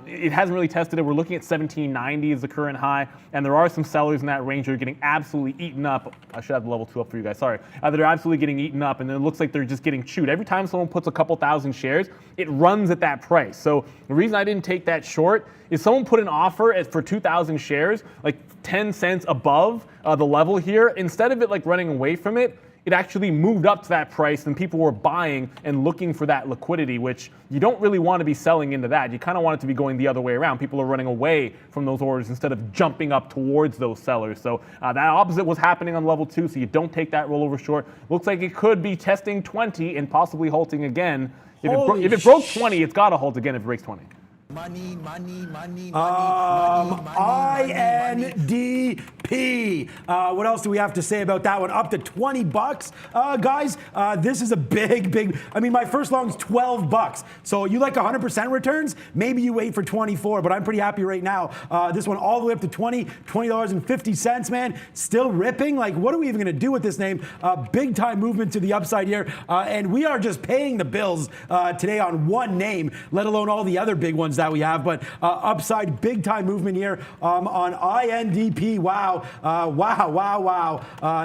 It hasn't really tested it. We're looking at 1790 as the current high, and there are some sellers in that range that are getting absolutely eaten up. I should have the level 2 up for you guys, sorry. That are absolutely getting eaten up, and it looks like they're just getting chewed. Every time someone puts a couple thousand shares, it runs at that price. So the reason I didn't take that short is someone put an offer for 2,000 shares, like 10 cents above the level here. Instead of it like running away from it, it actually moved up to that price and people were buying and looking for that liquidity, which you don't really want to be selling into that. You kind of want it to be going the other way around. People are running away from those orders instead of jumping up towards those sellers. So that opposite was happening on level 2, so you don't take that rollover short. Looks like it could be testing 20 and possibly halting again. If it broke 20, it's got to halt again if it breaks 20. INDP. What else do we have to say about that one? Up to 20 bucks, guys. This is a big. I mean, my first long's 12 bucks. So you like 100% returns? Maybe you wait for 24, but I'm pretty happy right now. This one all the way up to $20.50, man. Still ripping. Like, what are we even going to do with this name? Big time movement to the upside here. And we are just paying the bills today on one name, let alone all the other big ones that we have, but upside big time movement here on INDP. Wow,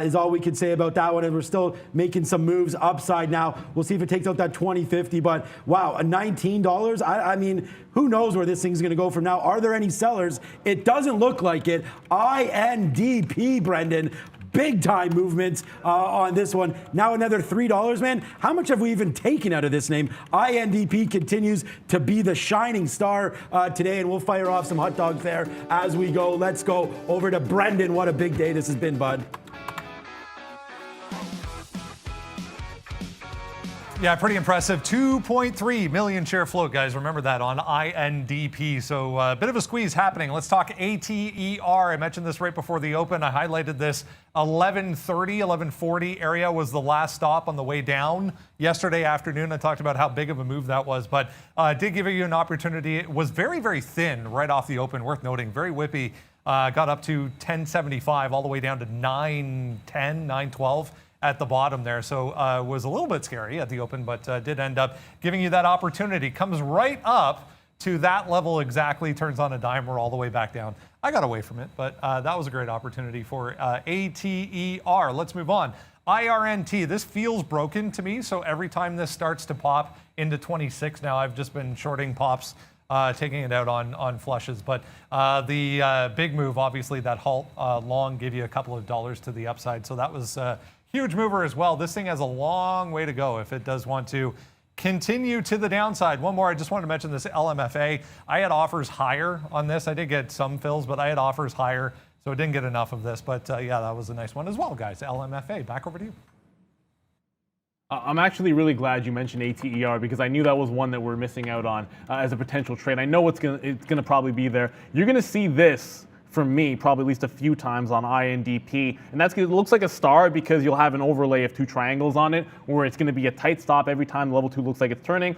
is all we can say about that one, and we're still making some moves upside now. We'll see if it takes out that 20.50, but wow, $19. I mean, who knows where this thing's going to go from now? Are there any sellers? It doesn't look like it. INDP, Brendan. Big time movements on this one. Now another $3, man. How much have we even taken out of this name? INDP continues to be the shining star today, and we'll fire off some hot dogs there as we go. Let's go over to Brendan. What a big day this has been, bud. Yeah, pretty impressive. 2.3 million share float, guys. Remember that on INDP. So a bit of a squeeze happening. Let's talk ATER. I mentioned this right before the open. I highlighted this 11:30, 11:40 area was the last stop on the way down yesterday afternoon. I talked about how big of a move that was, but did give you an opportunity. It was very, very thin right off the open. Worth noting. Very whippy. Got up to 10.75 all the way down to 9.10, 9.12. At the bottom there. So it was a little bit scary at the open, but did end up giving you that opportunity. Comes right up to that level exactly, turns on a dime, we're all the way back down. I got away from it, but that was a great opportunity for ATER. Let's move on. IRNT, this feels broken to me, so every time this starts to pop into 26 now, I've just been shorting pops, taking it out on flushes. But the big move, obviously, that halt long gave you a couple of dollars to the upside, so that was huge mover as well. This thing has a long way to go if it does want to continue to the downside. One more, I just wanted to mention this LMFA. I had offers higher on this. I did get some fills, but I had offers higher, so I didn't get enough of this. But yeah, that was a nice one as well, guys. LMFA, back over to you. I'm actually really glad you mentioned ATER because I knew that was one that we're missing out on as a potential trade. I know it's gonna probably be there. You're gonna see this from me probably at least a few times on INDP, and it looks like a star because you'll have an overlay of two triangles on it where it's going to be a tight stop every time level 2 looks like it's turning.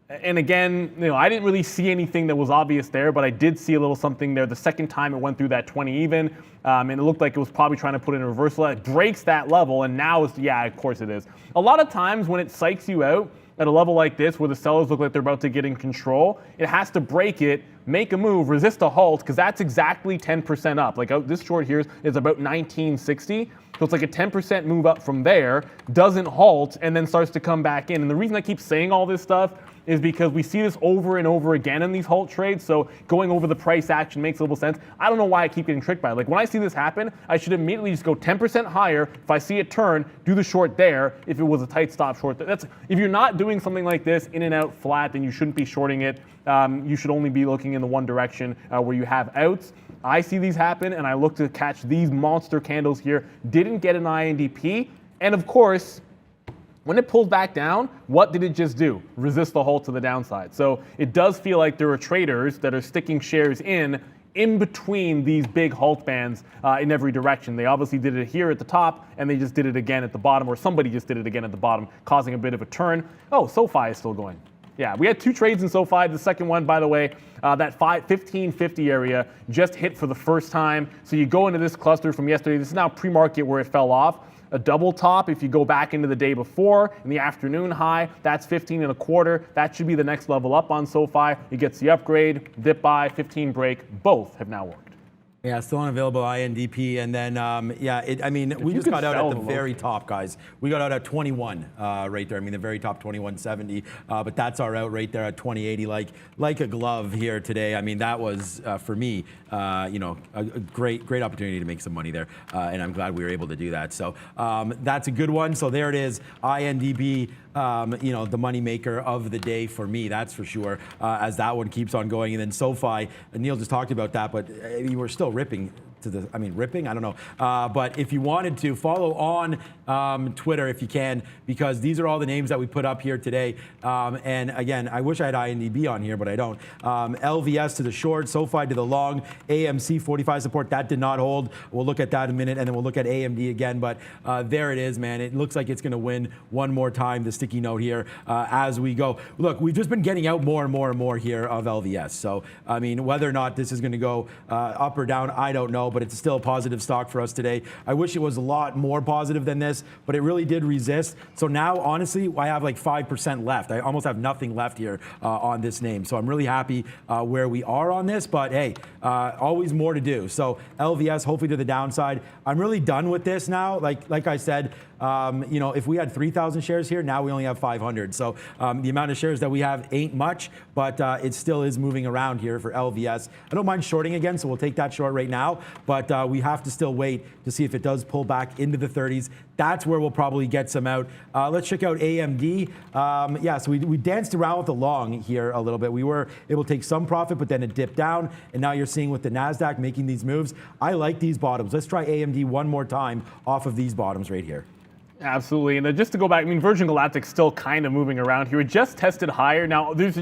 And again, I didn't really see anything that was obvious there, but I did see a little something there the second time it went through that 20 even, and it looked like it was probably trying to put in a reversal. It breaks that level, and now it's, yeah, of course it is. A lot of times when it psychs you out at a level like this where the sellers look like they're about to get in control, it has to break it, make a move, resist a halt, because that's exactly 10% up. Like this short here is about 1960. So it's like a 10% move up from there, doesn't halt, and then starts to come back in. And the reason I keep saying all this stuff is because we see this over and over again in these halt trades. So going over the price action makes a little sense. I don't know why I keep getting tricked by it. Like when I see this happen, I should immediately just go 10% higher. If I see it turn, do the short there. If it was a tight stop short, if you're not doing something like this in and out flat, then you shouldn't be shorting it. You should only be looking in the one direction where you have outs. I see these happen and I look to catch these monster candles here. Didn't get an INDP. And of course, when it pulls back down, what did it just do? Resist the halt to the downside. So it does feel like there are traders that are sticking shares in between these big halt bands in every direction. They obviously did it here at the top, and they just did it again at the bottom, or somebody just did it again at the bottom, causing a bit of a turn. Oh, SoFi is still going. Yeah, we had two trades in SoFi. The second one, by the way, that 1550 area just hit for the first time. So you go into this cluster from yesterday. This is now pre-market where it fell off. A double top, if you go back into the day before, in the afternoon high, that's 15.25. That should be the next level up on SoFi. It gets the upgrade, dip buy, 15 break. Both have now worked. Yeah, still unavailable INDP, and then we just got out at the very top, guys. We got out at 21 right there. I mean, the very top 21.70, but that's our out right there at 20.80, like a glove here today. I mean, that was for me, a great opportunity to make some money there, and I'm glad we were able to do that. So that's a good one. So there it is, INDB. The money maker of the day for me, that's for sure, as that one keeps on going. And then SoFi, Neil just talked about that, but you were still ripping ripping, I don't know. But if you wanted to, follow on Twitter if you can, because these are all the names that we put up here today. And again, I wish I had INDB on here, but I don't. LVS to the short, SoFi to the long, AMC 45 support, that did not hold. We'll look at that in a minute, and then we'll look at AMD again. But there it is, man. It looks like it's going to win one more time, the sticky note here, as we go. Look, we've just been getting out more and more and more here of LVS. So, I mean, whether or not this is going to go up or down, I don't know, but it's still a positive stock for us today. I wish it was a lot more positive than this, but it really did resist. So now, honestly, I have like 5% left. I almost have nothing left here on this name. So I'm really happy where we are on this, but hey, always more to do. So LVS, hopefully to the downside. I'm really done with this now. Like I said, if we had 3,000 shares here, now we only have 500. So the amount of shares that we have ain't much, but it still is moving around here for LVS. I don't mind shorting again, so we'll take that short right now, but we have to still wait to see if it does pull back into the 30s. That's where we'll probably get some out. Let's check out AMD. So we danced around with the long here a little bit. We were able to take some profit, but then it dipped down, and now you're seeing with the NASDAQ making these moves. I like these bottoms. Let's try AMD one more time off of these bottoms right here. Absolutely, and then just to go back, I mean, Virgin Galactic's still kind of moving around here. It just tested higher. Now, there's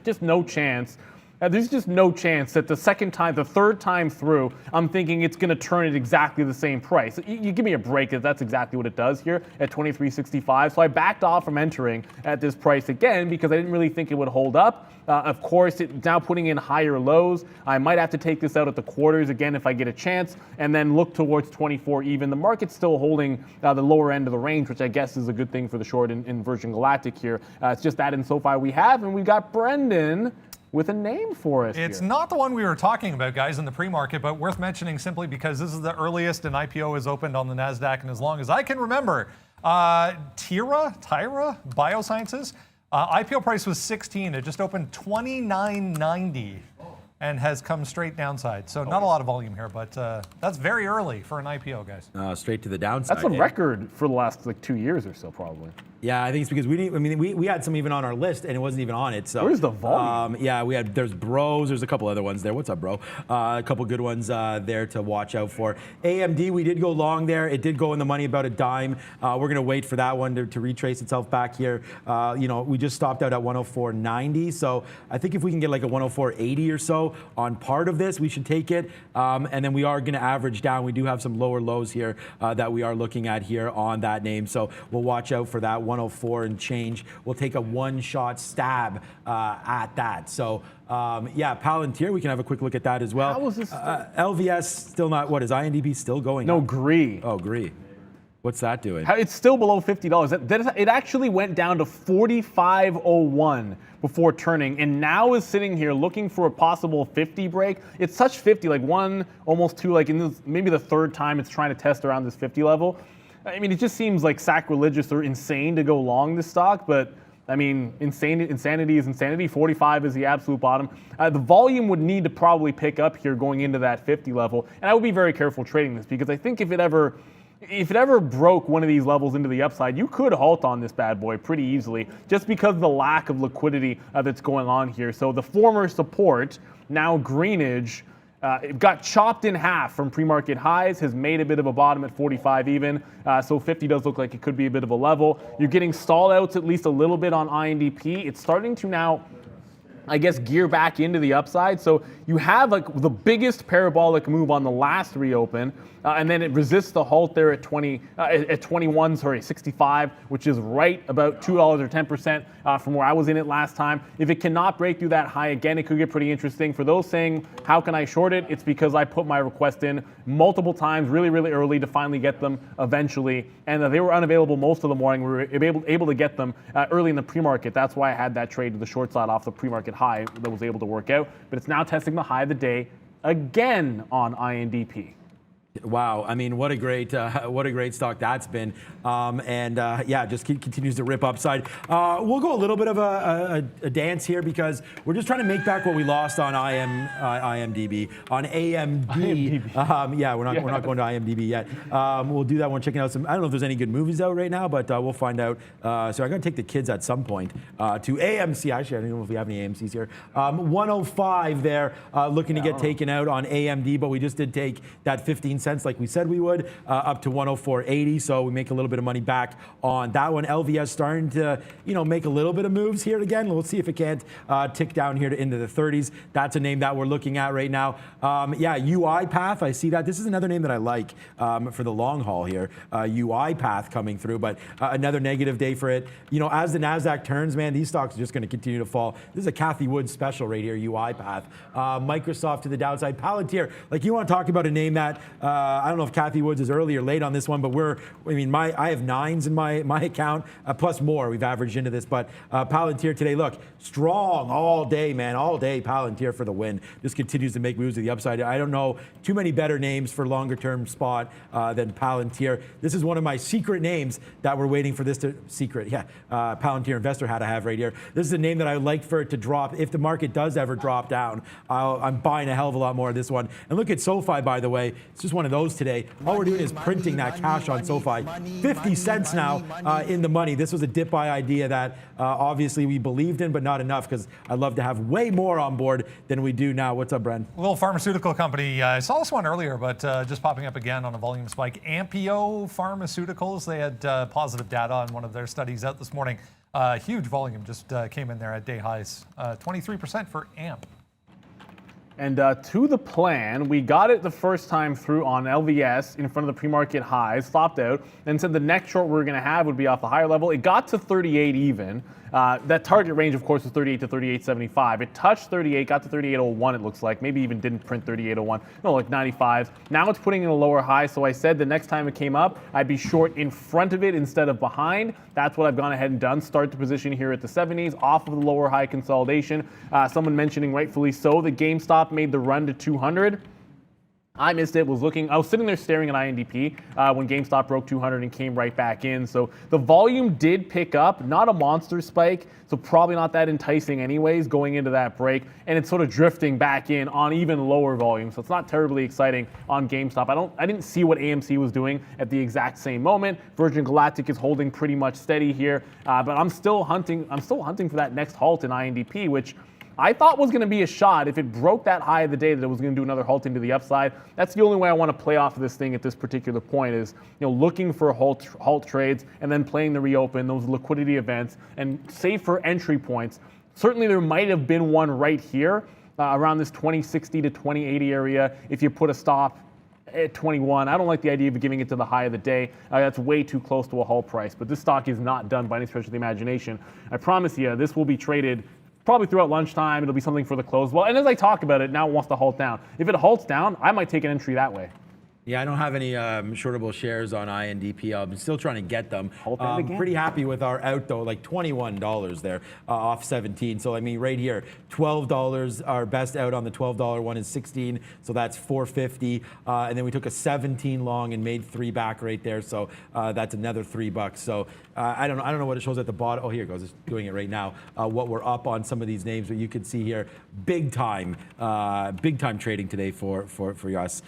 just no chance. There's just no chance that the third time through, I'm thinking it's going to turn at exactly the same price. You give me a break, that's exactly what it does here at 23.65. So I backed off from entering at this price again because I didn't really think it would hold up. Of course, it's now putting in higher lows. I might have to take this out at the quarters again if I get a chance, and then look towards 24 even. The market's still holding the lower end of the range, which I guess is a good thing for the short in Virgin Galactic here. It's just that in SoFi we have, and we've got Brendan with a name for us. It's here. not the one we were talking about, guys, in the pre-market, but worth mentioning simply because this is the earliest an IPO has opened on the NASDAQ, and as long as I can remember, Tyra Biosciences, IPO price was 16. It just opened 29.90 and has come straight downside. So not a lot of volume here, but that's very early for an IPO, guys. Straight to the downside. That's a record for the last 2 years or so, probably. Yeah, I think it's because we had some even on our list and it wasn't even on it. So where's the volume? There's Bros. There's a couple other ones there. What's up, bro? A couple good ones there to watch out for. AMD, we did go long there. It did go in the money about a dime. We're gonna wait for that one to retrace itself back here. We just stopped out at 104.90. So I think if we can get like a 104.80 or so on part of this, we should take it. And then we are gonna average down. We do have some lower lows here that we are looking at here on that name. So we'll watch out for that. 104 and change. We'll take a one-shot stab at that. So, Palantir, we can have a quick look at that as well. How was this? LVS still not, what is INDP still going? No, up? GREE. Oh, GREE. What's that doing? It's still below $50. It actually went down to 45.01 before turning, and now is sitting here looking for a possible 50 break. It's touched 50, like one, almost two, like in this, maybe the third time it's trying to test around this 50 level. I mean, it just seems like sacrilegious or insane to go long this stock, but I mean, insanity is insanity. 45 is the absolute bottom. The volume would need to probably pick up here going into that 50 level, and I would be very careful trading this because I think if it ever broke one of these levels into the upside, you could halt on this bad boy pretty easily just because of the lack of liquidity that's going on here. So the former support, now greenage, it got chopped in half from pre-market highs, has made a bit of a bottom at 45 even, so 50 does look like it could be a bit of a level. You're getting stall outs at least a little bit on INDP. It's starting to now, I guess, gear back into the upside. So you have like the biggest parabolic move on the last reopen, and then it resists the halt there at 65, which is right about $2 or 10% from where I was in it last time. If it cannot break through that high again, it could get pretty interesting. For those saying, how can I short it? It's because I put my request in multiple times really, really early to finally get them eventually. And they were unavailable most of the morning. We were able to get them early in the pre-market. That's why I had that trade to the short side off the pre-market high that was able to work out. But it's now testing the high of the day again on INDP. Wow, I mean, what a great stock that's been, yeah, just continues to rip upside. We'll go a little bit of a dance here because we're just trying to make back what we lost on IMDb, on AMD. Yeah, we're not going to IMDb yet. We'll do that one, checking out some. I don't know if there's any good movies out right now, but we'll find out. So I'm going to take the kids at some point to AMC. Actually, I don't know if we have any AMCs here. 105 there, looking to get taken out on AMD, but we just did take that 15 cents like we said we would, up to 104.80, so we make a little bit of money back on that one. LVS starting to, make a little bit of moves here again. We'll see if it can't tick down here into the 30s. That's a name that we're looking at right now. Yeah, UiPath, I see that. This is another name that I like for the long haul here. UiPath coming through, but another negative day for it. As the NASDAQ turns, man, these stocks are just going to continue to fall. This is a Kathy Wood special right here, UiPath. Microsoft to the downside. Palantir, like you want to talk about a name that I don't know if Kathy Woods is early or late on this one, but I have 9s in my account, plus more we've averaged into this. But Palantir today, look, strong all day, man, all day. Palantir for the win. Just continues to make moves to the upside. I don't know too many better names for longer term spot than Palantir. This is one of my secret names that we're waiting for this to Palantir investor hat I have right here. This is a name that I would like for it to drop. If the market does ever drop down, I'm buying a hell of a lot more of this one. And look at SoFi, by the way. It's just one of those today. All we're doing is printing that cash on SoFi. 50 cents now in the money. This was a dip buy idea that obviously we believed in, but not enough, because I'd love to have way more on board than we do now. What's up, Bren? A little pharmaceutical company. I saw this one earlier, but just popping up again on a volume spike. Ampio Pharmaceuticals. They had positive data on one of their studies out this morning. Huge volume just came in there at day highs. 23% for AMP. And to the plan, we got it the first time through on LVS in front of the pre-market highs, stopped out, and said the next short we were going to have would be off the higher level. It got to 38 even. That target range, of course, was 38 to 38.75. It touched 38, got to 38.01, it looks like. Maybe even didn't print 38.01. No, like 95. Now it's putting in a lower high, so I said the next time it came up, I'd be short in front of it instead of behind. That's what I've gone ahead and done. Start the position here at the 70s, off of the lower high consolidation. Someone mentioning rightfully so that GameStop made the run to 200. I missed it, I was sitting there staring at INDP when GameStop broke 200 and came right back in. So the volume did pick up, not a monster spike, so probably not that enticing anyways going into that break. And it's sort of drifting back in on even lower volume. So it's not terribly exciting on GameStop. I didn't see what AMC was doing at the exact same moment. Virgin Galactic is holding pretty much steady here, but I'm still hunting for that next halt in INDP, which I thought was going to be a shot if it broke that high of the day that it was going to do another halt into the upside. That's the only way I want to play off of this thing at this particular point is, looking for halt trades and then playing the reopen, those liquidity events, and safer entry points. Certainly there might have been one right here around this 2060 to 2080 area if you put a stop at 21. I don't like the idea of giving it to the high of the day. That's way too close to a halt price. But this stock is not done by any stretch of the imagination. I promise you, this will be traded probably throughout lunchtime. It'll be something for the close. Well, and as I talk about it, now it wants to halt down. If it halts down, I might take an entry that way. Yeah, I don't have any shortable shares on INDP. I'm still trying to get them. Pretty happy with our out though, like $21 there off 17. So I mean, right here, $12. Our best out on the $12 one is 16. So that's $4.50. And then we took a 17 long and made 3 back right there. So that's another $3. So I don't know what it shows at the bottom. Oh, here it goes. It's doing it right now. What we're up on some of these names, but you can see here, big time trading today for us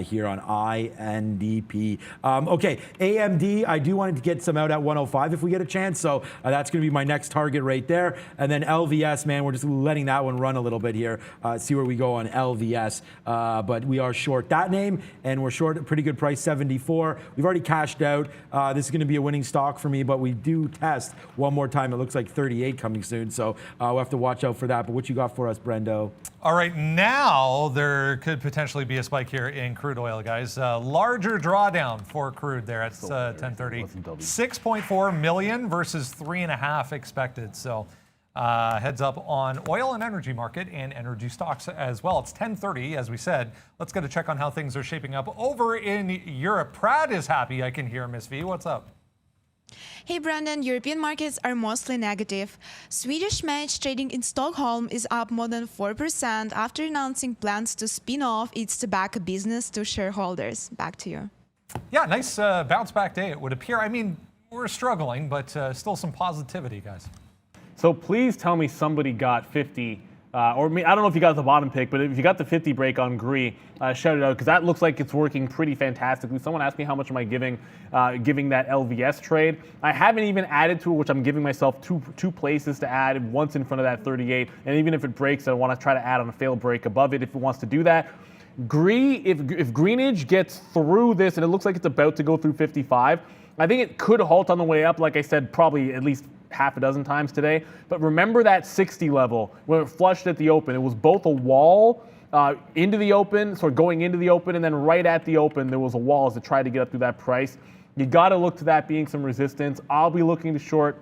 here on INDP. Okay, AMD, I do want to get some out at 105 if we get a chance. So that's going to be my next target right there. And then LVS, man, we're just letting that one run a little bit here. See where we go on LVS. But we are short that name, and we're short at a pretty good price, 74. We've already cashed out. This is going to be a winning stock for me, but we do test one more time. It looks like 38 coming soon. So we'll have to watch out for that. But what you got for us, Brendo? All right, now there could potentially be a spike here in crude oil, guys. Larger drawdown for crude there at 10:30. 6.4 million versus 3.5 expected. So heads up on oil and energy market and energy stocks as well. It's 10:30, as we said. Let's get a check on how things are shaping up over in Europe. Brad is happy, I can hear, Miss V. What's up? Hey Brandon, European markets are mostly negative. Swedish Match trading in Stockholm is up more than 4% after announcing plans to spin off its tobacco business to shareholders. Back to you. Yeah, nice bounce back day, it would appear. I mean, we're struggling, but still some positivity, guys. So please tell me somebody got 50, or I don't know if you got the bottom pick, but if you got the 50 break on GRI, shout it out, because that looks like it's working pretty fantastically. Someone asked me how much am I giving that LVS trade. I haven't even added to it, which I'm giving myself two places to add, once in front of that 38, and even if it breaks, I want to try to add on a failed break above it if it wants to do that. GRI, if Greenidge gets through this, and it looks like it's about to go through 55, I think it could halt on the way up, like I said, probably at least half a dozen times today. But remember that 60 level where it flushed at the open. It was both a wall into the open, sort of going into the open, and then right at the open, there was a wall as it tried to get up through that price. You got to look to that being some resistance. I'll be looking to short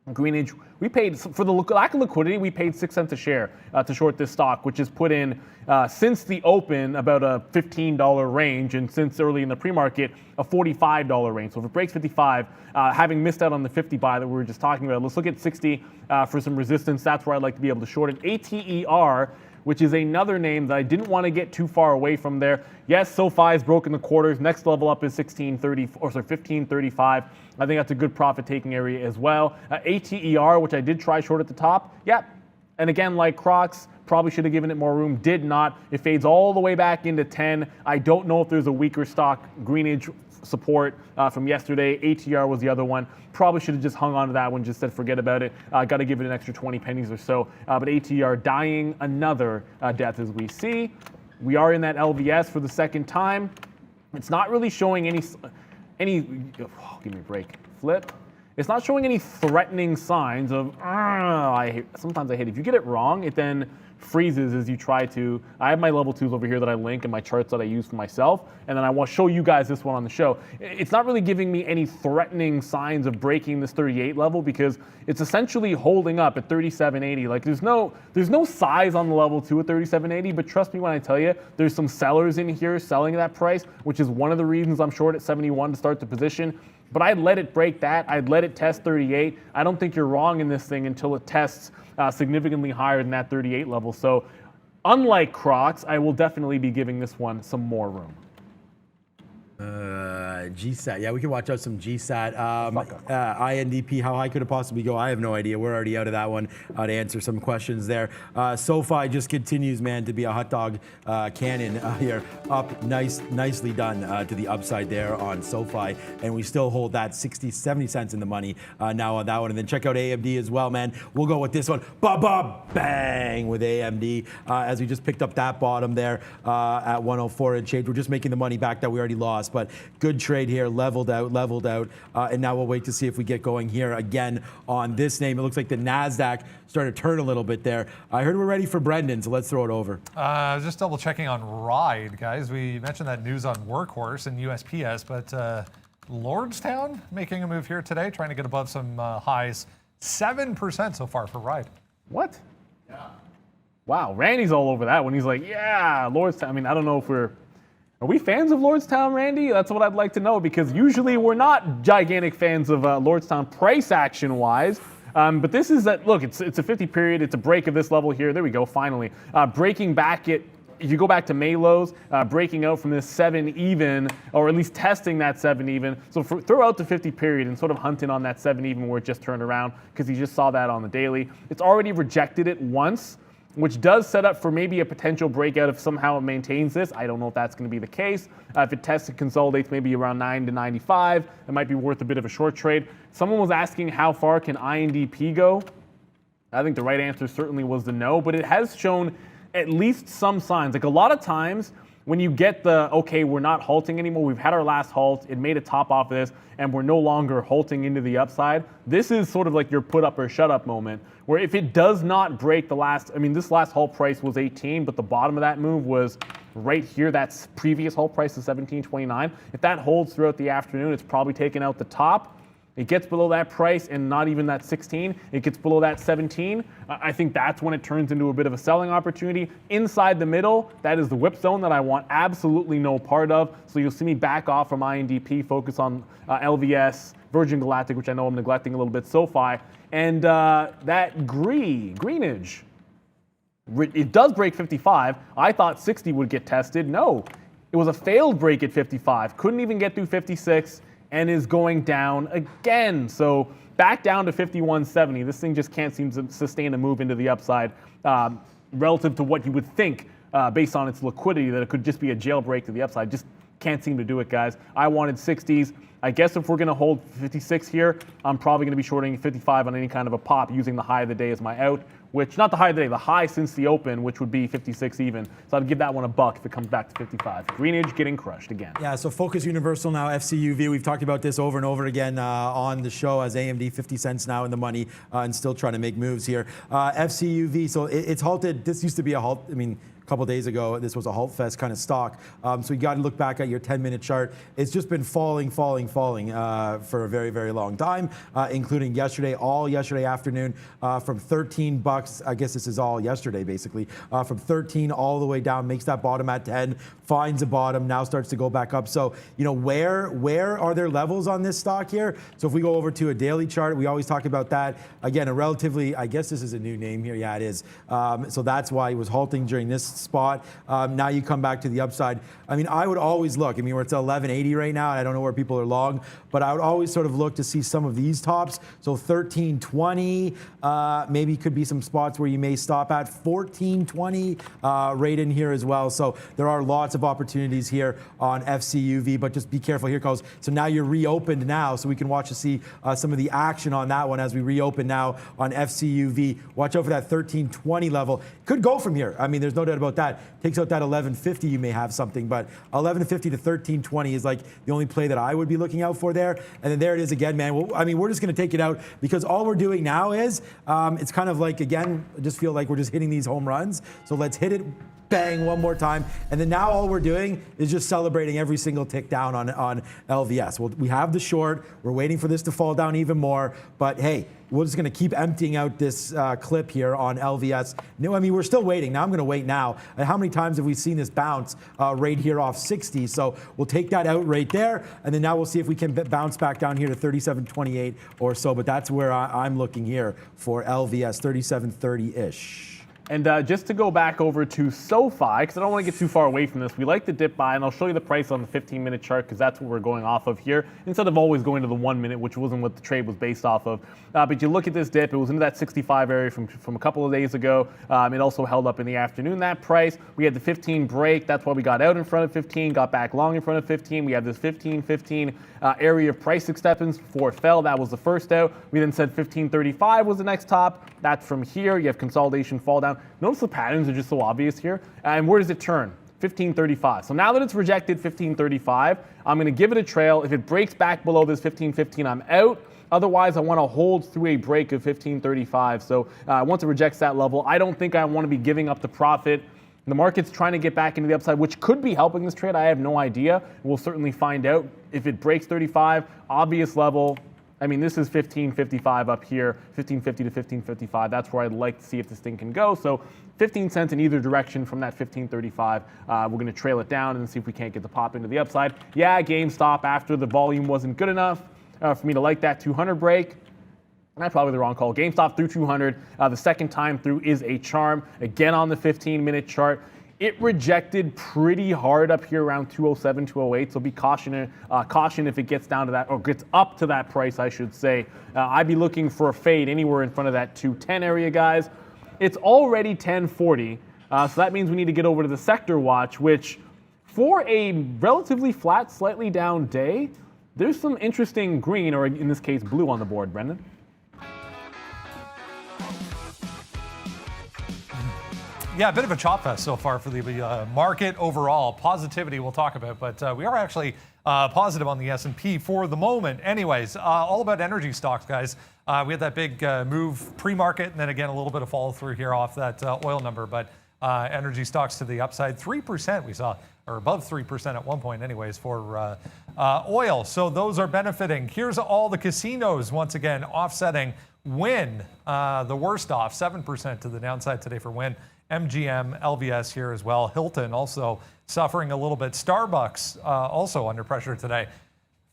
Greenidge. We paid, for the lack of liquidity, we paid 6 cents a share to short this stock, which has put in, since the open, about a $15 range, and since early in the pre-market, a $45 range. So if it breaks 55, having missed out on the 50 buy that we were just talking about, let's look at 60 for some resistance. That's where I'd like to be able to short it. ATER, which is another name that I didn't want to get too far away from there. Yes, SoFi has broken the quarters. Next level up is 1535. I think that's a good profit-taking area as well. ATER, which I did try short at the top. Yep. And again, like Crocs, probably should have given it more room. Did not. It fades all the way back into 10. I don't know if there's a weaker stock Greenidge support from yesterday. ATR was the other one. Probably should have just hung on to that one, just said forget about it. Got to give it an extra 20 pennies or so. But ATR dying another death as we see. We are in that LVS for the second time. It's not really showing any give me a break. Flip. It's not showing any threatening signs of, sometimes I hate it. If you get it wrong, it then freezes as you try to. I have my level 2s over here that I link and my charts that I use for myself, and then I want to show you guys this one on the show. It's not really giving me any threatening signs of breaking this 38 level because it's essentially holding up at 37.80. Like there's no size on the level 2 at 37.80, but trust me when I tell you, there's some sellers in here selling at that price, which is one of the reasons I'm short at 71 to start the position. But I'd let it break that. I'd let it test 38. I don't think you're wrong in this thing until it tests significantly higher than that 38 level. So unlike Crocs, I will definitely be giving this one some more room. GSAT. Yeah, we can watch out some GSAT. INDP, how high could it possibly go? I have no idea. We're already out of that one to answer some questions there. SoFi just continues, man, to be a hot dog cannon here. Up, nicely done to the upside there on SoFi. And we still hold that 60, 70 cents in the money now on that one. And then check out AMD as well, man. We'll go with this one. Bang with AMD as we just picked up that bottom there at 104 and change. We're just making the money back that we already lost. But good trade here, leveled out, and now we'll wait to see if we get going here again on this name. It looks like the NASDAQ started to turn a little bit there. I heard we're ready for Brendan, so let's throw it over. Just double checking on Ride, guys. We mentioned that news on Workhorse and USPS, but Lordstown making a move here today, trying to get above some highs. 7% so far for Ride. What? Yeah. Wow, Randy's all over that one. He's like, yeah, Lordstown. I mean, I don't know if Are we fans of Lordstown, Randy? That's what I'd like to know, because usually we're not gigantic fans of Lordstown price action-wise. But this is look, it's a 50 period. It's a break of this level here. There we go, finally. Breaking back if you go back to May lows, breaking out from this 7 even, or at least testing that 7 even. So throw out the 50 period and sort of hunting on that 7 even where it just turned around, because you just saw that on the daily. It's already rejected it once, which does set up for maybe a potential breakout if somehow it maintains this. I don't know if that's going to be the case. If it tests and consolidates maybe around 9 to 95, it might be worth a bit of a short trade. Someone was asking how far can INDP go? I think the right answer certainly was the no, but it has shown at least some signs. Like a lot of times when you get okay, we're not halting anymore, we've had our last halt, it made a top off of this, and we're no longer halting into the upside, this is sort of like your put up or shut up moment, where if it does not break this last halt price was 18, but the bottom of that move was right here, that's previous halt price is 17.29. If that holds throughout the afternoon, it's probably taken out the top. It gets below that price and not even that 16. It gets below that 17. I think that's when it turns into a bit of a selling opportunity. Inside the middle, that is the whip zone that I want absolutely no part of. So you'll see me back off from INDP, focus on LVS, Virgin Galactic, which I know I'm neglecting a little bit, SoFi, and that greenage. It does break 55. I thought 60 would get tested. No, it was a failed break at 55. Couldn't even get through 56 and is going down again. So back down to 51.70. This thing just can't seem to sustain a move into the upside relative to what you would think based on its liquidity, that it could just be a jailbreak to the upside. Just can't seem to do it, guys. I wanted 60s. I guess if we're going to hold 56 here, I'm probably going to be shorting 55 on any kind of a pop using the high of the day as my out, which, not the high of the day, the high since the open, which would be 56 even. So I'd give that one $1 if it comes back to 55. Greenage getting crushed again. Yeah, so Focus Universal now, FCUV. We've talked about this over and over again on the show as AMD 50 cents now in the money and still trying to make moves here. FCUV, so it's halted. This used to be a halt. I mean, couple days ago, this was a halt fest kind of stock. So you got to look back at your 10-minute chart. It's just been falling for a very, very long time, including yesterday, all yesterday afternoon, from 13 bucks. I guess this is all yesterday, basically, from 13 all the way down, makes that bottom at 10, finds a bottom, now starts to go back up. So, you know, where are there levels on this stock here? So if we go over to a daily chart, we always talk about that. Again, a relatively, I guess this is a new name here. Yeah, it is. So that's why it was halting during this spot. Now you come back to the upside. I mean, I would always look. I mean, we're at 1180 right now. I don't know where people are long, but I would always sort of look to see some of these tops. So 1320, maybe could be some spots where you may stop at 1420 right in here as well. So there are lots of opportunities here on FCUV, but just be careful here, because so now you're reopened now, so we can watch to see some of the action on that one as we reopen now on FCUV. Watch out for that 1320 level. Could go from here. I mean, there's no doubt about that. Takes out that 1150, you may have something, but 1150 to 1320 is like the only play that I would be looking out for there. And then there it is again, man. Well, I mean, we're just going to take it out because all we're doing now is it's kind of like, again, I just feel like we're just hitting these home runs. So let's hit it. Bang, one more time. And then now all we're doing is just celebrating every single tick down on LVS. Well, we have the short. We're waiting for this to fall down even more. But hey, we're just going to keep emptying out this clip here on LVS. No, I mean, we're still waiting. Now I'm going to wait now. And how many times have we seen this bounce right here off 60? So we'll take that out right there. And then now we'll see if we can bounce back down here to 37.28 or so. But that's where I'm looking here for LVS, 37.30-ish. And just to go back over to SoFi, because I don't want to get too far away from this, we like the dip buy, and I'll show you the price on the 15-minute chart because that's what we're going off of here, instead of always going to the 1 minute, which wasn't what the trade was based off of. But you look at this dip, it was into that 65 area from a couple of days ago. It also held up in the afternoon, that price. We had the 15 break. That's why we got out in front of 15, got back long in front of 15. We had this 15 area of price acceptance before it fell. That was the first out. We then said 15.35 was the next top. That's from here. You have consolidation, fall down. Notice the patterns are just so obvious here. And where does it turn? 15.35. So now that it's rejected 15.35, I'm going to give it a trail. If it breaks back below this 15.15, I'm out. Otherwise, I want to hold through a break of 15.35. So once it rejects that level, I don't think I want to be giving up the profit. The market's trying to get back into the upside, which could be helping this trade. I have no idea. We'll certainly find out. If it breaks 35, obvious level. I mean, this is 15.55 up here, 15.50 to 15.55. That's where I'd like to see if this thing can go. So 15 cents in either direction from that 15.35. We're going to trail it down and see if we can't get the pop into the upside. Yeah, GameStop after the volume wasn't good enough for me to like that 200 break. That's probably the wrong call. GameStop through 200. The second time through is a charm. Again on the 15-minute chart. It rejected pretty hard up here around 207, 208. So be caution if it gets down to that, or gets up to that price, I should say. I'd be looking for a fade anywhere in front of that 210 area, guys. It's already 1040. So that means we need to get over to the sector watch, which for a relatively flat, slightly down day, there's some interesting green, or in this case, blue on the board, Brendan. Yeah, a bit of a chop fest so far for the market overall. Positivity we'll talk about, but we are actually positive on the S&P for the moment. Anyways, all about energy stocks, guys. We had that big move pre-market, and then again a little bit of follow through here off that oil number, but energy stocks to the upside. 3% we saw, or above 3% at one point anyways, for oil. So those are benefiting. Here's all the casinos once again offsetting Wynn, the worst off, 7% to the downside today for Wynn. MGM, LVS here as well. Hilton also suffering a little bit. Starbucks also under pressure today.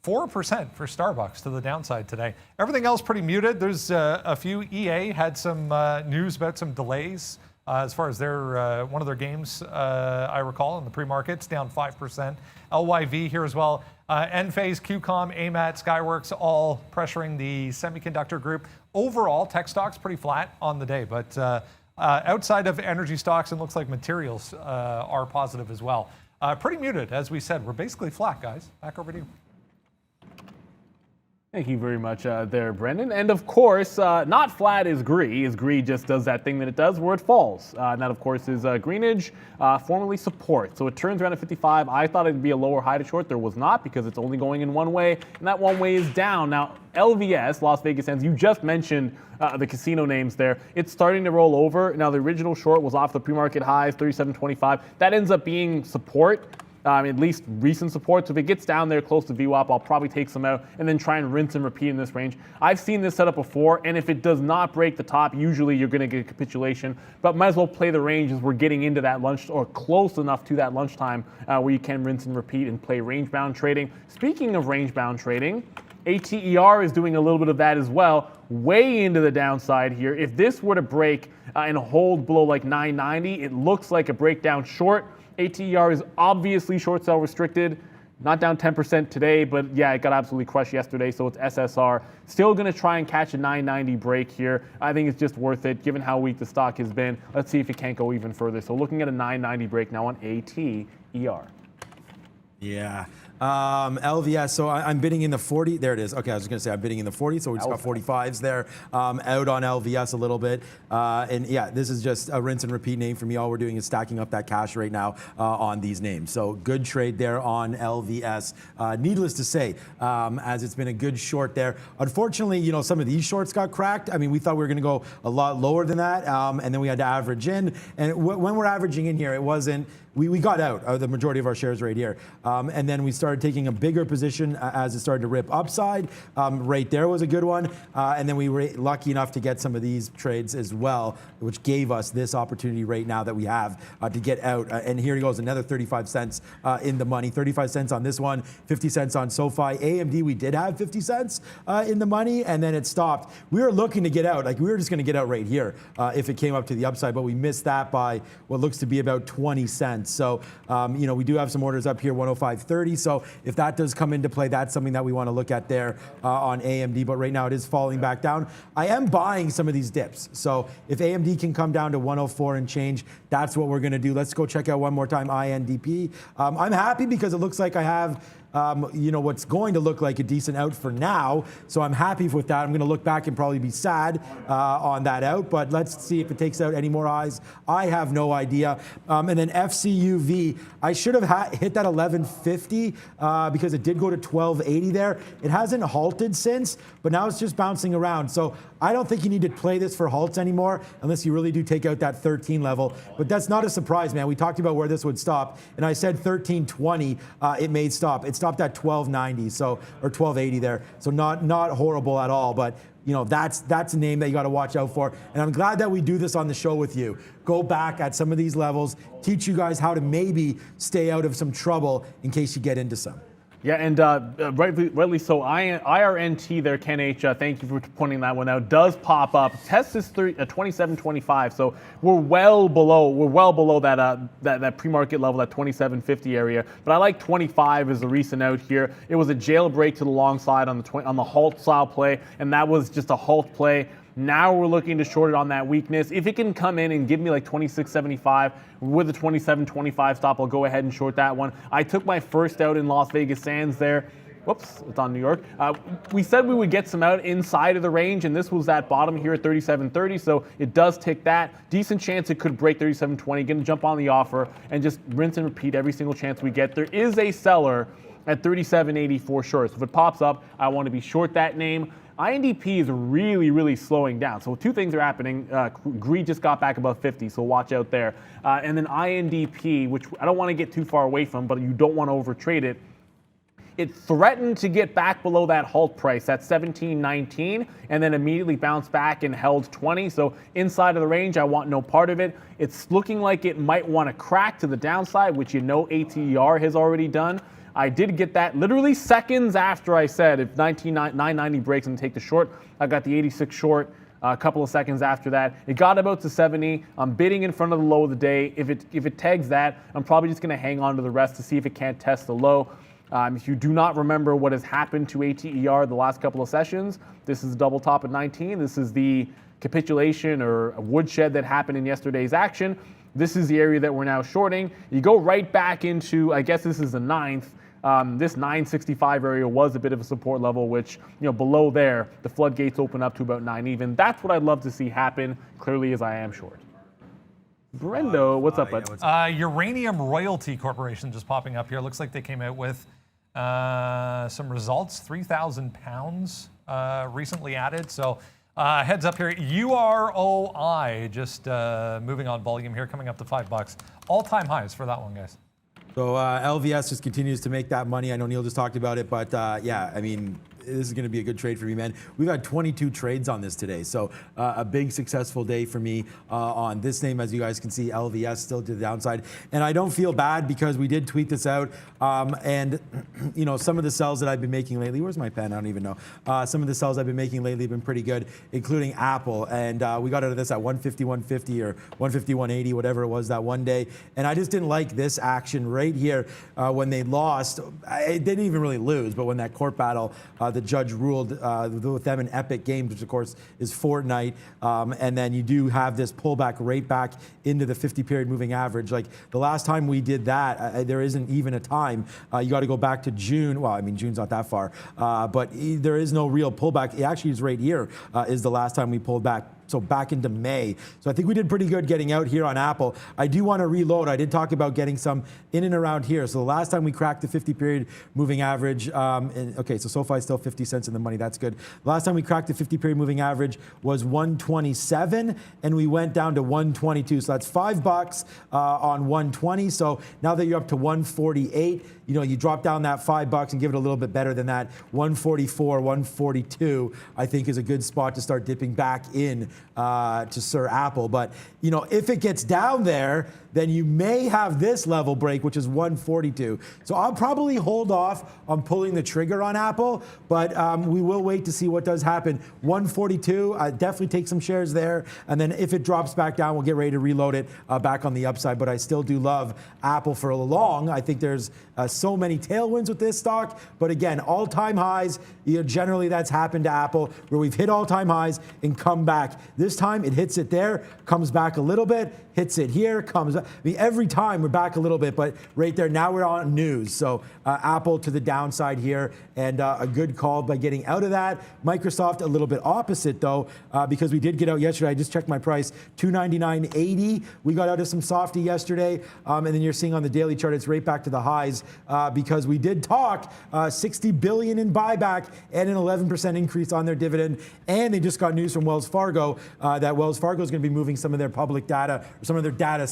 4% for Starbucks to the downside today. Everything else pretty muted. There's a few. EA had some news about some delays as far as their one of their games, I recall, in the pre-markets, down 5%. LYV here as well. Enphase, QCOM, AMAT, Skyworks, all pressuring the semiconductor group. Overall, tech stocks pretty flat on the day, but outside of energy stocks, it looks like materials are positive as well. Pretty muted, as we said. We're basically flat, guys. Back over to you. Thank you very much there, Brendan. And of course, not flat is GREE, as GREE just does that thing that it does where it falls. And that, of course, is Greenidge, formerly support. So it turns around at 55. I thought it'd be a lower high to short. There was not, because it's only going in one way, and that one way is down. Now, LVS, Las Vegas Sands, you just mentioned the casino names there. It's starting to roll over. Now, the original short was off the pre-market highs, 37.25. That ends up being support. At least recent support. So if it gets down there close to VWAP, I'll probably take some out and then try and rinse and repeat in this range. I've seen this setup before, and if it does not break the top, usually you're going to get a capitulation. But might as well play the range as we're getting into that lunch, or close enough to that lunchtime where you can rinse and repeat and play range-bound trading. Speaking of range-bound trading, ATER is doing a little bit of that as well, way into the downside here. If this were to break and hold below like 990, it looks like a breakdown short. ATER is obviously short sell restricted, not down 10% today, but yeah, it got absolutely crushed yesterday, so it's SSR. Still going to try and catch a 990 break here. I think it's just worth it, given how weak the stock has been. Let's see if it can't go even further. So looking at a 990 break now on ATER. Yeah. LVS, so I'm bidding in the 40. There it is. Okay, I was just going to say I'm bidding in the 40, so we just got 45s there. Out on LVS a little bit. And yeah, this is just a rinse and repeat name for me. All we're doing is stacking up that cash right now on these names. So good trade there on LVS. Needless to say, as it's been a good short there. Unfortunately, you know, some of these shorts got cracked. I mean, we thought we were going to go a lot lower than that, and then we had to average in. And when we're averaging in here, it wasn't. We got out the majority of our shares right here. And then we started taking a bigger position as it started to rip upside. Right there was a good one. And then we were lucky enough to get some of these trades as well, which gave us this opportunity right now that we have to get out. And here goes another 35 cents in the money. 35 cents on this one, 50 cents on SoFi. AMD, we did have 50 cents in the money, and then it stopped. We were looking to get out. Like, we were just going to get out right here if it came up to the upside, but we missed that by what looks to be about 20 cents. So, you know, we do have some orders up here, 105.30. So if that does come into play, that's something that we want to look at there on AMD. But right now it is falling back down. I am buying some of these dips. So if AMD can come down to 104 and change, that's what we're going to do. Let's go check out one more time INDP. I'm happy because it looks like I have you know, what's going to look like a decent out for now. So I'm happy with that. I'm going to look back and probably be sad on that out, but let's see if it takes out any more eyes. I have no idea. And then FCUV, I should have hit that 1150 because it did go to 1280 there. It hasn't halted since, but now it's just bouncing around. So I don't think you need to play this for halts anymore unless you really do take out that 13 level. But that's not a surprise, man. We talked about where this would stop, and I said 1320 it may stop. It stopped at 1290, so, or 1280 there. So not horrible at all, but you know, that's a name that you got to watch out for. And I'm glad that we do this on the show with you. Go back at some of these levels, teach you guys how to maybe stay out of some trouble in case you get into some. Yeah, and rightly so. IRNT there, Ken H. Thank you for pointing that one out. Does pop up. Test is 27.25, so we're well below that pre-market level, that 27.50 area. But I like 25 as a recent out here. It was a jailbreak to the long side on the halt style play, and that was just a halt play. Now we're looking to short it on that weakness. If it can come in and give me like 26.75 with a 27.25 stop, I'll go ahead and short that one. I took my first out in Las Vegas Sands there. Whoops, it's on New York. We said we would get some out inside of the range, and this was that bottom here at 37.30, so it does tick that. Decent chance it could break 37.20, get a jump on the offer, and just rinse and repeat every single chance we get. There is a seller at 37.84 short, so if it pops up, I want to be short that name. INDP is really, really slowing down. So two things are happening. GREE just got back above 50, so watch out there. And then INDP, which I don't want to get too far away from, but you don't want to overtrade it. It threatened to get back below that halt price at 17.19 and then immediately bounced back and held 20. So inside of the range, I want no part of it. It's looking like it might want to crack to the downside, which you know ATER has already done. I did get that literally seconds after I said if 990 breaks and take the short. I got the 86 short a couple of seconds after that. It got about to 70. I'm bidding in front of the low of the day. If it tags that, I'm probably just going to hang on to the rest to see if it can't test the low. If you do not remember what has happened to ATER the last couple of sessions, this is double top at 19. This is the capitulation or a woodshed that happened in yesterday's action. This is the area that we're now shorting. You go right back into, I guess this is the 9th. This 965 area was a bit of a support level, which, below there, the floodgates open up to about 9 even. That's what I'd love to see happen, clearly, as I am short. Brendo, what's up, bud? Uranium Royalty Corporation just popping up here. Looks like they came out with some results, 3,000 pounds recently added. So heads up here, UROI, just moving on volume here, coming up to $5. All-time highs for that one, guys. So LVS just continues to make that money. I know Neil just talked about it, but yeah, I mean, this is going to be a good trade for me, man. We've had 22 trades on this today, so a big successful day for me on this name. As you guys can see, LVS still to the downside, and I don't feel bad because we did tweet this out. And some of the sells that I've been making lately. Where's my pen? I don't even know. Some of the sells I've been making lately have been pretty good, including Apple. And we got out of this at 150, 150 or 150, 180, whatever it was that one day. And I just didn't like this action right here when they lost. It didn't even really lose, but when that court battle. The judge ruled with them in Epic Games, which of course is Fortnite, and then you do have this pullback right back into the 50-period moving average. Like the last time we did that, there isn't even a time. You got to go back to June. Well, I mean, June's not that far, but there is no real pullback. It actually is right here is the last time we pulled back. So back into May. So I think we did pretty good getting out here on Apple. I do want to reload. I did talk about getting some in and around here. So the last time we cracked the 50-period moving average, okay, so SoFi is still 50 cents in the money. That's good. Last time we cracked the 50-period moving average was 127, and we went down to 122. So that's $5 on 120. So now that you're up to 148, you drop down that $5 and give it a little bit better than that. 144, 142, I think is a good spot to start dipping back in to Sir Apple. But, if it gets down there, then you may have this level break, which is 142. So I'll probably hold off on pulling the trigger on Apple, but we will wait to see what does happen. 142, definitely take some shares there. And then if it drops back down, we'll get ready to reload it back on the upside. But I still do love Apple for a long. I think there's so many tailwinds with this stock. But again, all-time highs, generally that's happened to Apple, where we've hit all-time highs and come back. This time it hits it there, comes back a little bit, hits it here, comes up. I mean, every time we're back a little bit, but right there, now we're on news. So Apple to the downside here, and a good call by getting out of that. Microsoft a little bit opposite though, because we did get out yesterday. I just checked my price, $299.80. We got out of some softy yesterday, and then you're seeing on the daily chart, it's right back to the highs because we did talk $60 billion in buyback and an 11% increase on their dividend. And they just got news from Wells Fargo that Wells Fargo is going to be moving some of their public data, some of their data,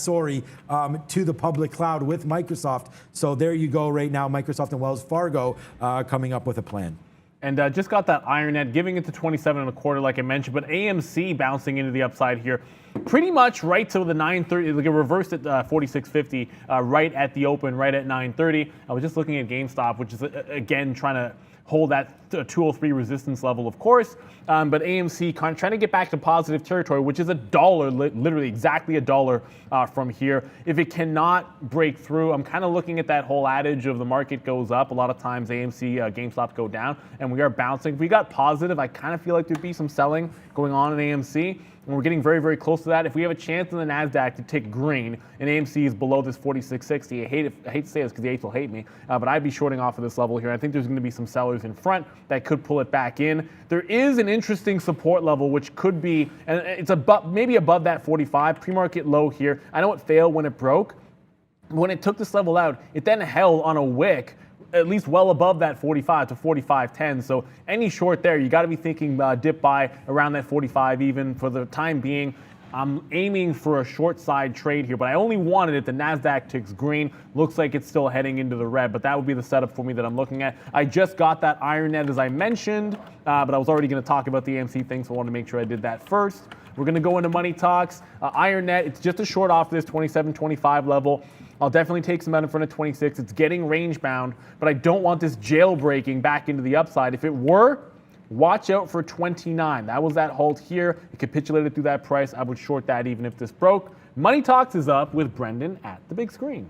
to the public cloud with Microsoft. So there you go right now, Microsoft and Wells Fargo coming up with a plan. And just got that IronNet, giving it to 27.25, like I mentioned, but AMC bouncing into the upside here. Pretty much right to the 930, like it reversed at 46.50, right at the open, right at 930. I was just looking at GameStop, which is again trying to hold that 203 resistance level, of course. But AMC kind of trying to get back to positive territory, which is $1, literally exactly $1 from here. If it cannot break through, I'm kind of looking at that whole adage of the market goes up. A lot of times AMC, GameStop go down, and we are bouncing. If we got positive, I kind of feel like there'd be some selling going on in AMC. And we're getting very, very close to that. If we have a chance in the NASDAQ to tick green, and AMC is below this 46.60, I hate to say this because the eights will hate me, but I'd be shorting off of this level here. I think there's going to be some sellers in front that could pull it back in. There is an interesting support level, which could be, and it's maybe above that 45, pre-market low here. I know it failed when it broke. When it took this level out, it then held on a wick at least well above that 45 to 45.10. So any short there, you got to be thinking dip buy around that 45 even for the time being. I'm aiming for a short side trade here, but I only wanted it. The NASDAQ ticks green. Looks like it's still heading into the red, but that would be the setup for me that I'm looking at. I just got that IronNet as I mentioned, but I was already going to talk about the AMC thing, so I wanted to make sure I did that first. We're going to go into money talks. IronNet, it's just a short off this 27.25 level. I'll definitely take some out in front of 26. It's getting range bound, but I don't want this jailbreaking back into the upside. If it were, watch out for 29. That was that halt here. It capitulated through that price. I would short that even if this broke. Money Talks is up with Brendan at the big screen.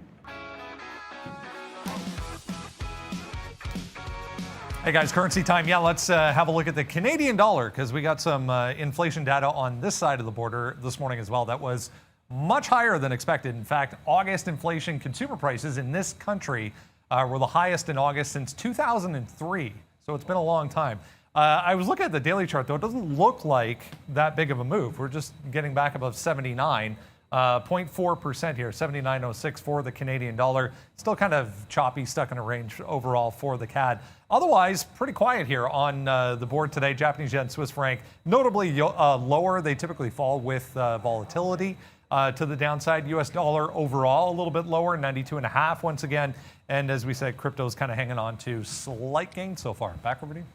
Hey guys, currency time. Yeah, let's have a look at the Canadian dollar because we got some inflation data on this side of the border this morning as well. That was much higher than expected. In fact, August inflation consumer prices in this country were the highest in August since 2003. So it's been a long time. I was looking at the daily chart, though. It doesn't look like that big of a move. We're just getting back above 79. 0.4% here, 79.06 for the Canadian dollar. Still kind of choppy, stuck in a range overall for the CAD. Otherwise, pretty quiet here on the board today. Japanese yen, Swiss franc, notably lower. They typically fall with volatility to the downside. US dollar overall a little bit lower, 92.5 once again. And as we said, crypto's kind of hanging on to slight gains so far. Back over to you.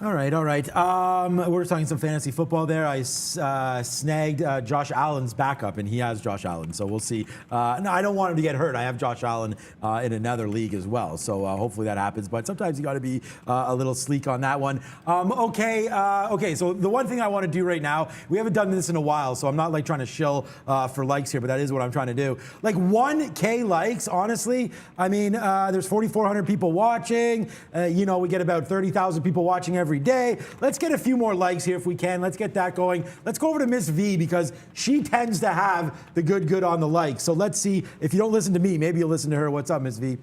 All right. We're talking some fantasy football there. I snagged Josh Allen's backup, and he has Josh Allen, so we'll see. No, I don't want him to get hurt. I have Josh Allen in another league as well, so hopefully that happens. But sometimes you got to be a little sleek on that one. Okay. So the one thing I want to do right now, we haven't done this in a while, so I'm not like trying to shill for likes here, but that is what I'm trying to do. Like 1K likes, honestly. I mean, there's 4,400 people watching. We get about 30,000 people watching every day. Let's get a few more likes here if we can. Let's get that going. Let's go over to Miss V because she tends to have the good on the likes. So let's see. If you don't listen to me, maybe you'll listen to her. What's up, Miss V?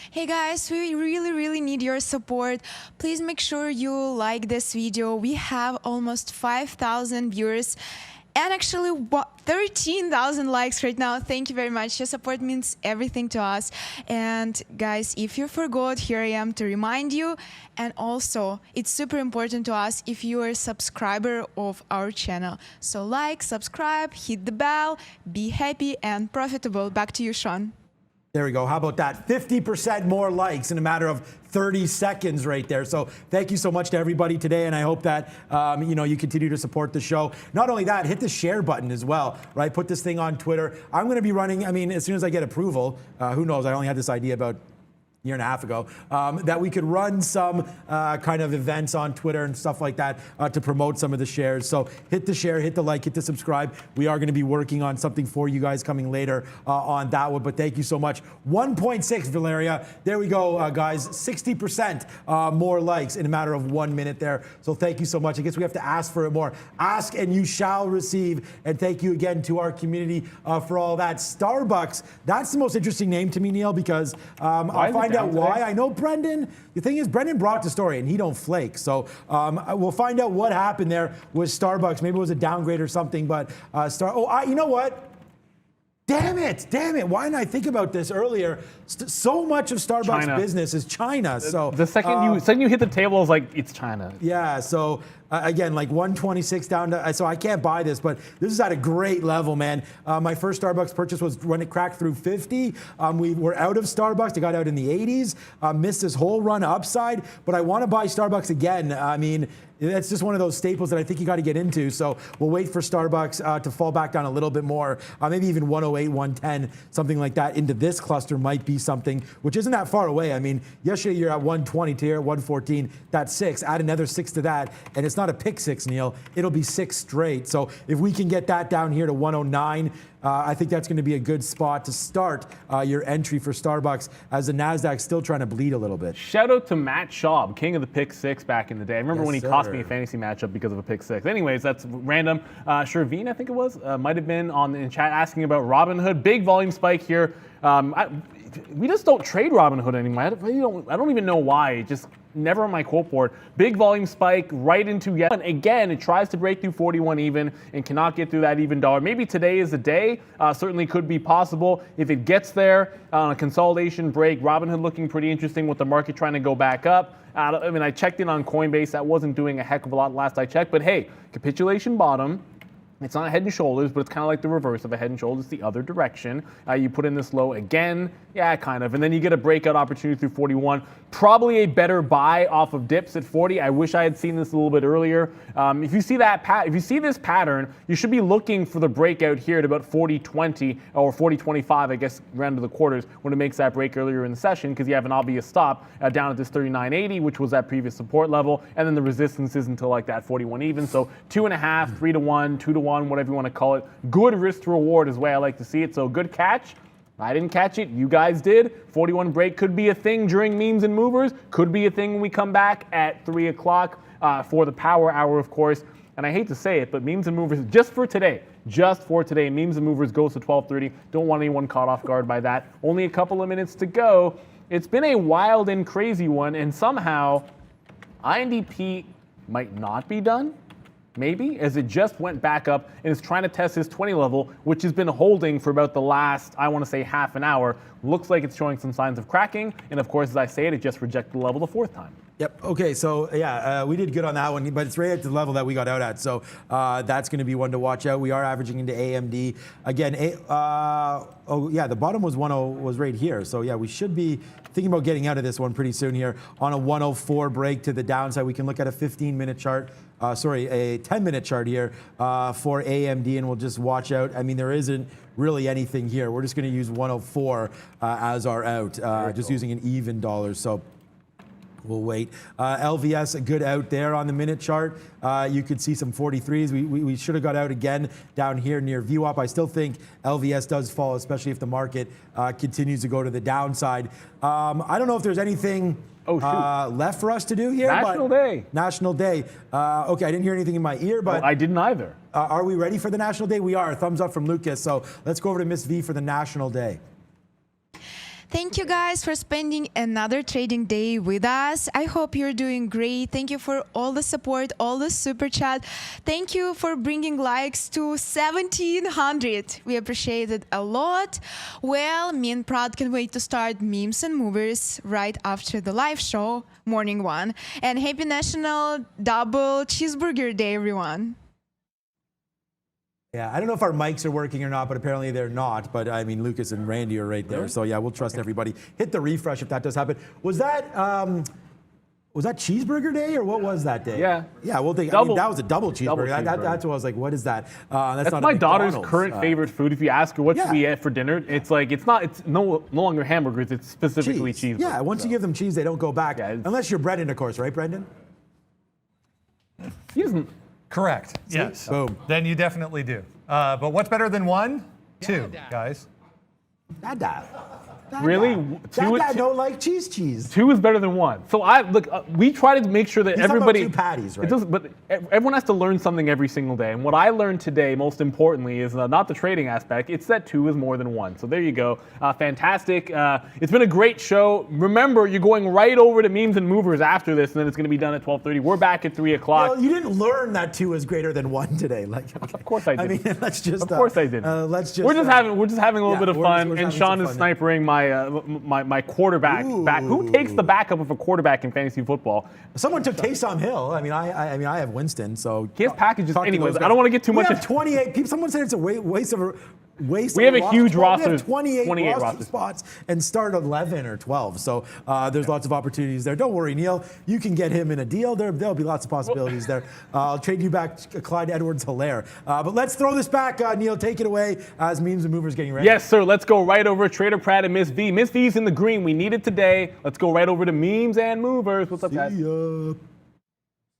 Hey guys, we really need your support. Please make sure you like this video. We have almost 5,000 viewers and actually 13,000 likes right now. Thank you very much. Your support means everything to us. And guys, if you forgot, here I am to remind you. And also, it's super important to us if you are a subscriber of our channel. So like, subscribe, hit the bell, be happy and profitable. Back to you, Sean. There we go. How about that? 50% more likes in a matter of 30 seconds right there. So thank you so much to everybody today, and I hope that you continue to support the show. Not only that, hit the share button as well, right? Put this thing on Twitter. I'm going to be running, as soon as I get approval, who knows, I only had this idea about year and a half ago, that we could run some kind of events on Twitter and stuff like that to promote some of the shares. So hit the share, hit the like, hit the subscribe. We are going to be working on something for you guys coming later on that one, but thank you so much. 1.6, Valeria. There we go, guys. 60% more likes in a matter of 1 minute there. So thank you so much. I guess we have to ask for it more. Ask and you shall receive. And thank you again to our community for all that. Starbucks, that's the most interesting name to me, Neil, because I'll find out why. I know Brendan. The thing is, Brendan brought the story, and he don't flake. So we'll find out what happened there with Starbucks. Maybe it was a downgrade or something. But you know what? Damn it. Why didn't I think about this earlier? So much of Starbucks business is China. So the second you hit the table, it's like, it's China. Yeah. So again, like 126 down to, so I can't buy this, but this is at a great level, man. My first Starbucks purchase was when it cracked through 50. We were out of Starbucks. It got out in the 80s. Missed this whole run upside, but I want to buy Starbucks again. I mean, that's just one of those staples that I think you got to get into. So we'll wait for Starbucks to fall back down a little bit more, maybe even 108, 110, something like that into this cluster might be something, which isn't that far away. I mean, yesterday you're at 120, today you're at 114. That's 6. Add another 6 to that, and it's not a pick 6, Neil. It'll be 6 straight. So if we can get that down here to 109, I think that's going to be a good spot to start your entry for Starbucks as the NASDAQ's still trying to bleed a little bit. Shout out to Matt Schaub, king of the pick 6 back in the day. I remember when he cost me a fantasy matchup because of a pick 6. Anyways, that's random. Sherveen, I think it was, might have been in chat asking about Robinhood. Big volume spike here. We just don't trade Robinhood anymore. I don't even know why. It just never on my quote board. Big volume spike right into yet. And again, it tries to break through 41 even and cannot get through that even dollar. Maybe today is the day. Certainly could be possible. If it gets there on a consolidation break, Robinhood looking pretty interesting with the market trying to go back up. I checked in on Coinbase. That wasn't doing a heck of a lot last I checked. But hey, capitulation bottom. It's not head and shoulders, but it's kind of like the reverse of a head and shoulders, the other direction. You put in this low again, yeah, kind of, and then you get a breakout opportunity through 41. Probably a better buy off of dips at 40. I wish I had seen this a little bit earlier. If you see this pattern, you should be looking for the breakout here at about 40.20 or 40.25, I guess, round to the quarters when it makes that break earlier in the session, because you have an obvious stop down at this 39.80, which was that previous support level, and then the resistance is until like that 41 even. So 2.5, 3 to 1, 2 to 1, whatever you want to call it. Good risk to reward is the way I like to see it. So good catch. I didn't catch it. You guys did. 41 break could be a thing during memes and movers. Could be a thing when we come back at 3 o'clock for the power hour, of course. And I hate to say it, but memes and movers, just for today, memes and movers goes to 12:30. Don't want anyone caught off guard by that. Only a couple of minutes to go. It's been a wild and crazy one, and somehow INDP might not be done. Maybe, as it just went back up and is trying to test his 20 level, which has been holding for about the last, I want to say, half an hour. Looks like it's showing some signs of cracking. And of course, as I say it just rejected the level the fourth time. Yep. Okay. So yeah, we did good on that one, but it's right at the level that we got out at. So that's going to be one to watch out. We are averaging into AMD again. Oh yeah, the bottom was 10 was right here. So yeah, we should be thinking about getting out of this one pretty soon here on a 104 break to the downside. We can look at a 15-minute chart. A 10-minute chart here for AMD, and we'll just watch out. I mean, there isn't really anything here. We're just going to use 104 as our out, just using an even dollar. So we'll wait. LVS, a good out there on the minute chart. You could see some 43s. We should have got out again down here near VWAP. I still think LVS does fall, especially if the market continues to go to the downside. I don't know if there's anything left for us to do here. National Day. National Day. Okay, I didn't hear anything in my ear, but... Well, I didn't either. Are we ready for the National Day? We are. Thumbs up from Lucas. So let's go over to Miss V for the National Day. Thank you guys for spending another trading day with us. I hope you're doing great. Thank you for all the support, all the super chat. Thank you for bringing likes to 1,700. We appreciate it a lot. Well, me and Prad can wait to start memes and movers right after the live show, morning one. And happy National Double Cheeseburger Day, everyone. Yeah, I don't know if our mics are working or not, but apparently they're not. But I mean, Lucas and Randy are right there. Really? So yeah, we'll trust everybody. Hit the refresh if that does happen. Was that Cheeseburger Day or what was that day? Yeah. Yeah, we'll think. I mean, that was a double cheeseburger. That's what I was like. What is that? That's not my a daughter's McDonald's. current favorite food. If you ask her what should we eat for dinner, it's like it's no longer hamburgers. It's specifically cheese. Yeah, once you give them cheese, they don't go back. Yeah, unless you're Brendan, of course, right, Brendan? He doesn't. Correct. Yes. Boom. Then you definitely do. But what's better than 1? 2, guys. Dada. Really? Dada don't like cheese. 2 is better than 1. So we try to make sure that everybody. He's talking about 2 patties, right? It does, but everyone has to learn something every single day. And what I learned today, most importantly, is not the trading aspect. It's that 2 is more than 1. So there you go. Fantastic. It's been a great show. Remember, you're going right over to memes and movers after this, and then it's going to be done at 12:30. We're back at 3 o'clock. Well, you didn't learn that 2 is greter than 1 today. Like, okay. Of course I did. I mean, let's just. Of course I did. Let's just. We're just having a little bit of fun, and Sean is snipering my quarterback back. Who takes the backup of a quarterback in fantasy football? Someone took Taysom Hill. I mean, I have Winston, so he has packages. Anyways, I don't want to get too much. We have 28 people. Someone said it's a waste of. We have a huge roster. We have 28 roster spots and start 11 or 12. So there's lots of opportunities there. Don't worry, Neil. You can get him in a deal. There'll be lots of possibilities there. I'll trade you back Clyde Edwards-Helaire. But let's throw this back, Neil. Take it away as memes and movers getting ready. Yes, sir. Let's go right over Trader Pratt and Miss V. Miss V's in the green. We need it today. Let's go right over to memes and movers. What's up, guys?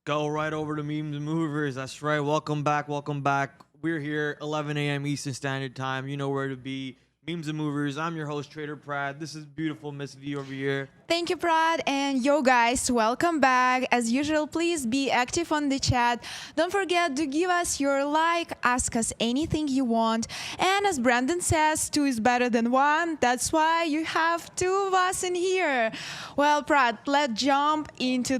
Go right over to memes and movers. That's right. Welcome back. Welcome back. We're here 11 a.m. Eastern Standard Time. You know where to be. Memes and Movers. I'm your host, Trader Prad. This is beautiful Miss V over here. Thank you, Prad. And yo, guys, welcome back. As usual, please be active on the chat. Don't forget to give us your like, ask us anything you want. And as Brandon says, 2 is better than 1. That's why you have 2 of us in here. Well, Prad, let's jump into the